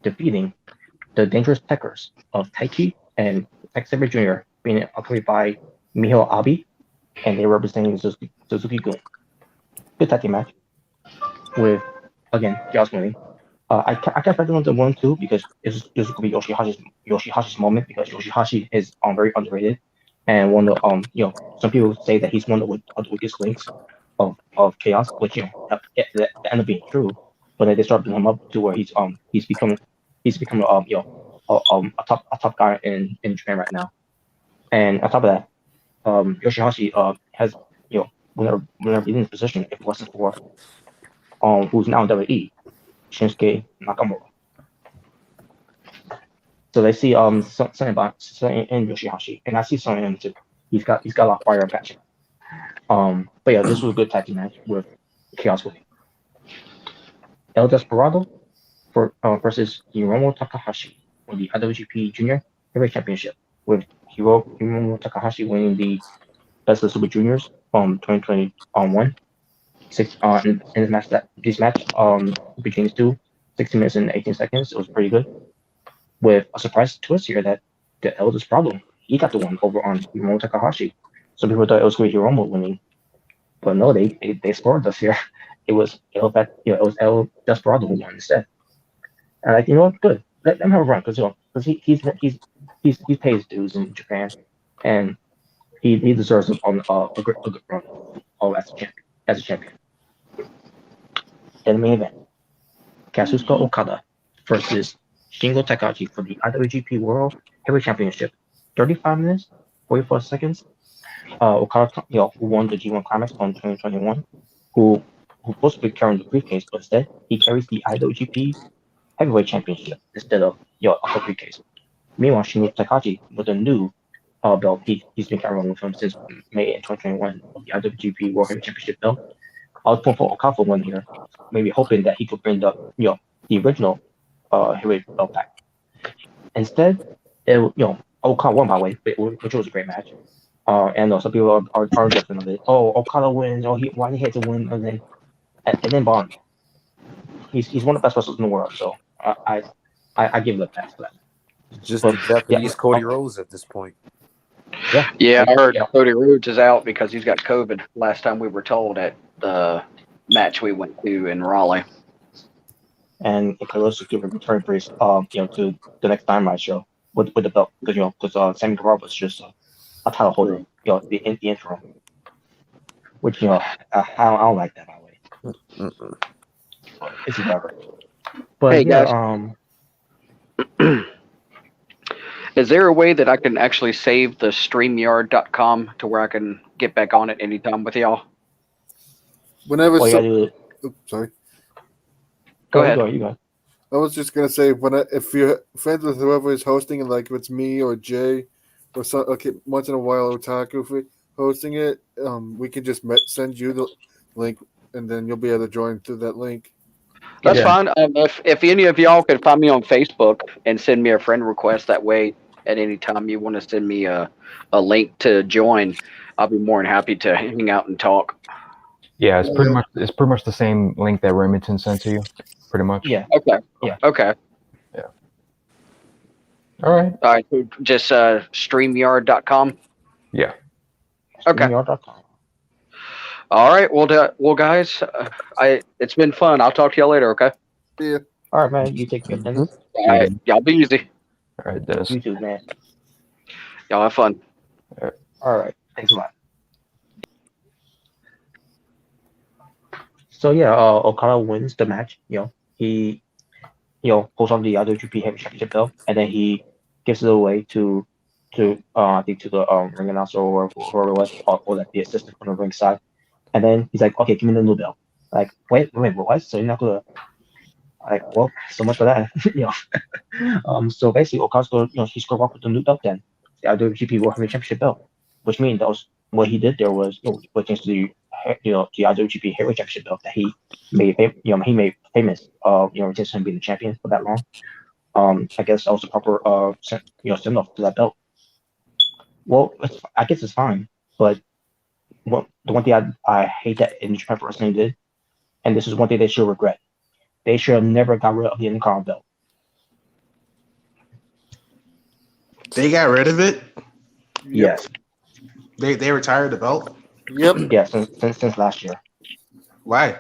defeating the Dangerous Tekkers of Taichi and Zack Sabre Jr., being accompanied by Miho Abe, and they representing Suzuki-gun. Good tag team match with, again, chaos winning. I can't factor on the 1-2 because this is going to be Yoshihashi's moment, because Yoshihashi is very underrated. and one of some people say that he's one of the weakest links of chaos, which that ended up being true. But then they start building him up to where he's becoming a top guy in Japan right now. And on top of that, Yoshihashi has whenever he's in this position, if it wasn't for who's now in WWE, Shinsuke Nakamura. So they see something in Yoshihashi, and I see something in him too. He's got a lot of fire and passion. But yeah, this was a good tag team match with Chaos winning. El Desperado versus Hiromu Takahashi for the IWGP Junior Heavyweight Championship, with Hiromu Takahashi winning the Best of Super Juniors from 2021. In this match between these two, 16 minutes and 18 seconds. It was pretty good. With a surprise twist here that the El Desperado, he got the one over on Hiromu Takahashi. Some people thought it was going to be Hiromu winning, but no, they scored us here. It was El Desperado who won instead. And what, good. Let him have a run because he's paid his dues in Japan, and he deserves a good run as a champion. Then the main event, Kazuchika Okada versus Shingo Takagi for the IWGP World Heavyweight Championship. 35 minutes, 44 seconds. Okada, who won the G1 Climax on 2021, who supposed to be carrying the briefcase, but instead he carries the IWGP Heavyweight Championship instead of a briefcase. Meanwhile, Shingo Takagi with a new belt he's been carrying with him since May in 2021 of the IWGP World Heavyweight Championship belt. I was pulling for Okada for one here, maybe hoping that he could bring the original heavyweight belt back. Instead, Okada won by the way, which was a great match. And some people are different of it. Oh, Okada wins. Oh, why did he have to win? And then Bond. He's one of the best wrestlers in the world. So I give it a pass for that. Just the Japanese Cody Rhodes at this point. Yeah, I heard Cody Rhodes is out because he's got COVID. Last time we were told at the match we went to in Raleigh. And Carlos is giving return praise, to the next Dynamite show with the belt because Sammy Guevara was just a title holder, the interim, which I don't like that by the way. It's whatever. But hey guys, is there a way that I can actually save the StreamYard.com to where I can get back on it anytime with y'all? Whenever. Oops, sorry. Go ahead. You go. I was just gonna say if you're friends with whoever is hosting it, like if it's me or Jay or once in a while Otaku hosting it, we can just send you the link and then you'll be able to join through that link. That's fine. If any of y'all could find me on Facebook and send me a friend request, that way at any time you want to send me a link to join, I'll be more than happy to hang out and talk. Yeah, it's pretty much the same link that Remington sent to you, pretty much. Yeah. Okay. Yeah. Okay. Yeah. All right. All right. Just StreamYard.com. Yeah. Okay. StreamYard.com. All right. Well, guys, it's been fun. I'll talk to y'all later. Okay. Yeah. All right, man. You take care, Dennis. All right. Y'all be easy. All right, Dennis. You too, man. Y'all have fun. All right. Thanks a lot. So yeah, Okada wins the match. He pulls on the IWGP Heavy Championship belt, and then he gives it away to I think to the ring announcer or whoever it was, or like the assistant from the ring side. And then he's like, "Okay, give me the new belt." Like, wait, what? So you're not gonna well, so much for that, So basically, Okada's gonna he's gonna walk with the new belt then, the IWGP World Heavyweight Championship belt, which means that was what he did there was what changed to the IWGP Heavyweight Championship belt that he made famous. Just him being the champion for that long. I guess that was the proper send off to that belt. Well, I guess it's fine, but the one thing I hate that in Japan Pro Wrestling did, and this is one thing they should regret. They should have never got rid of the Intercontinental belt. They got rid of it? Yes. They retired the belt? Yep. Yeah, since last year. Why?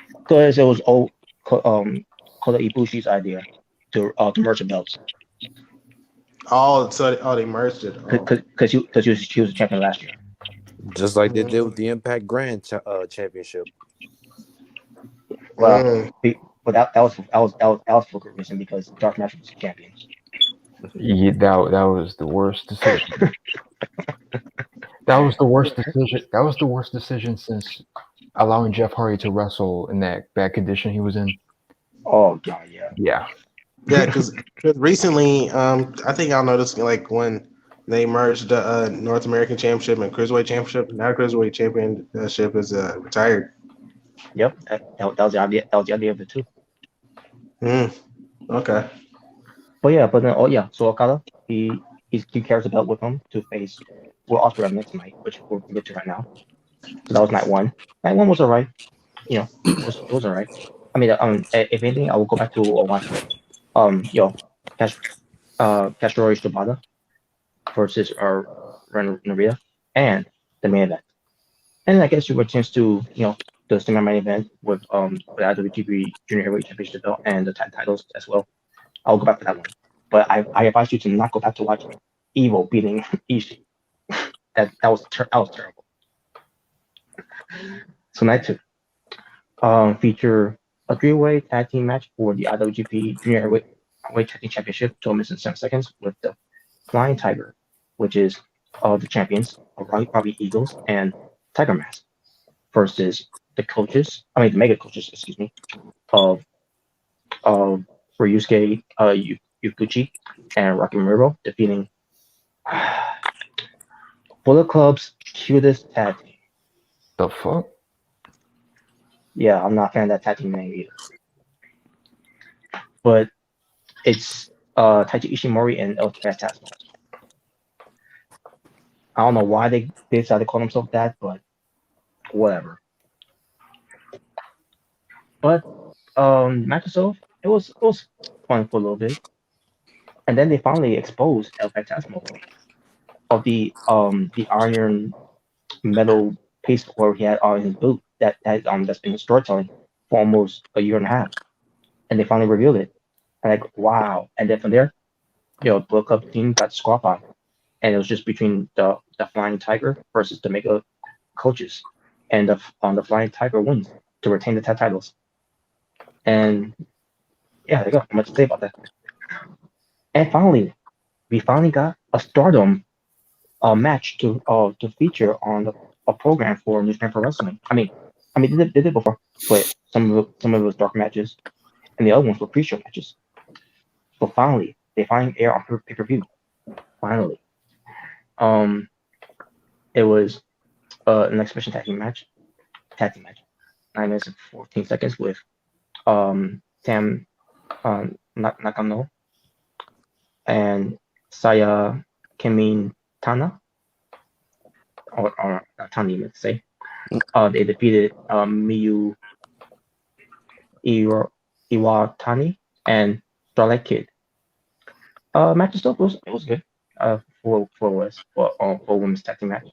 Because it was old Kota Ibushi's idea to merge the belts. They merged it. Oh. Because she was a champion last year. Just like they did with the Impact Grand Championship. Well, but that was for good reason because Dark Match was champion. Yeah, that was the worst decision. That was the worst decision. That was the worst decision since allowing Jeff Hardy to wrestle in that bad condition he was in. Oh god, yeah. Yeah. Yeah, because recently, I think I'll notice like when they merged the North American Championship and Cruiserweight Championship. Now Cruiserweight Championship is retired. Yep, that was the idea. That was the idea of it too. Okay. But then so Okada he carries the belt with him to face Will Ospreay next night, which we'll get to right now. So that was night one. Night one was alright. It was alright. I mean, if anything, I will go back to watch. Castro Shibata versus Ren Narita and the main event. And I guess you have a chance to the semi-main event with the IWGP Junior Heavyweight Championship belt and the tag titles as well. I'll go back to that one. But I advise you to not go back to watch Evil beating Ishii. that was terrible. So night two feature a three-way tag team match for the IWGP Junior Heavyweight Tag Team Championship, 12 minutes and 7 seconds, with the Flying Tiger, which is the champions, Robbie Eagles and Tiger Mask, versus the mega coaches, excuse me, of Ryusuke Yukuchi and Rocky Romero, defeating Bullet Club's cutest tag team. The fuck? Yeah, I'm not a fan of that tag team name either. But it's Taiji Ishimori and El Fantasma. I don't know why they decided to call themselves that, but whatever. But match itself, it was fun for a little bit. And then they finally exposed El Fantasma of the iron metal piece where he had on his boot that's been storytelling for almost a year and a half. And they finally revealed it. And like, wow. And then from there, the Bullet Club team got squad on. And it was just between the Flying Tiger versus the Mega coaches. And the Flying Tiger wins to retain the tag titles. And yeah, there you go. Not much to say about that. And finally, we finally got a Stardom match to feature on a program for New Japan Pro Wrestling. I mean, they did before, but some of it was dark matches, and the other ones were pre-show matches. But finally, they air on pay-per-view. Finally, it was an exhibition tag team match, 9 minutes and 14 seconds with Tam Nakano and Saya Kimintana, or Tani, let's say. They defeated Miyu Iwatani and Starlight Kid. Match itself was good for women's tag team match,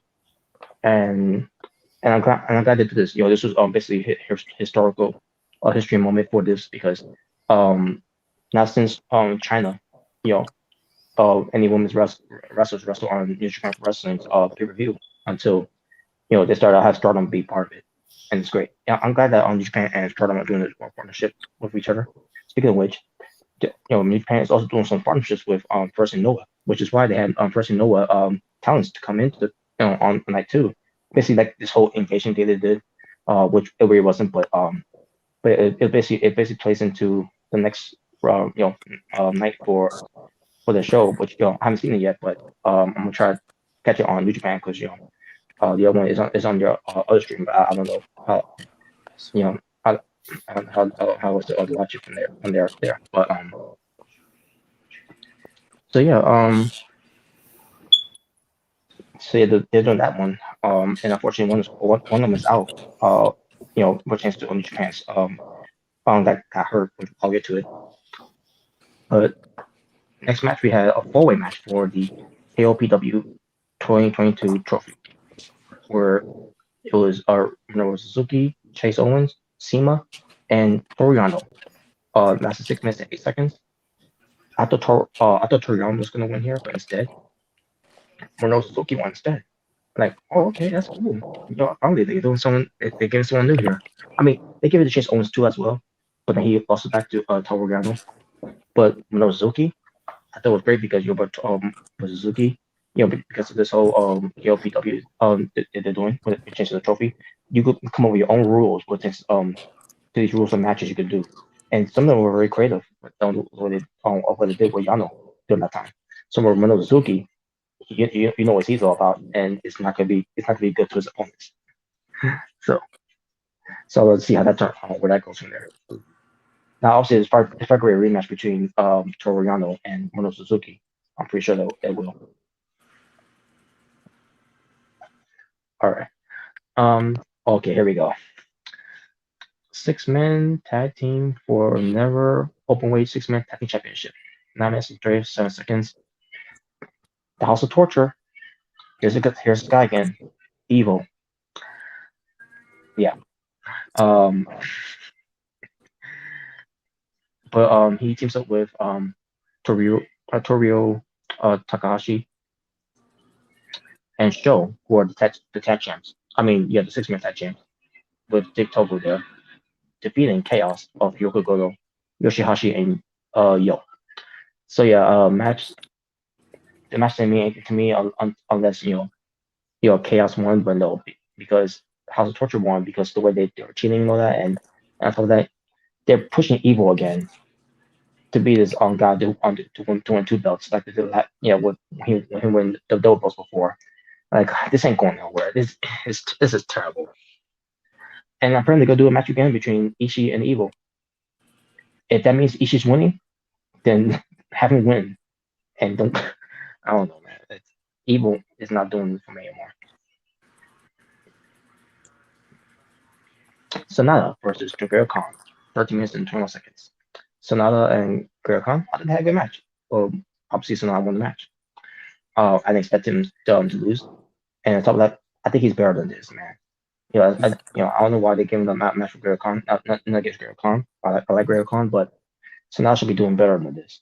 and I'm glad they did this. This was basically historical history moment for this because now since China, any women's wrestlers wrestle on New Japan Pro Wrestling's pay-per-view until they started to have Stardom be part of it, and it's great. Yeah, I'm glad that New Japan and Stardom are doing this partnership with each other. Speaking of which, New Japan is also doing some partnerships with First and Noah, which is why they had First and Noah talents to come into on night two. Basically, like this whole invasion day they did, which it really wasn't, but it basically plays into the next night for the show, which I haven't seen it yet, but I'm gonna try to catch it on New Japan because the other one is on your other stream, but I don't know how how was to watch it from there. But so yeah, so yeah, they're doing that one. And unfortunately, one of them is out. What chance to New Japan's that got hurt. I'll get to it. But next match we had a 4-way match for the AEW 2022 trophy, where it was Suzuki, Chase Owens, Sema, and Toriano. Lasted 6 minutes and 8 seconds. I thought Toriano was gonna win here, but instead, Minoru Suzuki won instead. Like, oh, okay, that's cool. Finally, they're doing someone. They gave someone new here. I mean, they gave it a chance Owens too as well, but then he lost it back to Toriano. But Minoru Suzuki, I thought it was great because with Suzuki, because of this whole AEW they're doing with changing the trophy, you could come up with your own rules with this to these rules and matches you could do, and some of them were very creative. What they did with Yano during that time. Some of Minoru Suzuki, you know what he's all about, and it's not gonna be good to his opponents. So let's see how that turns out, where that goes from there. Now, obviously, it's probably a rematch between Toru Yano and Minoru Suzuki. I'm pretty sure they will. All right. Okay, here we go. 6-man tag team for never openweight 6-man tag team championship. 9 minutes and 37 seconds. The House of Torture. Here's this guy again. Evil. Yeah. But he teams up with Torio Takahashi and Sho, who are the tag champs. I mean, yeah, the 6-man tag champs, with Dick Togo there, defeating Chaos of Yoko Goto, Yoshihashi, and Yo. So yeah, the match didn't mean anything to me unless Chaos won, but no, because House of Torture won because the way they were cheating and all that, and on top of that, they're pushing Evil again to be this guy to win 2 belts like they did with him win the double belts before. Like, this ain't going nowhere. This is terrible. And apparently they're gonna do a match again between Ishii and Evil. If that means Ishii's winning, then have him win. And don't I don't know, man. Evil is not doing it for me anymore. Sonata versus Greer Khan, 30 minutes and 21 seconds. Sonata and Greer Khan, I didn't have a good match. Well, obviously Sonata won the match. I didn't expect him to lose. And on top of that, I think he's better than this, man. I don't know why they gave him the match for Greer Khan. Not against Greer Khan. I like Greer Khan, but Sonata should be doing better than this.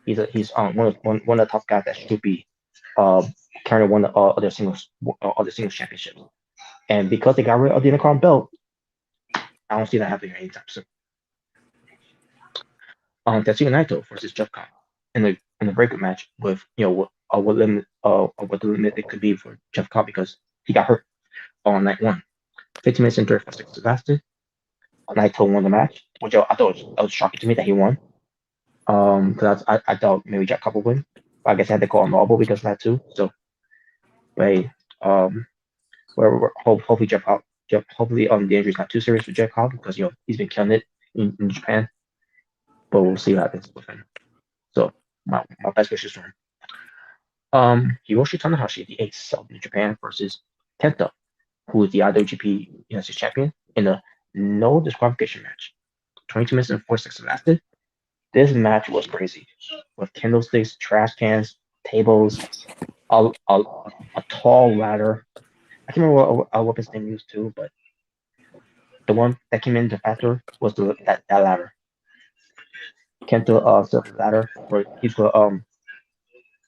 He's one of the top guys that should be carrying one of the other singles championships. And because they got rid of the Intercom belt, I don't see that happening anytime soon. Tetsuya Naito versus Jeff Cobb in the breakup match with what the limit it could be for Jeff Cobb because he got hurt on night 1. 15 minutes and 35 seconds lasted. Naito won the match, which I thought was shocking to me that he won. Because I thought maybe Jack Cobb would win. But I guess I had to call him audible because of that too. So, but hopefully Jeff Cobb. Hopefully the injury's not too serious for Jeff Cobb because he's been killing it in Japan. But we'll see what happens with him. So my best wishes for him. Hiroshi Tanahashi, the ace of New Japan, versus Kenta, who is the IWGP United States champion, in a no disqualification match. 22 minutes and 4 seconds lasted. This match was crazy, with candlesticks, trash cans, tables, a tall ladder. I can't remember what his name used to, but the one that came in after was that ladder. Kenta set the ladder where he's gonna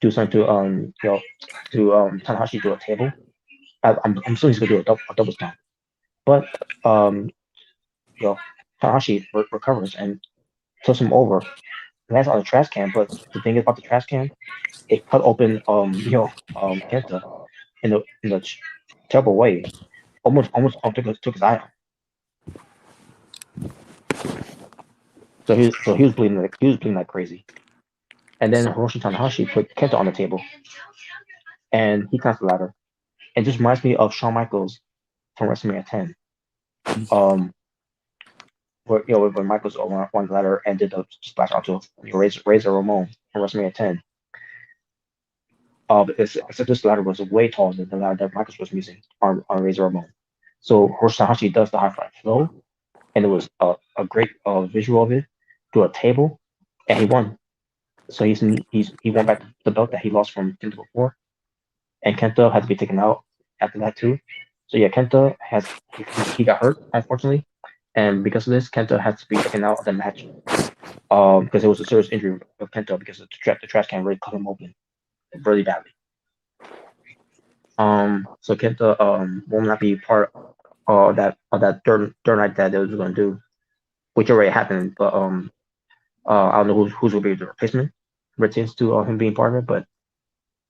do something to Tanahashi to a table. I'm assuming he's gonna do a double stomp, but Tanahashi recovers and throws him over. Lands on the trash can, but the thing about the trash can, it cut open Kenta in a terrible way. Almost took his eye out. So he was bleeding like crazy. And then Hiroshi Tanahashi put Kenta on the table, and he climbs the ladder. It just reminds me of Shawn Michaels from WrestleMania 10. Where when Michaels on the ladder and did the splash onto Razor Ramon from WrestleMania 10. Except this ladder was way taller than the ladder that Michaels was using on Razor Ramon. So Hiroshi Tanahashi does the high fly flow, and it was a great visual of it to a table, and he won. So he won back the belt that he lost from Kenta before, and Kenta had to be taken out after that too. So yeah, Kenta he got hurt unfortunately, and because of this, Kenta had to be taken out of the match because it was a serious injury of Kenta because the trash can really cut him open really badly. So Kenta will not be part of that third night that they was going to do, which already happened. But I don't know who's will be the replacement pertains to him being part of it. But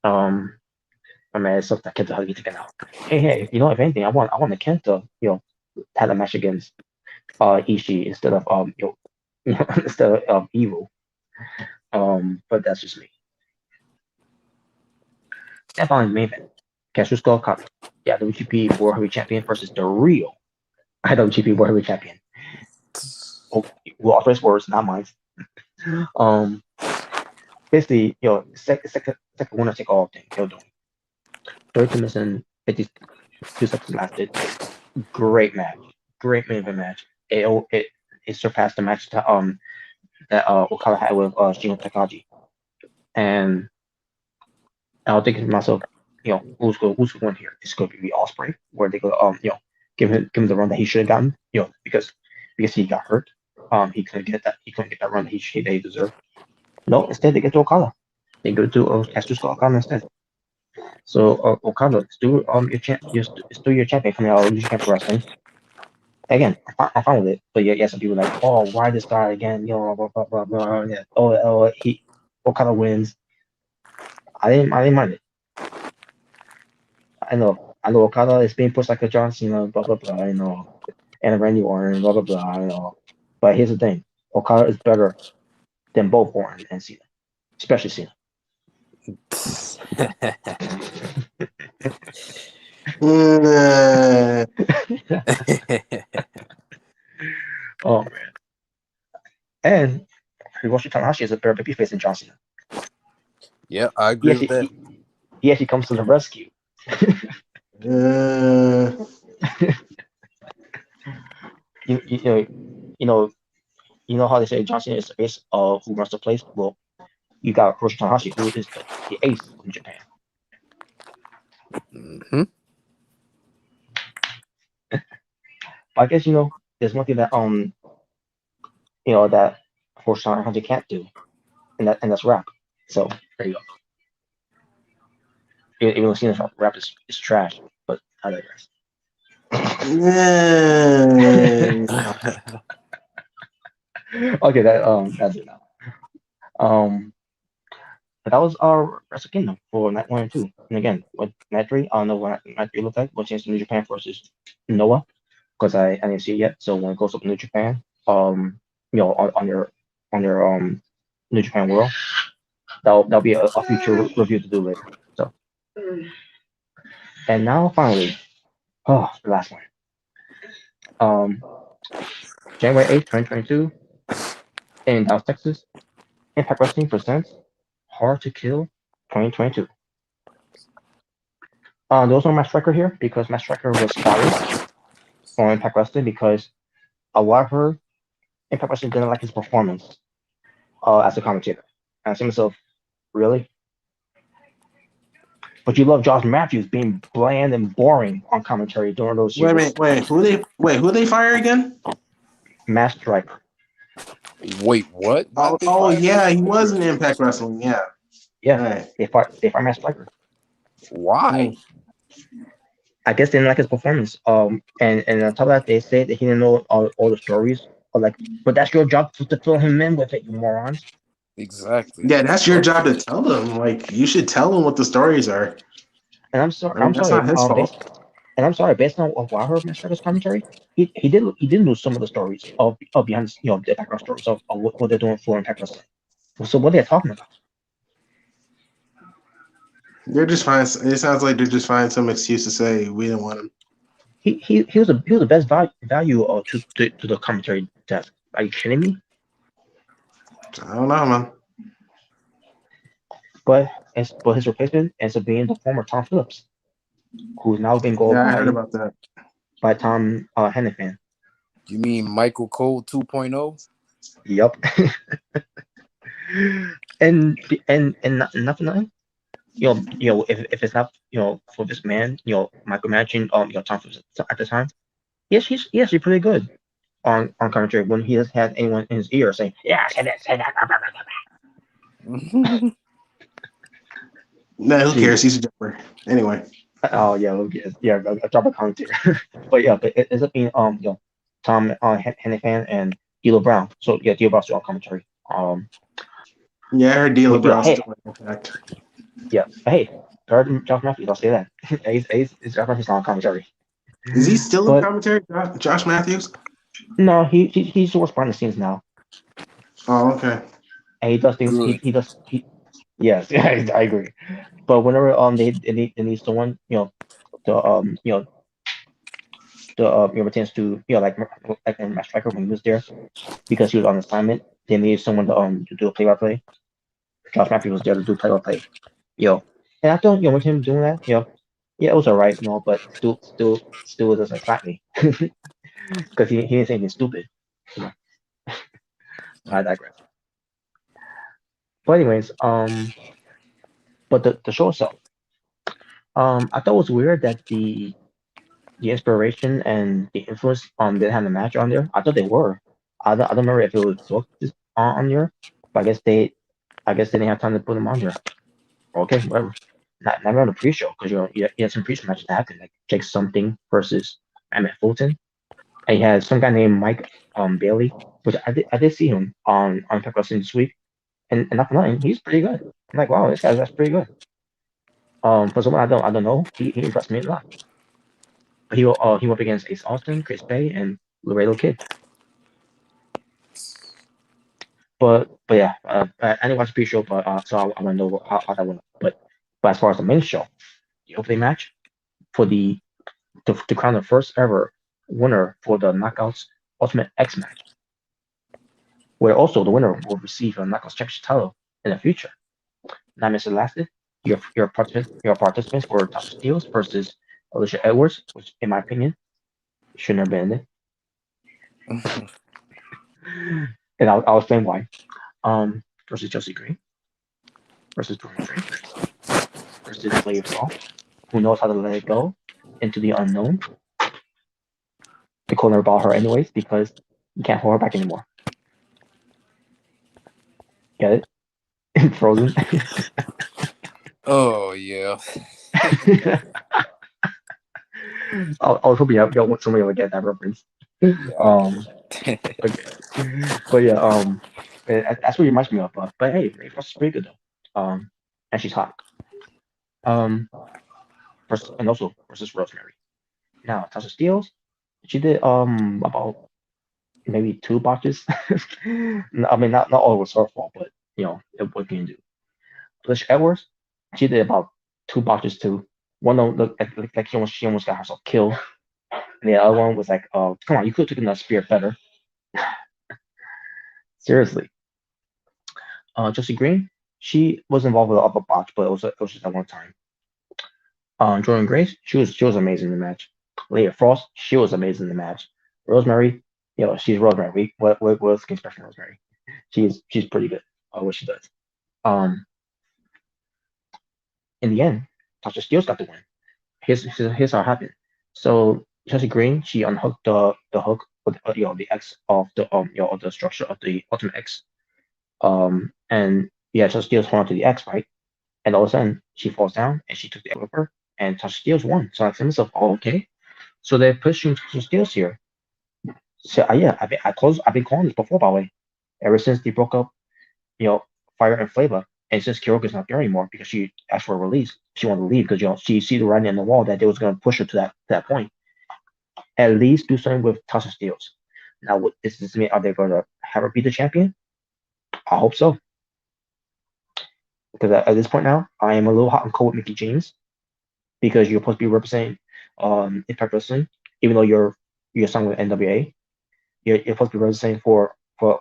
I mean, it's something that Kenta has to be taken out. Hey, you know, if anything, I want the Kenta, have a match against Ishii instead of instead of Evil. But that's just me. And finally, main event. Kazuchika Okada, the IWGP World Heavyweight Champion versus the real IWGP World Heavyweight Champion. Oh, well, our first words, not mine. Basically, second winner take all thing. 32 minutes and 52 seconds lasted. Great match. Great main event match. It surpassed the match that Okada had with Shingo Takagi. And I was thinking to myself, who's going to win here? It's going to be Ospreay, where they go, give him the run that he should have gotten, because he got hurt. He couldn't get that run that he deserved. No, instead they get to Okada. They go to Kazuchika Okada instead. So Okada, still your champion from the New Japan Pro Wrestling. Again, I'm fine with it. But yeah, some people are like, oh, why this guy again? Blah blah blah blah. Yeah. Okada wins. I didn't mind it. I know Okada is being pushed like a John Cena, blah blah blah. I know, and Randy Orton, blah blah blah. I know. But here's the thing: Okada is better than both Orton and Cena, especially Cena. Oh man. And Hiroshi Tanahashi is a better babyface than John Cena. Yeah, I agree with that. He actually comes to the rescue. You know how they say John Cena is the face of who runs the place? Well, you got Hiroshi Tanahashi, who is the ace in Japan. Mm-hmm. I guess there's one thing that that Hiroshi Tanahashi can't do, and that's rap. So there you go. Even though Cena's rap is trash, but I digress. Okay, that's it now. But that was our Wrestle Kingdom for night 1 and 2. And again, with night 3, I don't know what night 3 looked like. We'll change to New Japan versus Noah, because I didn't see it yet. So when it goes up to New Japan, on your New Japan World, that'll be a future review to do later. So, and now finally, the last one. January 8th, 2022, in Dallas, Texas, Impact Wrestling presents Hard to Kill 2022. There was no Matt Striker here because Matt Striker was fired from Impact Wrestling because a lot of her Impact Wrestling didn't like his performance as a commentator. And I said to myself, really? But you love Josh Matthews being bland and boring on commentary during those years. Wait, who they fire again? Matt Striker. Wait, what? Oh yeah, he was in Impact Wrestling. Yeah. Yeah. Right. They fired Matt Striker. Why? I guess they didn't like his performance. And on top of that, they say that he didn't know all the stories. But that's your job to fill him in with it, you morons. Exactly. Yeah, that's your job to tell them. Like, you should tell them what the stories are. And I'm sorry. That's not his fault. And I'm sorry, based on what I heard Matt Striker's commentary, he did lose some of the stories of behind the background stories of what they're doing for Impact Wrestling. So what they're talking about? They're just fine. It sounds like they're just finding some excuse to say we didn't want him. He was the best value to the commentary desk. Are you kidding me? I don't know, man. But his replacement ends up being the former Tom Phillips, who's now been called I heard about that by Tom Hennepin. You mean Michael Cole 2.0? Yup. and nothing. If it's not for this man, Michael Imagine Tom Phillips at the time. Yes, he's pretty good. on commentary when he has had anyone in his ear saying, "Yeah, say that, say that." No, who cares? He's a jumper. Anyway. Oh yeah, a drop of commentator. But yeah, but it ends up being Tom Hannifan and D'Lo Brown. So yeah, D'Lo Brown's still on commentary. Yeah, I heard D'Lo Brown's hey, still in fact. yeah, hey, heard Josh Matthews. I'll say that. He's Josh Matthews on commentary. Is he still in But commentary, Josh Matthews? no, he's works behind the scenes now. Oh, okay. And he does things. Yes, I agree. But whenever they need someone, the retains to like when Matt Striker when he was there because he was on assignment, they needed someone to do a play-by-play. Josh Matthews was there to do play-by-play. And I thought with him doing that, yeah, it was alright, but still doesn't excite me because he didn't say anything stupid. I digress. But anyways, but the show itself, I thought it was weird that the inspiration and the influence didn't have the match on there. I thought they were. I don't remember if it was booked on there, but I guess they didn't have time to put them on there. Okay, whatever. Not on the pre-show because you had some pre-show matches that happened, like Jake Something versus Emmett Fulton, and you had some guy named Mike Bailey, which I did see him on Impact Wrestling this week, and not for nothing, he's pretty good. I'm like, wow, that's pretty good. For someone I don't know, he impressed me a lot. He went up against Ace Austin, Chris Bay, and Laredo Kid. But yeah, I didn't watch the pre-show, but so I want to know how that went. But as far as the main show, the opening match for to crown the first ever winner for the Knockouts Ultimate X match, where also the winner will receive a Knockouts Championship title in the future. 9 minutes lasted. Your participants were Tasha Steelz versus Alicia Edwards, which in my opinion shouldn't have been in it. And I'll explain why. Versus Chelsea Green, versus Tori Drake, versus Leia Fall, who knows how to let it go into the unknown. Nicole never bought her anyways because you can't hold her back anymore. Get it? Frozen. Oh yeah. I was hoping y'all want somebody to get that reference. But yeah, that's what it reminds me of. But hey, Ray Frost is pretty good though. And she's hot. Versus Rosemary. Now Tasha Steelz, she did about maybe 2 botches. I mean, not all was her fault, but what can you do? Alicia Edwards, she did about 2 botches too. One of them looked like she almost got herself killed, and the other one was like, "Oh, come on, you could have taken that spear better." Seriously. Chelsea Green, she was involved with a botch, but it was just at one time. Jordan Grace, she was amazing in the match. Leah Frost, she was amazing in the match. Rosemary, she's Rosemary. What else can you expect from Rosemary? She's pretty good at what she does. In the end, Tasha Steelz got the win. Here's how it happened. So Chelsea Green, she unhooked the hook with the X of the of the structure of the Ultimate X. And Chelsea Steelz hung onto the X, right? And all of a sudden she falls down and she took the X with her, and Tasha Steelz won. So I said to myself, oh, okay. So they're pushing Tasha Steelz here. So I've been calling this before, by the way. Ever since they broke up, Fire and Flavor, and since Kiroka's not there anymore because she asked for a release, she wanted to leave because she see the writing on the wall that they was going to push her to that point. At least do something with Tasha Steelz. Now, what does this mean? Are they going to have her be the champion? I hope so. Because at this point now, I am a little hot and cold with Mickey James because you're supposed to be representing Impact Wrestling, even though you're signed with NWA. You're supposed to be representing for a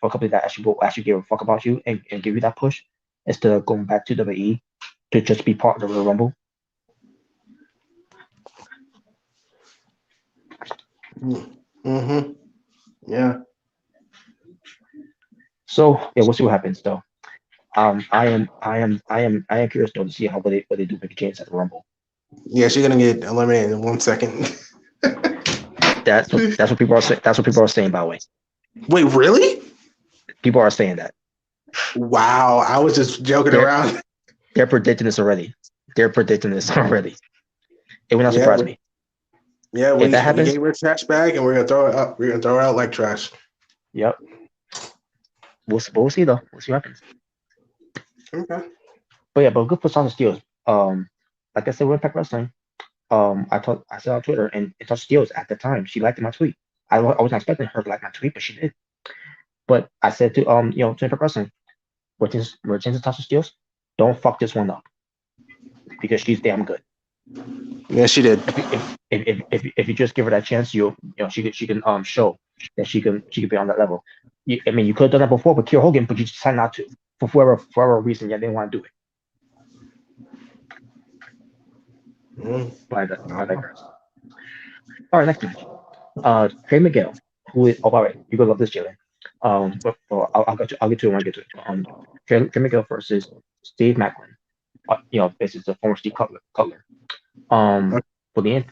company that actually give a fuck about you and give you that push instead of going back to WWE to just be part of the Royal Rumble. Mm-hmm. Yeah. So we'll see what happens though. I am curious though to see what they do with Mickey James at the Rumble. Yeah, she's gonna get eliminated in 1 second. That's what people are saying. That's what people are saying. By the way, Wait, really? people are saying that. Wow, I was just joking around. They're predicting this already. It would not surprise me. Yeah, If we that happens, gave her a trash bag, and we're gonna throw it up. We're gonna throw it out like trash. Yep. We'll see though. We'll see what happens. Okay. But yeah, but good for Sasha Steels. Like I said, with Impact Wrestling, I said on Twitter, and Sasha Steels at the time she liked my tweet. I wasn't expecting her to like my tweet, but she did. But I said to to Impact Wrestling, we're changing Sasha Steels. Don't fuck this one up because she's damn good. Yeah, she did. If you just give her that chance, she can show that she can be on that level. You could have done that before with Kiera Hogan, but you decided not to for whatever reason. Yeah, they didn't want to do it. But I digress. All right, next match. Trey Miguel, who is all right. You're gonna love this, Jalen. But I'll get to it when I get to it. Trey Miguel versus Steve Macklin. Basically the former Steve Cutler. For the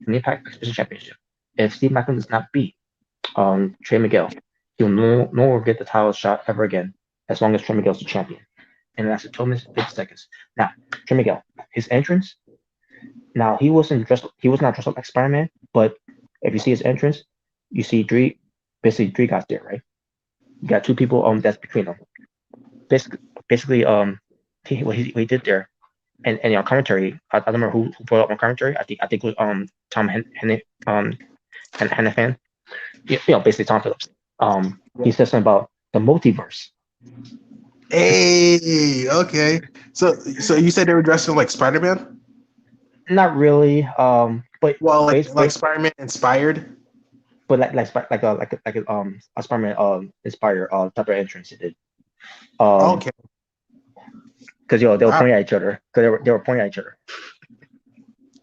Impact Exhibition Championship. If Steve Macklin does not beat Trey Miguel, he will no longer get the title shot ever again, as long as Trey Miguel's the champion. And that's 2 minutes 50 seconds. Now, Trey Miguel, his entrance. Now he was not dressed up like Spider-Man, but if you see his entrance, you see Dre guys there, right? You got two people that's between them. Basically what he did there. And on commentary, I don't remember who brought up on commentary. I think it was Tom Hannafan. Basically Tom Phillips. He said something about the multiverse. Hey, okay. So you said they were dressed like Spider-Man? Not really. But like Spider-Man inspired. But like a Spider-Man inspired type of entrance he did. Okay. Because they were pointing at each other. Because they were pointing at each other.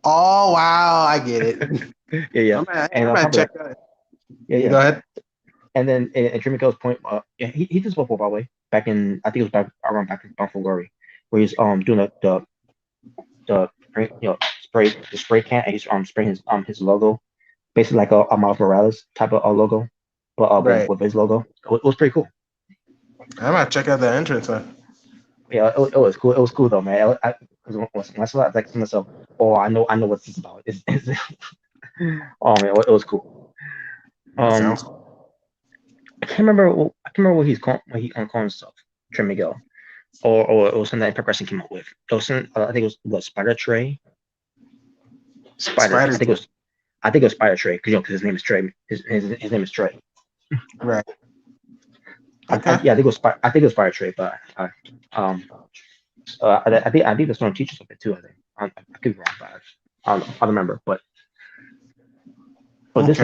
Oh wow, I get it. Yeah. I'm gonna check that. Yeah. Go ahead. And then Trey Miguel's point, he did this before, by the way. Back in, I think it was around back in Bound for Glory, where he's doing the spray can, and he's spraying his logo, basically like a Miles Morales type of logo, but with his logo. It was pretty cool. I might check out the entrance. Yeah, it was cool. It was cool though, man. When I saw that, I was like to myself, "Oh, I know what this is about." Oh man, it was cool. I can't remember what he's calling himself, Trey Miguel, or it was something that Impact Wrestling came up with. It was I think it was Spider Trey. Spider. I think it was Spider Trey because his name is Trey. His name is Trey. Right. Okay. I think it was Spider Trey, but I think the song teaches of it too. I could be wrong, but I don't remember. But this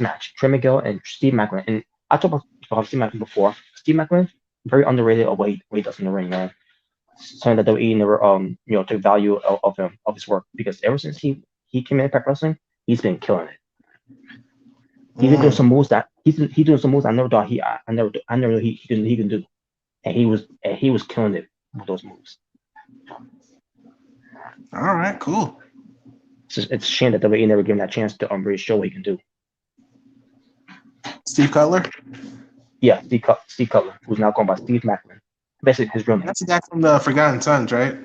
match, Trey Miguel and Steve Macklin, and I talked about Steve Macklin before. Steve Macklin, very underrated of what he does in the ring, man. Something that WWE never took value of him, of his work, because ever since he came in Impact Wrestling, he's been killing it. He's been doing some moves that he's doing some moves I never thought he can do, and he was killing it with those moves. All right, cool. It's a shame that WWE never gave him that chance to really show what he can do. Steve Cutler? Yeah, Steve Cutler, who's now going by Steve Macklin. Basically, his real name. That's the guy from the Forgotten Sons, right?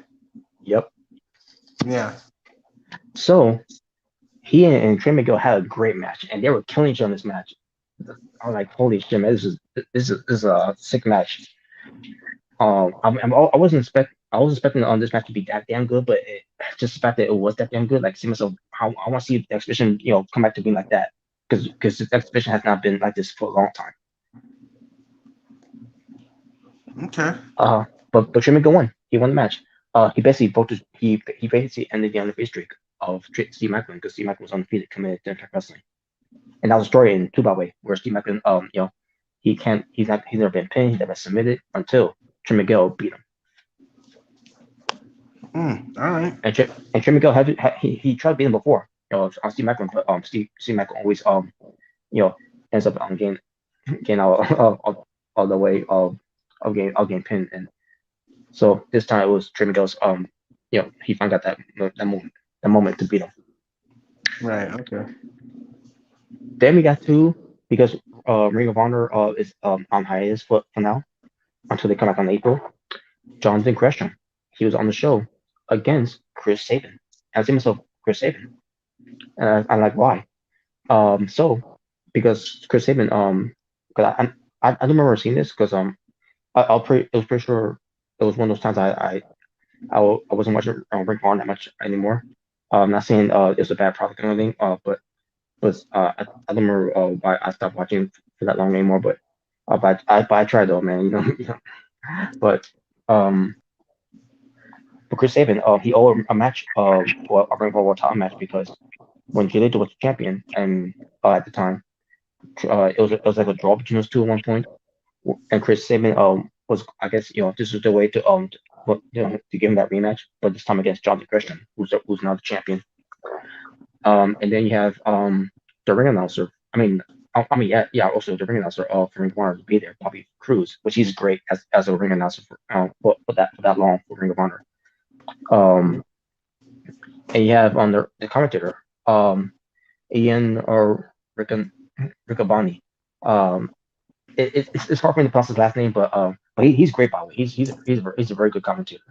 Yep. Yeah. So, he and Trey Miguel had a great match, and they were killing each other in this match. I was like, holy shit, man, this is a sick match. I wasn't expecting this match to be that damn good, but just the fact that it was that damn good, like, see myself, I want to see the exhibition, come back to being like that, because this exhibition has not been like this for a long time. Okay. But Trey Miguel won. He won the match. He basically ended the undefeated streak of Steve Macklin, because Steve Macklin was undefeated coming to Impact Wrestling, and that was a story in 2 by the way, where Steve Macklin, he's never been pinned, he's never submitted until Trey Miguel beat him. All right. And Trey Miguel he tried to beat him before, on Steve Macklin, but Steve Macklin always ends up getting out of the way of getting pinned, and so this time it was Trey Miguel's he finally got that moment to beat him. Right. Okay. Then we got two because Ring of Honor is on hiatus for now until they come back in April. Jonathan Gresham, he was on the show against Chris Sabin. I see myself Chris Sabin, and I'm like, why? So because Chris Sabin, because I don't remember seeing this because it was pretty sure it was one of those times I wasn't watching Ring of Honor that much anymore. I'm not saying it was a bad product or anything, but I don't remember why I stopped watching for that long anymore. But I tried though, man. But um, but Chris Sabin, he owed a match for a Ring of Honor title match because when Jay Lethal was champion and at the time it was like a draw between those two at one point, and Chris Sabin was I guess this was the way to give him that rematch, but this time against Jonathan Gresham, who's now the champion. And then you have the ring announcer. Yeah, also the ring announcer for Ring of Honor to be there, Bobby Cruz, which he's great as a ring announcer for that long for Ring of Honor. And you have on the commentator, Ian or Riccaboni. It's hard for me to pronounce his last name, but he's great by the way. He's a very good commentator.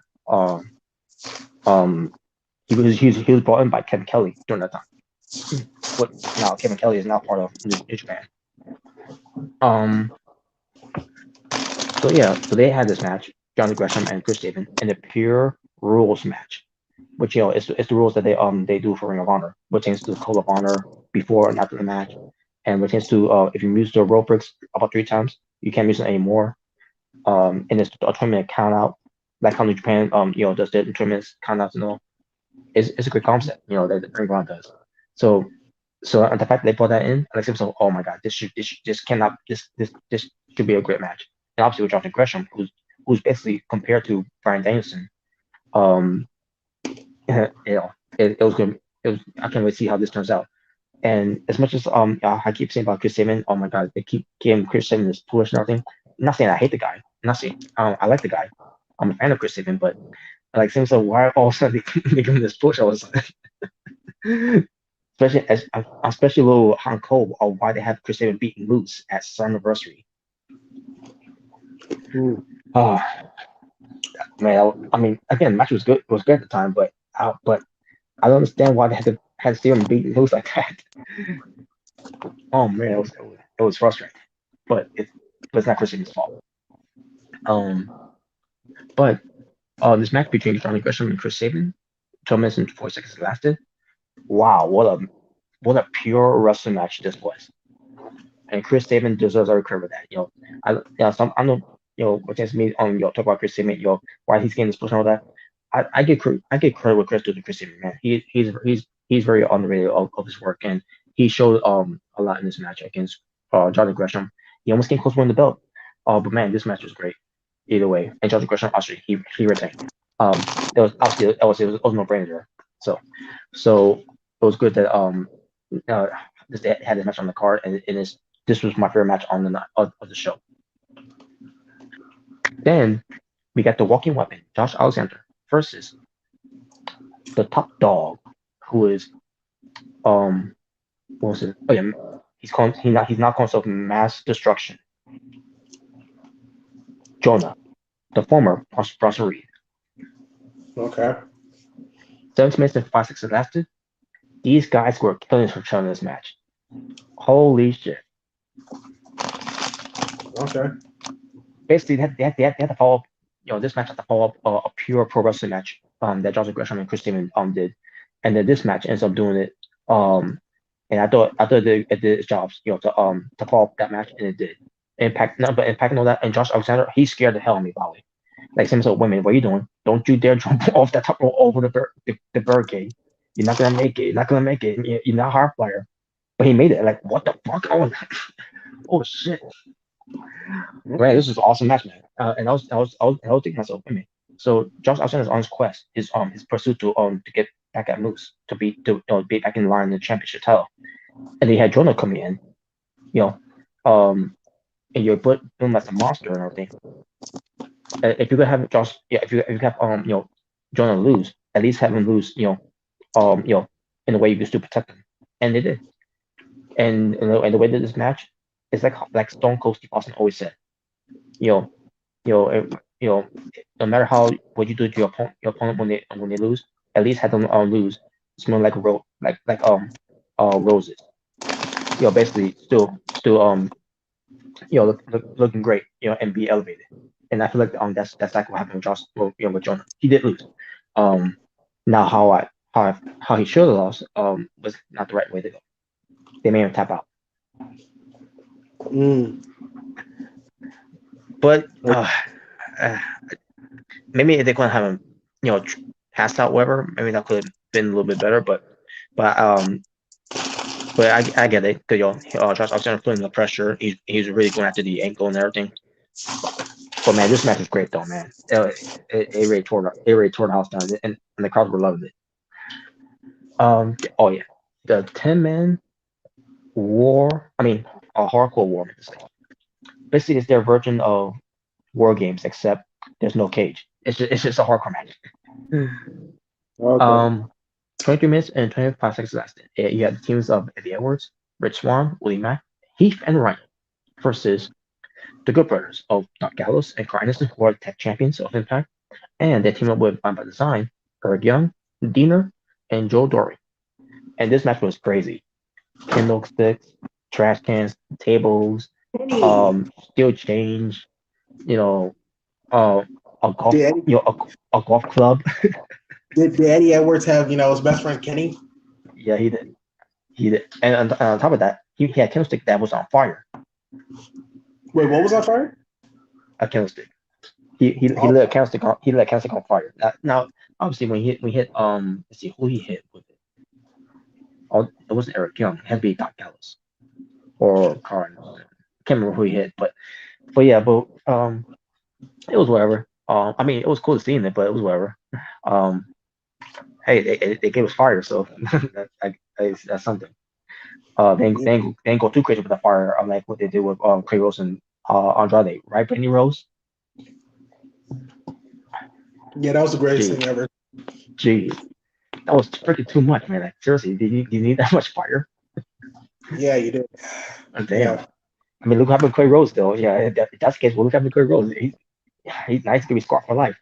He was brought in by Kevin Kelly during that time. But now Kevin Kelly is now part of New Japan. So they had this match, Johnny Gresham and Chris Sabin, in a pure rules match, which it's the rules that they do for Ring of Honor, which pertains to the Code of Honor before and after the match, and which pertains to if you use the rope breaks about 3 times, you can't use it anymore. And it's a tournament count out, like how New Japan does it in tournaments count outs and all. It's a great concept, that Ring of Honor does. So and the fact that they brought that in, like so, oh my god, this should be a great match. And obviously with Jonathan Gresham, who's basically compared to Bryan Danielson, it was good. I can't wait to see how this turns out. And as much as I keep saying about Chris Sabin, oh my god, they keep giving Chris Sabin this push and everything. I'm not saying I hate the guy. I'm not saying I like the guy. I'm a fan of Chris Sabin, but like saying so, why all of a sudden they give him this push? I was like, especially a little hot cold on why they have Chris Sabin beating Moose at Slammiversary. Man, I mean, again, the match was good. It was good at the time, but I don't understand why they had to see him beat Moose like that. Oh man, it was frustrating, but it's not Chris Sabin's fault. But this match between Johnny Gresham and Chris Sabin, 12 minutes and 4 seconds lasted. Wow, what a pure wrestling match this was. And Chris Sabin deserves every credit for that. I know, what chance me talk about Chris Sabin, why he's getting this push and all that. I get credit with Chris to Chris Sabin, man. He's very underrated of his work, and he showed a lot in this match against Johnny Gresham. He almost came close to winning the belt. But man, this match was great. Either way, and Johnny Gresham actually he retained. It was obviously it was no brainer there. So it was good that they had this match on the card, and this was my favorite match on the night of the show. Then we got the walking weapon, Josh Alexander versus the top dog, who is what was it? Oh yeah, he's now calling himself Mass Destruction. Jonah, the former Bronson Reed. Okay. 7 minutes and 5 seconds lasted. These guys were killing each other in this match. Holy shit. Okay. Basically, they had to follow up, this match had to follow up a pure pro wrestling match that Jonathan Gresham and Chris Sabin did. And then this match ends up doing it. And I thought it did its jobs, to follow up that match, and it did. Impact and all that. And Josh Alexander, he scared the hell out of me, probably. Like, saying, so, women, what are you doing? Don't you dare jump off that top rope over the barricade. You're not gonna make it. You're not gonna make it. You're not a hard flyer. But he made it. Like, what the fuck? Oh shit. Man, this is an awesome match, man. And I was thinking to myself, wait a minute. So Josh Alexander is on his quest, his pursuit to get back at Moose, to be back in line in the championship title. And they had Jonah coming in, and you put him as a monster and everything. If you could have if you have Jonah lose, at least have him lose, in a way you can still protect him. And they did. and the way that this match is like Stone Cold Steve Austin always said, you know, you know, no matter what you do to your opponent when they lose, at least have them lose smell like roses. Basically still looking great, and be elevated. And I feel like that's like what happened with Josh, with Jonah. He did lose. Now how he should have lost was not the right way to go. They made him tap out. But maybe if they couldn't have him, passed out, whatever, maybe that could have been a little bit better. But I get it, because Josh Alexander feeling the pressure. He's really going after the ankle and everything. But man, this match is great though, man. It really tore the house down, and the crowd were loving it. Oh yeah, the 10-man war. I mean, a hardcore war. Basically, it's their version of War Games, except there's no cage. It's just a hardcore match. Okay. 23 minutes and 25 seconds lasted. You had the teams of Eddie Edwards, Rich Swann, Willie Mack, Heath, and Ryan versus the Good Brothers of Doc Gallows and Carl Anderson, who are tech champions of Impact, and they team up with by Design, Eric Young, Diener, and Joe Dory. And this match was crazy. Kindle sticks, trash cans, tables, steel change, a golf, a golf club. Did Eddie Edwards have his best friend Kenny? Yeah, he did. And on top of that, he had a candlestick that was on fire. Wait, what was on fire? A candlestick. He lit a candlestick on. He lit a candlestick on fire. Now, obviously, when he hit let's see who he hit with it. Oh, it wasn't Eric Young. It had to be Doc Gallows or Carl. I can't remember who he hit, but it was whatever. I mean, it was cool to see it, but it was whatever. Hey, they gave us fire, so that's something. They ain't go too crazy with the fire, unlike what they did with Clay Rose and Andrade, right, Brittany Rose? Yeah, that was the greatest thing ever. Jeez, that was freaking too much, man. Like, seriously, did you need that much fire? Yeah, you did. Oh, damn. Yeah. I mean, look what happened to Clay Rose, though. Yeah, if that's the case, well, look what happened to Clay Rose. He's nice to be scarred for life.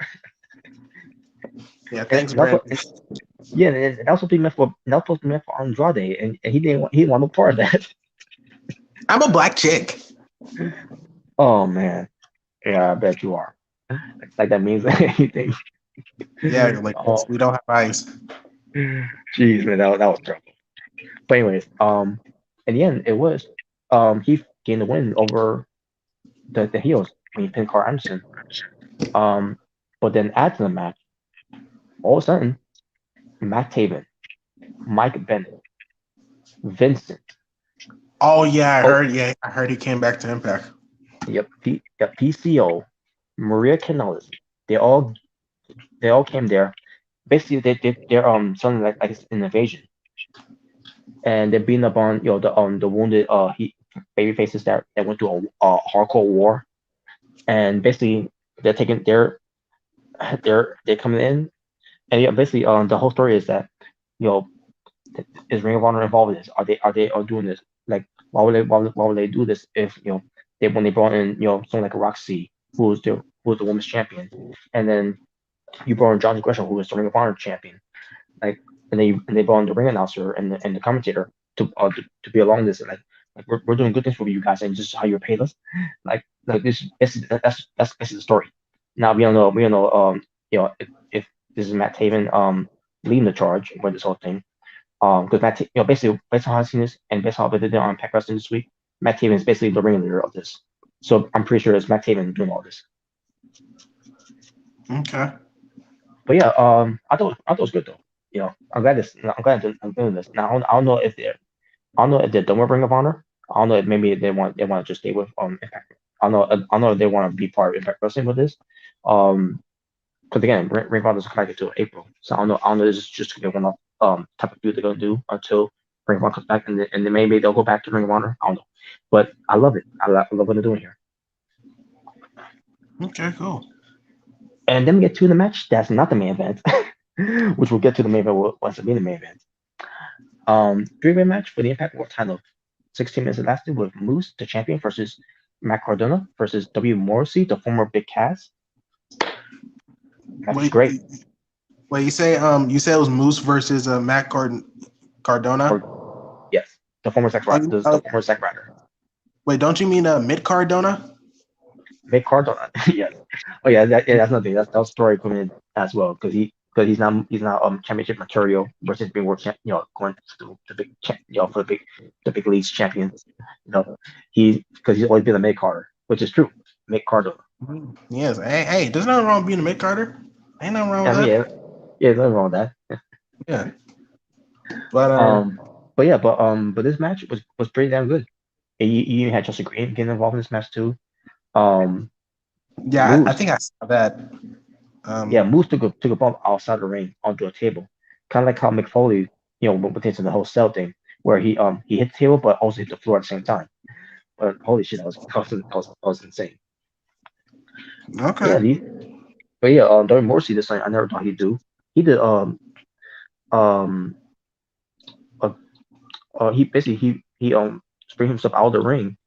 Yeah, thanks, Brandon. Yeah, and that was supposed to be meant for Andrade, and he didn't want no part of that. I'm a black chick. Oh man, yeah, I bet you are. Like that means anything. Yeah, like we don't have eyes. Jeez, man, that was trouble. But anyways, in the end, it was he gained the win over the heels when he pinned Carl Anderson. But then after the match, all of a sudden, Matt Taven, Mike Bennett, Vincent. Oh yeah, I heard. Yeah, I heard he came back to Impact. Yep, PCO, Maria Kanellis. They all came there. Basically, they're something like an invasion, and they're beating up on the wounded baby faces that went through a hardcore war, and basically they're coming in, and basically the whole story is that is Ring of Honor involved in this? Are they doing this? Like, why would they do this if when they brought in someone like Roxy, who was the women's champion, and then you brought in Johnny Gresham, who was the Ring of Honor champion, like, and they brought in the ring announcer and the commentator to be along this, like we're doing good things for you guys, and this is how you're paid us, like this. That's basically the story. Now we don't know if this is Matt Taven leading the charge with this whole thing. Because Matt, basically based on how I've seen this and based on what they did on Impact Wrestling this week, Matt Taven is basically the ringleader of this. So I'm pretty sure it's Matt Taven doing all this. Okay. But yeah, I thought it was good though. I'm glad I'm doing this. Now I don't know if they're done with Ring of Honor. I don't know if maybe they want to just stay with Impact. I don't know if they want to be part of Impact Wrestling with this. Because again, Ring of Honor doesn't come back until April, so I don't know. This is just gonna be one type of deal they're gonna do until Ring of Honor comes back, and then maybe they'll go back to Ring of Honor. I don't know, but I love it. I love what they're doing here. Okay, cool. And then we get to the match that's not the main event, which we'll get to the main event once it be the main event. 3-way match for the Impact World title. 16 minutes it lasted with Moose, the champion, versus Matt Cardona versus W. Morrissey, the former Big Cass. That was great. Wait, you say it was Moose versus Matt Cardona? Yes, the former Zack Ryder. The former Zack Ryder. Wait, don't you mean Mid Cardona? Mid Cardona. Yes. Oh yeah, that's nothing. That was story coming in as well because he's now championship material versus being world champ. Going to the big for the big leagues champions. Because he's always been a mid carder, which is true. Mid Cardona. Yes. Hey, there's nothing wrong with being a mid carder. Ain't nothing wrong with that. Yeah, nothing wrong with that. Yeah. But this match was pretty damn good. And you even had Justin Green getting involved in this match too. Yeah, I think I saw that. Moose took a bump outside the ring onto a table, kind of like how Mick Foley, went into the whole cell thing, where he hit the table but also hit the floor at the same time. But holy shit, that was insane. Okay. During Morrissey this time, I never thought he'd do. He did he basically he sprang himself out of the ring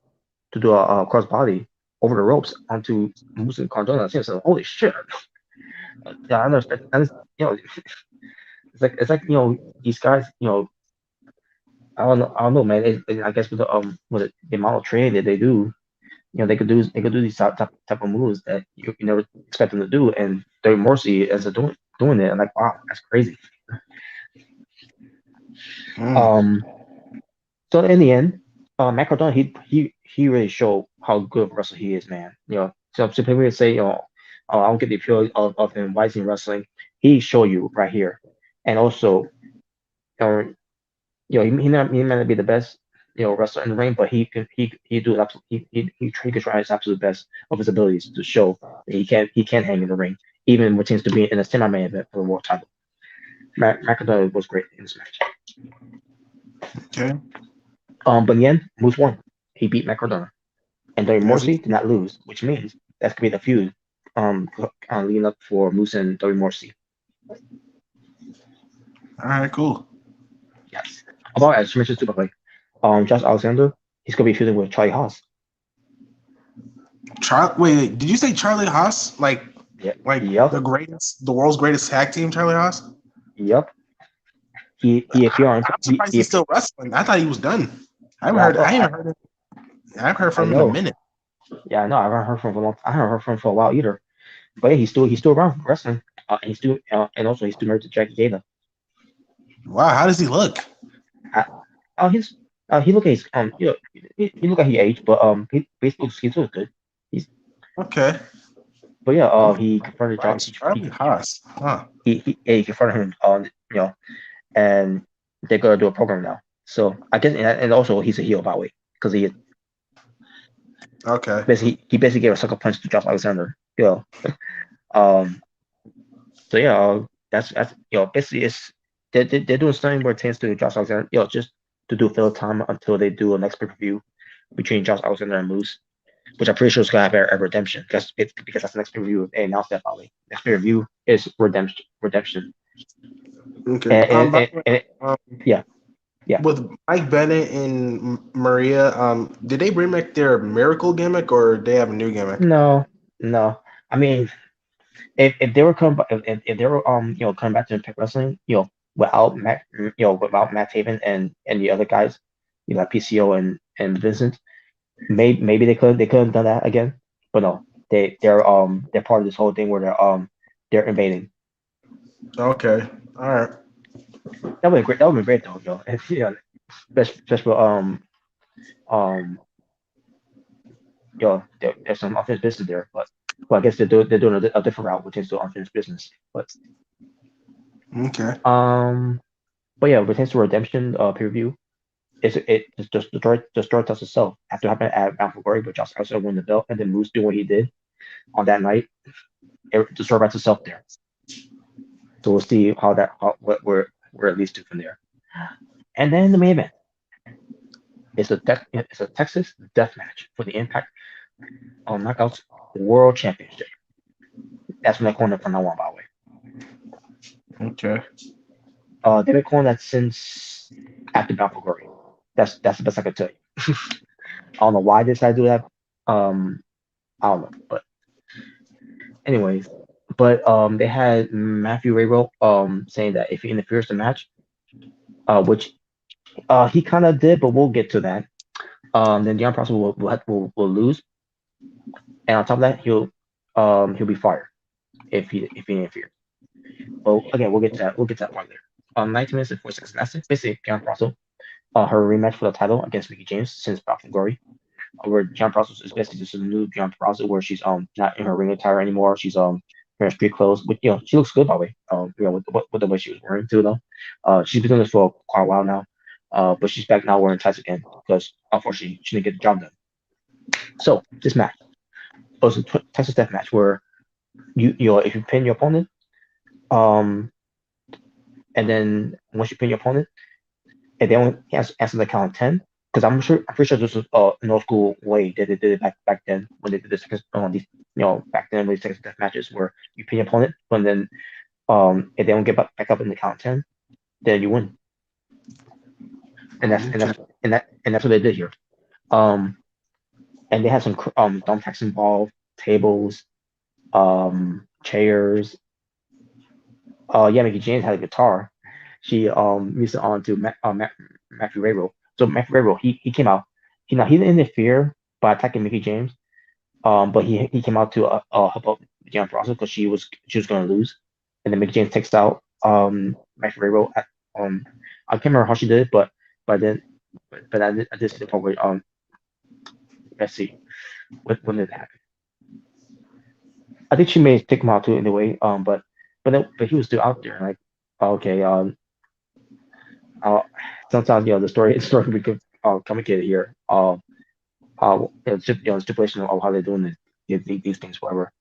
to do a crossbody over the ropes onto Moose and Cardona. So holy shit! I understand. It's like these guys. I don't know, man. I guess with the amount of training that they do, they could do these type of moves that you never expect them to do, and Derek Morrissey ends up doing it. I'm like, wow, that's crazy. So in the end, Matt Cardona, he really showed how good of a wrestler he is, man. So people say, I don't get the appeal of him rising wrestling. He showed you right here, and also, he may not be the best, wrestler in the ring, but he could try his absolute best of his abilities to show that he can hang in the ring, even when it seems to be in a semi-main event for the world title. Matt Cardona was great in this match. Okay. But in the end, Moose won. He beat Matt Cardona. And Derek Morrissey did not lose, which means that could be the feud leading up for Moose and Derek Morrissey. All right, cool. Yes. About as mentioned too, by Josh Alexander, he's gonna be feuding with Charlie Haas. Wait, did you say Charlie Haas? The greatest, the world's greatest tag team, Charlie Haas? Yep. I'm surprised he's still wrestling. I thought he was done. I haven't heard from him in a minute. Yeah, I know. I haven't heard from him for a long time. I haven't heard from him for a while either. But yeah, he's still around wrestling. And also he's still married to Jackie Gata. Wow, how does he look? He look at his he look like he aged, but he still good. He's okay. But yeah, he confronted Charlie Haas. Huh. He confronted him and they're gonna do a program now. So I guess and also he's a heel, by the way, because he basically gave a sucker punch to Josh Alexander. So yeah, that's basically it's they're doing something where it tends to Josh Alexander, just to do fill time until they do a next pay-per-view between Josh Alexander and Moose, which I'm pretty sure is gonna have a redemption. Because that's the next pay-per-view they announced that probably. Next pay-per-view is redemption. Okay. Yeah. With Mike Bennett and Maria, did they bring back their miracle gimmick or they have a new gimmick? No. I mean, if they were coming back to Impact Wrestling, without Matt Taven and the other guys, like PCO and Vincent, maybe they could have done that again, but no, they're part of this whole thing where they're invading. Okay, all right. That would be great though, just for there's some unfinished business there, but I guess they're doing a different route, which is to unfinished business. But okay. But yeah, Returns to Redemption pay-per-view. It just the story tells itself. After happening at Mount February, but Josh Alexander won the belt, and then Moose doing what he did on that night. The story writes itself there. So we'll see where it leads to from there. And then the main event. It's a Texas death match for the Impact Knockouts World Championship. That's from that corner from now on, by the way. Okay. They've been calling that since after Mount February. That's the best I could tell you. I don't know why they decided to do that. I don't know, but anyways, but they had Matthew Rayro saying that if he interferes the match, which he kind of did, but we'll get to that. Then Dion Prosper will lose, and on top of that, he'll be fired if he interferes. Well, again, we'll get to that. We'll get to that one later. 19 minutes and 4 seconds. That's it. Basically, Dion Prosper, her rematch for the title against Mickey James since Bound for Glory, where Dion Prosper is basically just a new Dion Prosper, where she's not in her ring attire anymore. She's wearing street clothes, but she looks good by the way. With the way she was wearing too though. She's been doing this for quite a while now. But she's back now wearing tights again because unfortunately she didn't get the job done. So this match was a Texas Death match where if you pin your opponent, and then once you pin your opponent, and they only answer the count of 10, because I'm pretty sure this was an old school way that they did it back then when they did this back then with Texas Death matches where you pin your opponent, and then if they don't get back up in the count of 10, then you win. And that's what they did here. And they had some thumbtacks involved, tables, chairs. Mickey James had a guitar. She used it on to Matthew Rayro. So Matthew Rayro, he came out. He didn't interfere by attacking Mickey James. But he came out to help out Dion Prosper because she was going to lose. And then Mickey James takes out Matthew Rayro. I can't remember how she did it, but I did see the part where let's see, when did it happen? I think she may take him out too in a way. But he was still out there. Like, okay. Sometimes the story can be complicated here. Stipulation of how they're doing these things, whatever.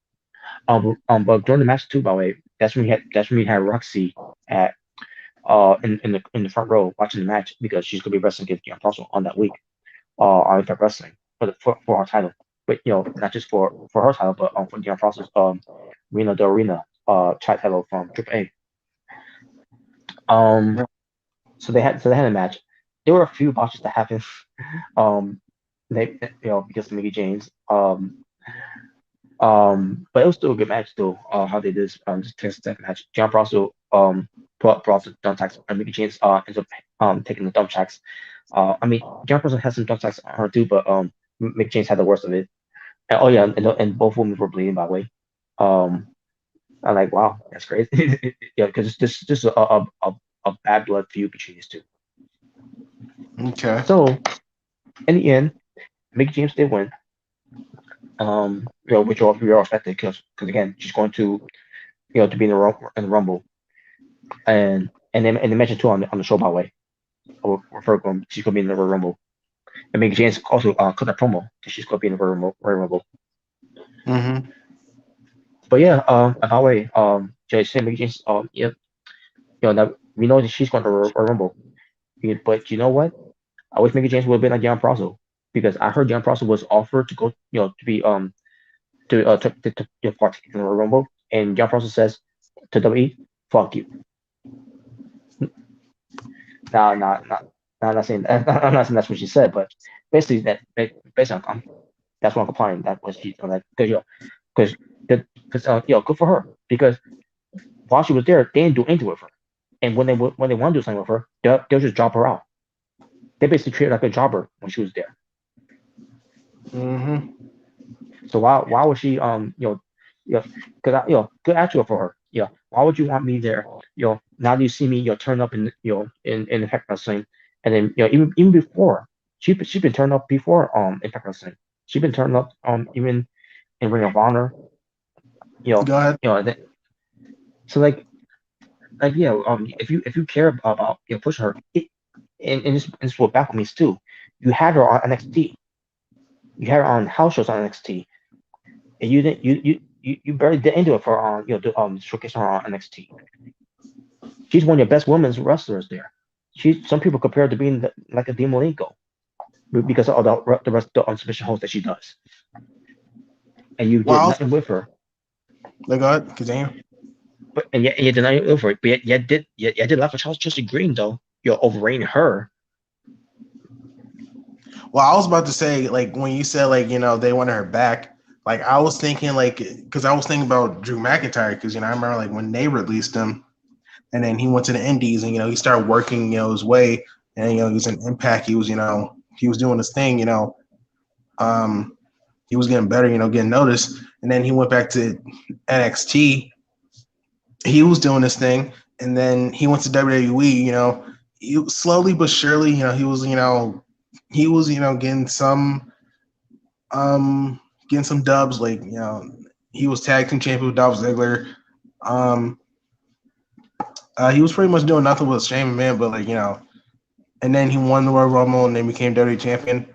But during the match too, by the way, that's when we had Roxy at in the front row watching the match because she's gonna be wrestling against Dion Prosper on that week, on Impact Wrestling for our title. But not just for her title, but for Dion Prosper's Reina Del Arena title from AAA. So they had a match. There were a few botches that happened. Because of Mickey James. But it was still a good match though. How they did this Texas Tech match. Dion Prosper brought the thumbtacks, and Mickey James ends up taking the thumbtacks. Dion Prosper has some thumbtacks on her too, but Mickey James had the worst of it. And both women were bleeding by the way. I'm like, wow, that's great. Because this is a bad blood feud between these two. Okay. So in the end, Mickey James did win. Which we all expected because again, she's going to be in the Rumble, and they mentioned too on the show by the way. She's going to be in the Rumble, and Mickey James also cut that promo that she's going to be in the Rumble. Mm-hmm. But yeah, by the way, Mickey James, that we know that she's going to Rumble, but you know what? I wish Mickey James would have been like Dion Prosper. Because I heard Dion Prosper was offered to go, to be to partake in the Rumble, and Dion Prosper says to WWE, "Fuck you." I'm not saying that. I'm not saying that's what she said, but basically that's what I'm complaining. That was she because good for her because while she was there, they didn't do anything with her, and when they want to do something with her, they'll just drop her out. They basically treat her like a jobber when she was there. Mm-hmm. So why was she because good attitude for her. Why would you want me there? Now that you see me, turn up in Impact Wrestling, and then even before she's been turned up before Impact Wrestling. She's been turned up even in Ring of Honor. Go ahead. So if you care about pushing her, and this will back with me too. You had her on NXT. You had her on house shows on NXT, and you didn't. You barely did into it for showcase her on NXT. She's one of your best women's wrestlers there. Some people compare her to being like a Dean Malenko because of the rest of the unsubmission holds that she does. And you did nothing with her. Go ahead, continue. And you did nothing with her. But you did a lot for Chelsea Green though. You're overrating her. Well, I was about to say, like, when you said, like, they wanted her back, like, I was thinking, like, because I was thinking about Drew McIntyre, because, I remember, like, when they released him, and then he went to the Indies, and, he started working, his way, and, he was in Impact, he was, he was doing his thing, he was getting better, getting noticed, and then he went back to NXT, he was doing this thing, and then he went to WWE, he, slowly but surely, he was, getting some dubs. Like, he was tag team champion with Dolph Ziggler. He was pretty much doing nothing with Shane McMahon, but like, and then he won the Royal Rumble and then became WWE champion.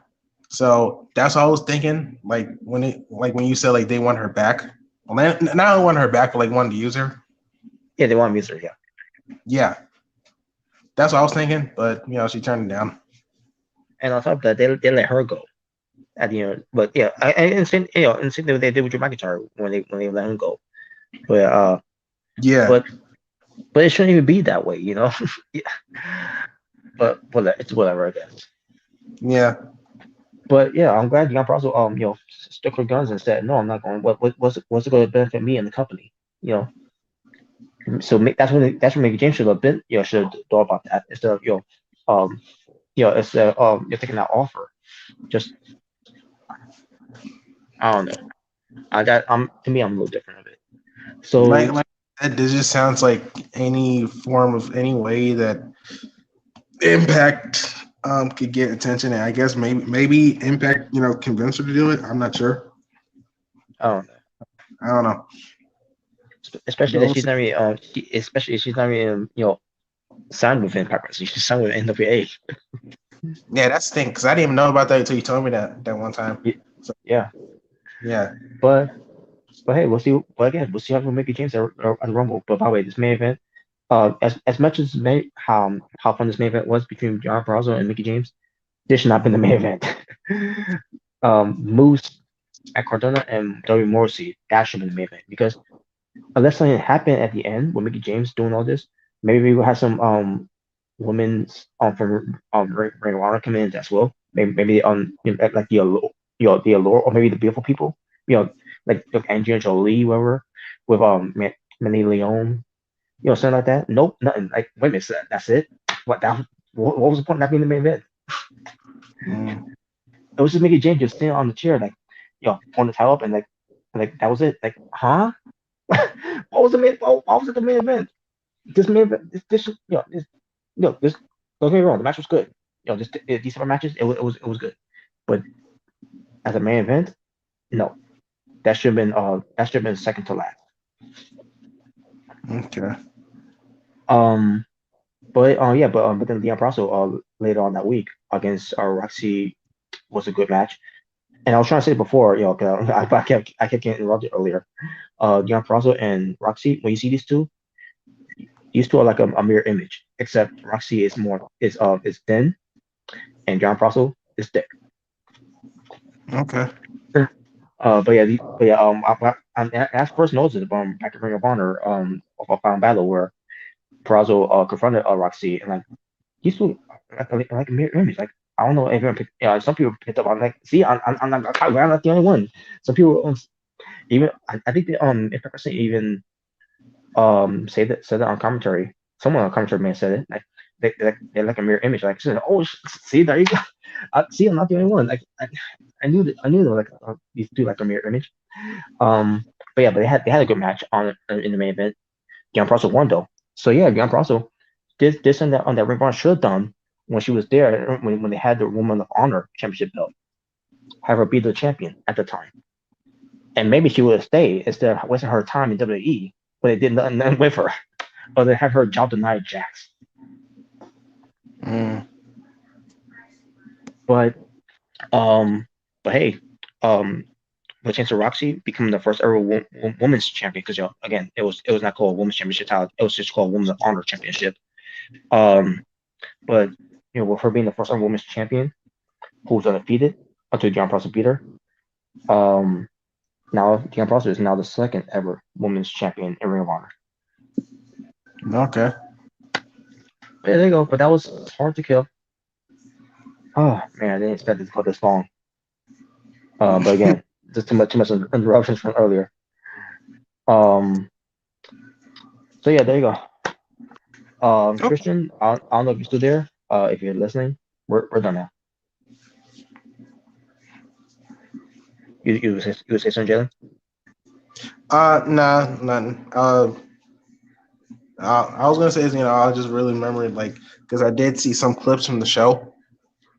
So that's what I was thinking. Like when you said like they want her back. Well, not only want her back, but like wanted to use her. Yeah, they want to use her. Yeah. Yeah. That's what I was thinking, but she turned it down. And on top of that, they let her go at the end. But yeah, and same thing they did with Drew McIntyre when they let him go. But yeah. But it shouldn't even be that way, yeah. But it's whatever, I guess. Yeah. But yeah, I'm glad Jan Prazo stuck with guns and said, no, I'm not going. What's it going to benefit me and the company? So that's when Mickey James should have been, should have thought about that instead of instead of you're taking that offer. Just I don't know. To me, I'm a little different of it. So like this just sounds like any form of any way that Impact could get attention, and I guess maybe Impact convinced her to do it. I'm not sure. I don't know. Especially that she's not really signed with Impact. She's signed with NWA. Yeah, that's the thing, because I didn't even know about that until you told me that one time. Yeah. But hey, we'll see. But again, we'll see how Mickey James at Rumble. But by the way, this main event, as much as how fun this main event was between John Prazo and Mickey James, this should not have been the main event. Moose at Cardona and W Morrissey, that should have been the main event, because unless something happened at the end with Mickey James doing all this, maybe we will have some women's from Ring of Honor come in as well. Maybe like the Allure, or maybe the Beautiful People, like Angelina Jolie, whatever, with Manny Leon, something like that. Nope, nothing. Like, wait a minute, that's it. What was the point of that being the main event? It was just Mickey James just sitting on the chair, like, pulling the towel up, and like that was it. Like, huh? What was the main? What was it the main event? This main event, this don't get me wrong, the match was good. These other matches, it was good, but as a main event, no, that should have been second to last. Okay. But then Leon Praso later on that week against Roxy was a good match. And I was trying to say it before, I kept getting interrupted earlier. Leon Praso and Roxy, when you see these two are like a mirror image, except Roxy is thin, and John Praso is thick. Okay. I first noticed it back at Ring of Honor of a Final Battle where Prazo confronted Roxy, and like he's still like a mirror image. Like, I don't know if everyone some people picked up on, like, see, I'm not the only one. Some people even I think if I say even said that on commentary. Someone on commentary may have said it. Like they're like a mirror image. Like, oh, see, there you go. See, I'm not the only one. Like, I knew that like these two like a mirror image. But they had a good match in the main event. Gian Praso won though. So yeah, Gian Praso did this and that on that Ring of Honor should have done when she was there, when they had the Woman of Honor championship belt. Have her be the champion at the time. And maybe she would have stayed instead of wasting her time in WWE when they did nothing with her. Or they have her job denied Jax. But hey, with chance of Roxy becoming the first ever women's champion, because again, it was not called Women's Championship title, it was just called Women's of Honor Championship. But with her being the first ever women's champion, who was undefeated until Gian Praso beat her. Now Gian Praso is now the second ever women's champion in Ring of Honor. Okay. But there you go. But that was hard to kill. Oh man, I didn't expect it to go this long. But again, just too much interruptions from earlier. So yeah, there you go. Christian, I don't know if you're still there. If you're listening, we're done now. You would say something, Jalen? Nah, nothing. I was gonna say is I just really remembered because I did see some clips from the show.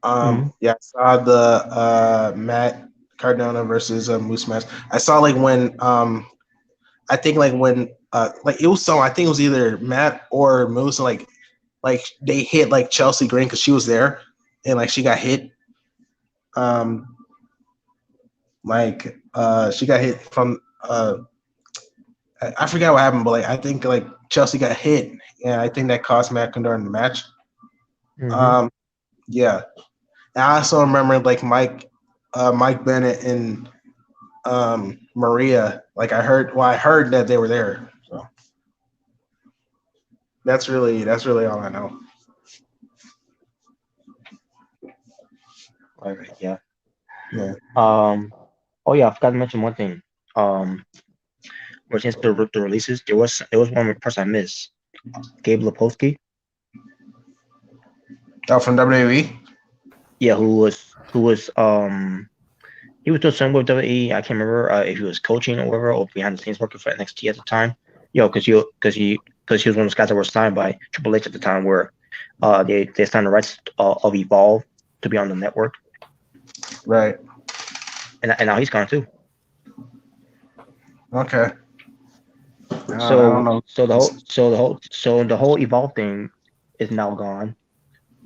Yeah, I saw the Matt Cardona versus Moose match. I saw when I think when it was I think it was either Matt or Moose like they hit Chelsea Green because she was there and she got hit. She got hit from I forgot what happened, but I think Chelsea got hit, and I think that cost Matt Cardona the match. Yeah. And I also remember Mike Bennett and Maria. I heard that they were there. So that's really all I know. All right. Yeah. Yeah. Oh yeah, I forgot to mention one thing. When it the releases, there was one person I missed. Gabe Lepolsky. Oh, from WWE. Yeah, who was he was doing something with WWE. I can't remember if he was coaching or whatever, or behind the scenes working for NXT at the time. Because he was one of those guys that were signed by Triple H at the time, where they signed the rights of Evolve to be on the network. Right. And now he's gone too. Okay. So the whole Evolve thing is now gone.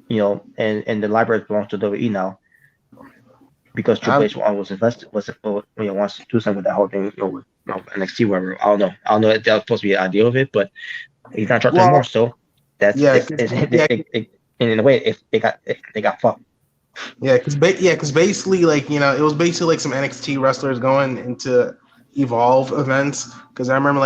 And the library belongs to WWE now. Because Triple H wants to do something with that whole thing, with NXT, whatever. I don't know if that was supposed to be the idea of it, but he's not charged anymore. So that's in a way, they got fucked. Yeah, because basically, it was basically some NXT wrestlers going into Evolve events. Because I remember,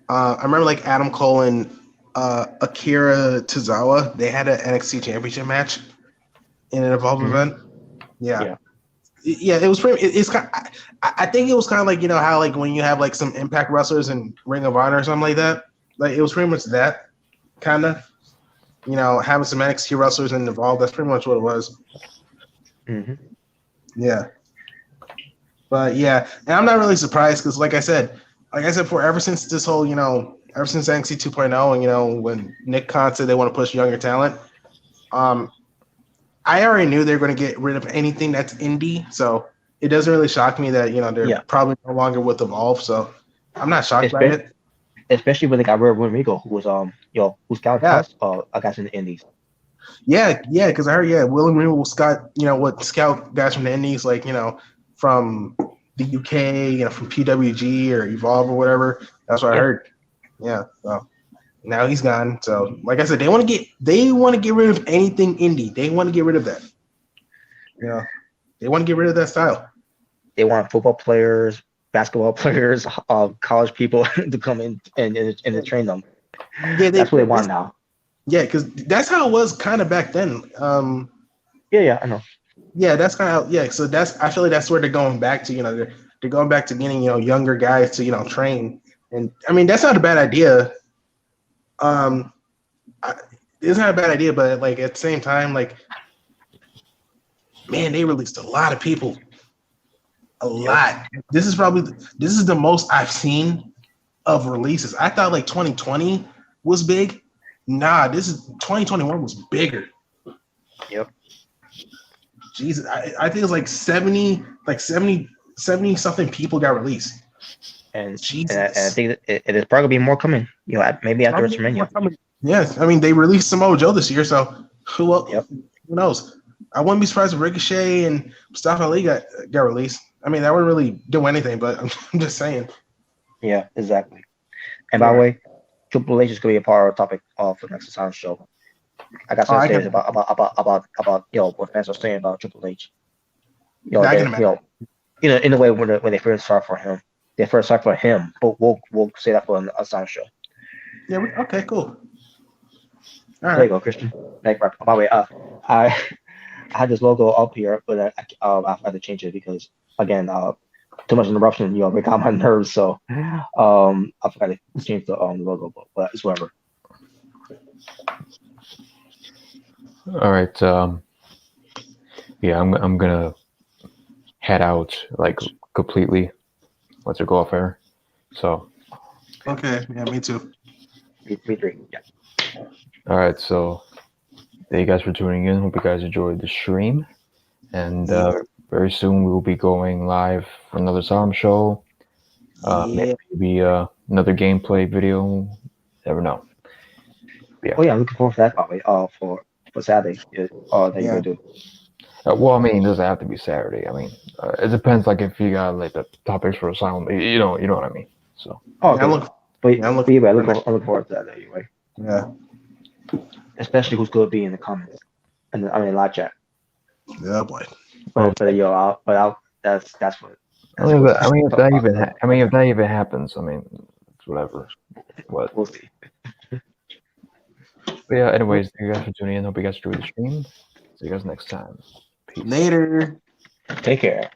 Adam Cole and Akira Tozawa, they had an NXT Championship match in an Evolve event. Yeah. Yeah, it was pretty. It's kind. I think it was kind of how when you have some Impact wrestlers in Ring of Honor or something like that. It was pretty much that kind of. Having some NXT wrestlers in Evolve. That's pretty much what it was. Yeah. But yeah, and I'm not really surprised because, like I said before, ever since this whole, ever since NXT 2.0, and when Nick Khan said they want to push younger talent, I already knew they were going to get rid of anything that's indie, so it doesn't really shock me that they're probably no longer with Evolve. So I'm not shocked by it. Especially when they got rid of Rodrigo, who was who scouted guys in the Indies. Yeah, because I heard Will and Real will scout scout guys from the Indies, from the UK, from PWG or Evolve or whatever. That's what I heard. Yeah. So now he's gone. So like I said, they want to get rid of anything indie. They want to get rid of that. Yeah. They want to get rid of that style. They want football players, basketball players, college people to come in and to train them. Yeah, that's what they want now. Yeah, because that's how it was kind of back then. Yeah, I know. Yeah, that's kind of So I feel like that's where they're going back to. They're going back to getting younger guys to train, and I mean that's not a bad idea. It's not a bad idea, but at the same time, man, they released a lot of people. A lot. This is the most I've seen of releases. I thought 2020 was big. Nah, 2021 was bigger. Yep. Jesus, I think it was 70 something people got released. And Jesus. And I think it is probably be more coming. Maybe after WrestleMania. Yes, I mean they released Samoa Joe this year, so who knows? I wouldn't be surprised if Ricochet and Mustafa Ali got released. I mean that wouldn't really do anything, but I'm just saying. Yeah, exactly. And by the way, Triple H is going to be a part of the topic for the next time show. I got some things about what fans are saying about Triple H. In a way when they first start for him, but we'll say that for a sound show. Yeah. Okay. Cool. There you go, Christian. By the way, had this logo up here, but I had to change it because again, too much interruption, it got my nerves. So, I forgot to change the logo, but it's whatever. All right. Yeah, I'm gonna head out like completely. Let's go off air. So. Okay. Yeah, me too. Me three. Yeah. All right. So, thank you guys for tuning in. Hope you guys enjoyed the stream, and very soon we will be going live for another Solemn show. Maybe another gameplay video. Never know. Yeah. Oh yeah, I'm looking forward to that probably. For Saturday. That you're gonna do. Well, I mean, it doesn't have to be Saturday. I mean, it depends. Like if you got like the topics for Asylum, you know what I mean. So. Oh, okay. I'm looking forward to that anyway. Yeah. Especially who's gonna be in the comments, and live chat. Yeah, boy. But that's what. If that even happens, I mean, it's whatever. What we'll see. But yeah. Anyways, thank you guys for tuning in. Hope you guys enjoyed the stream. See you guys next time. Peace. Later. Take care.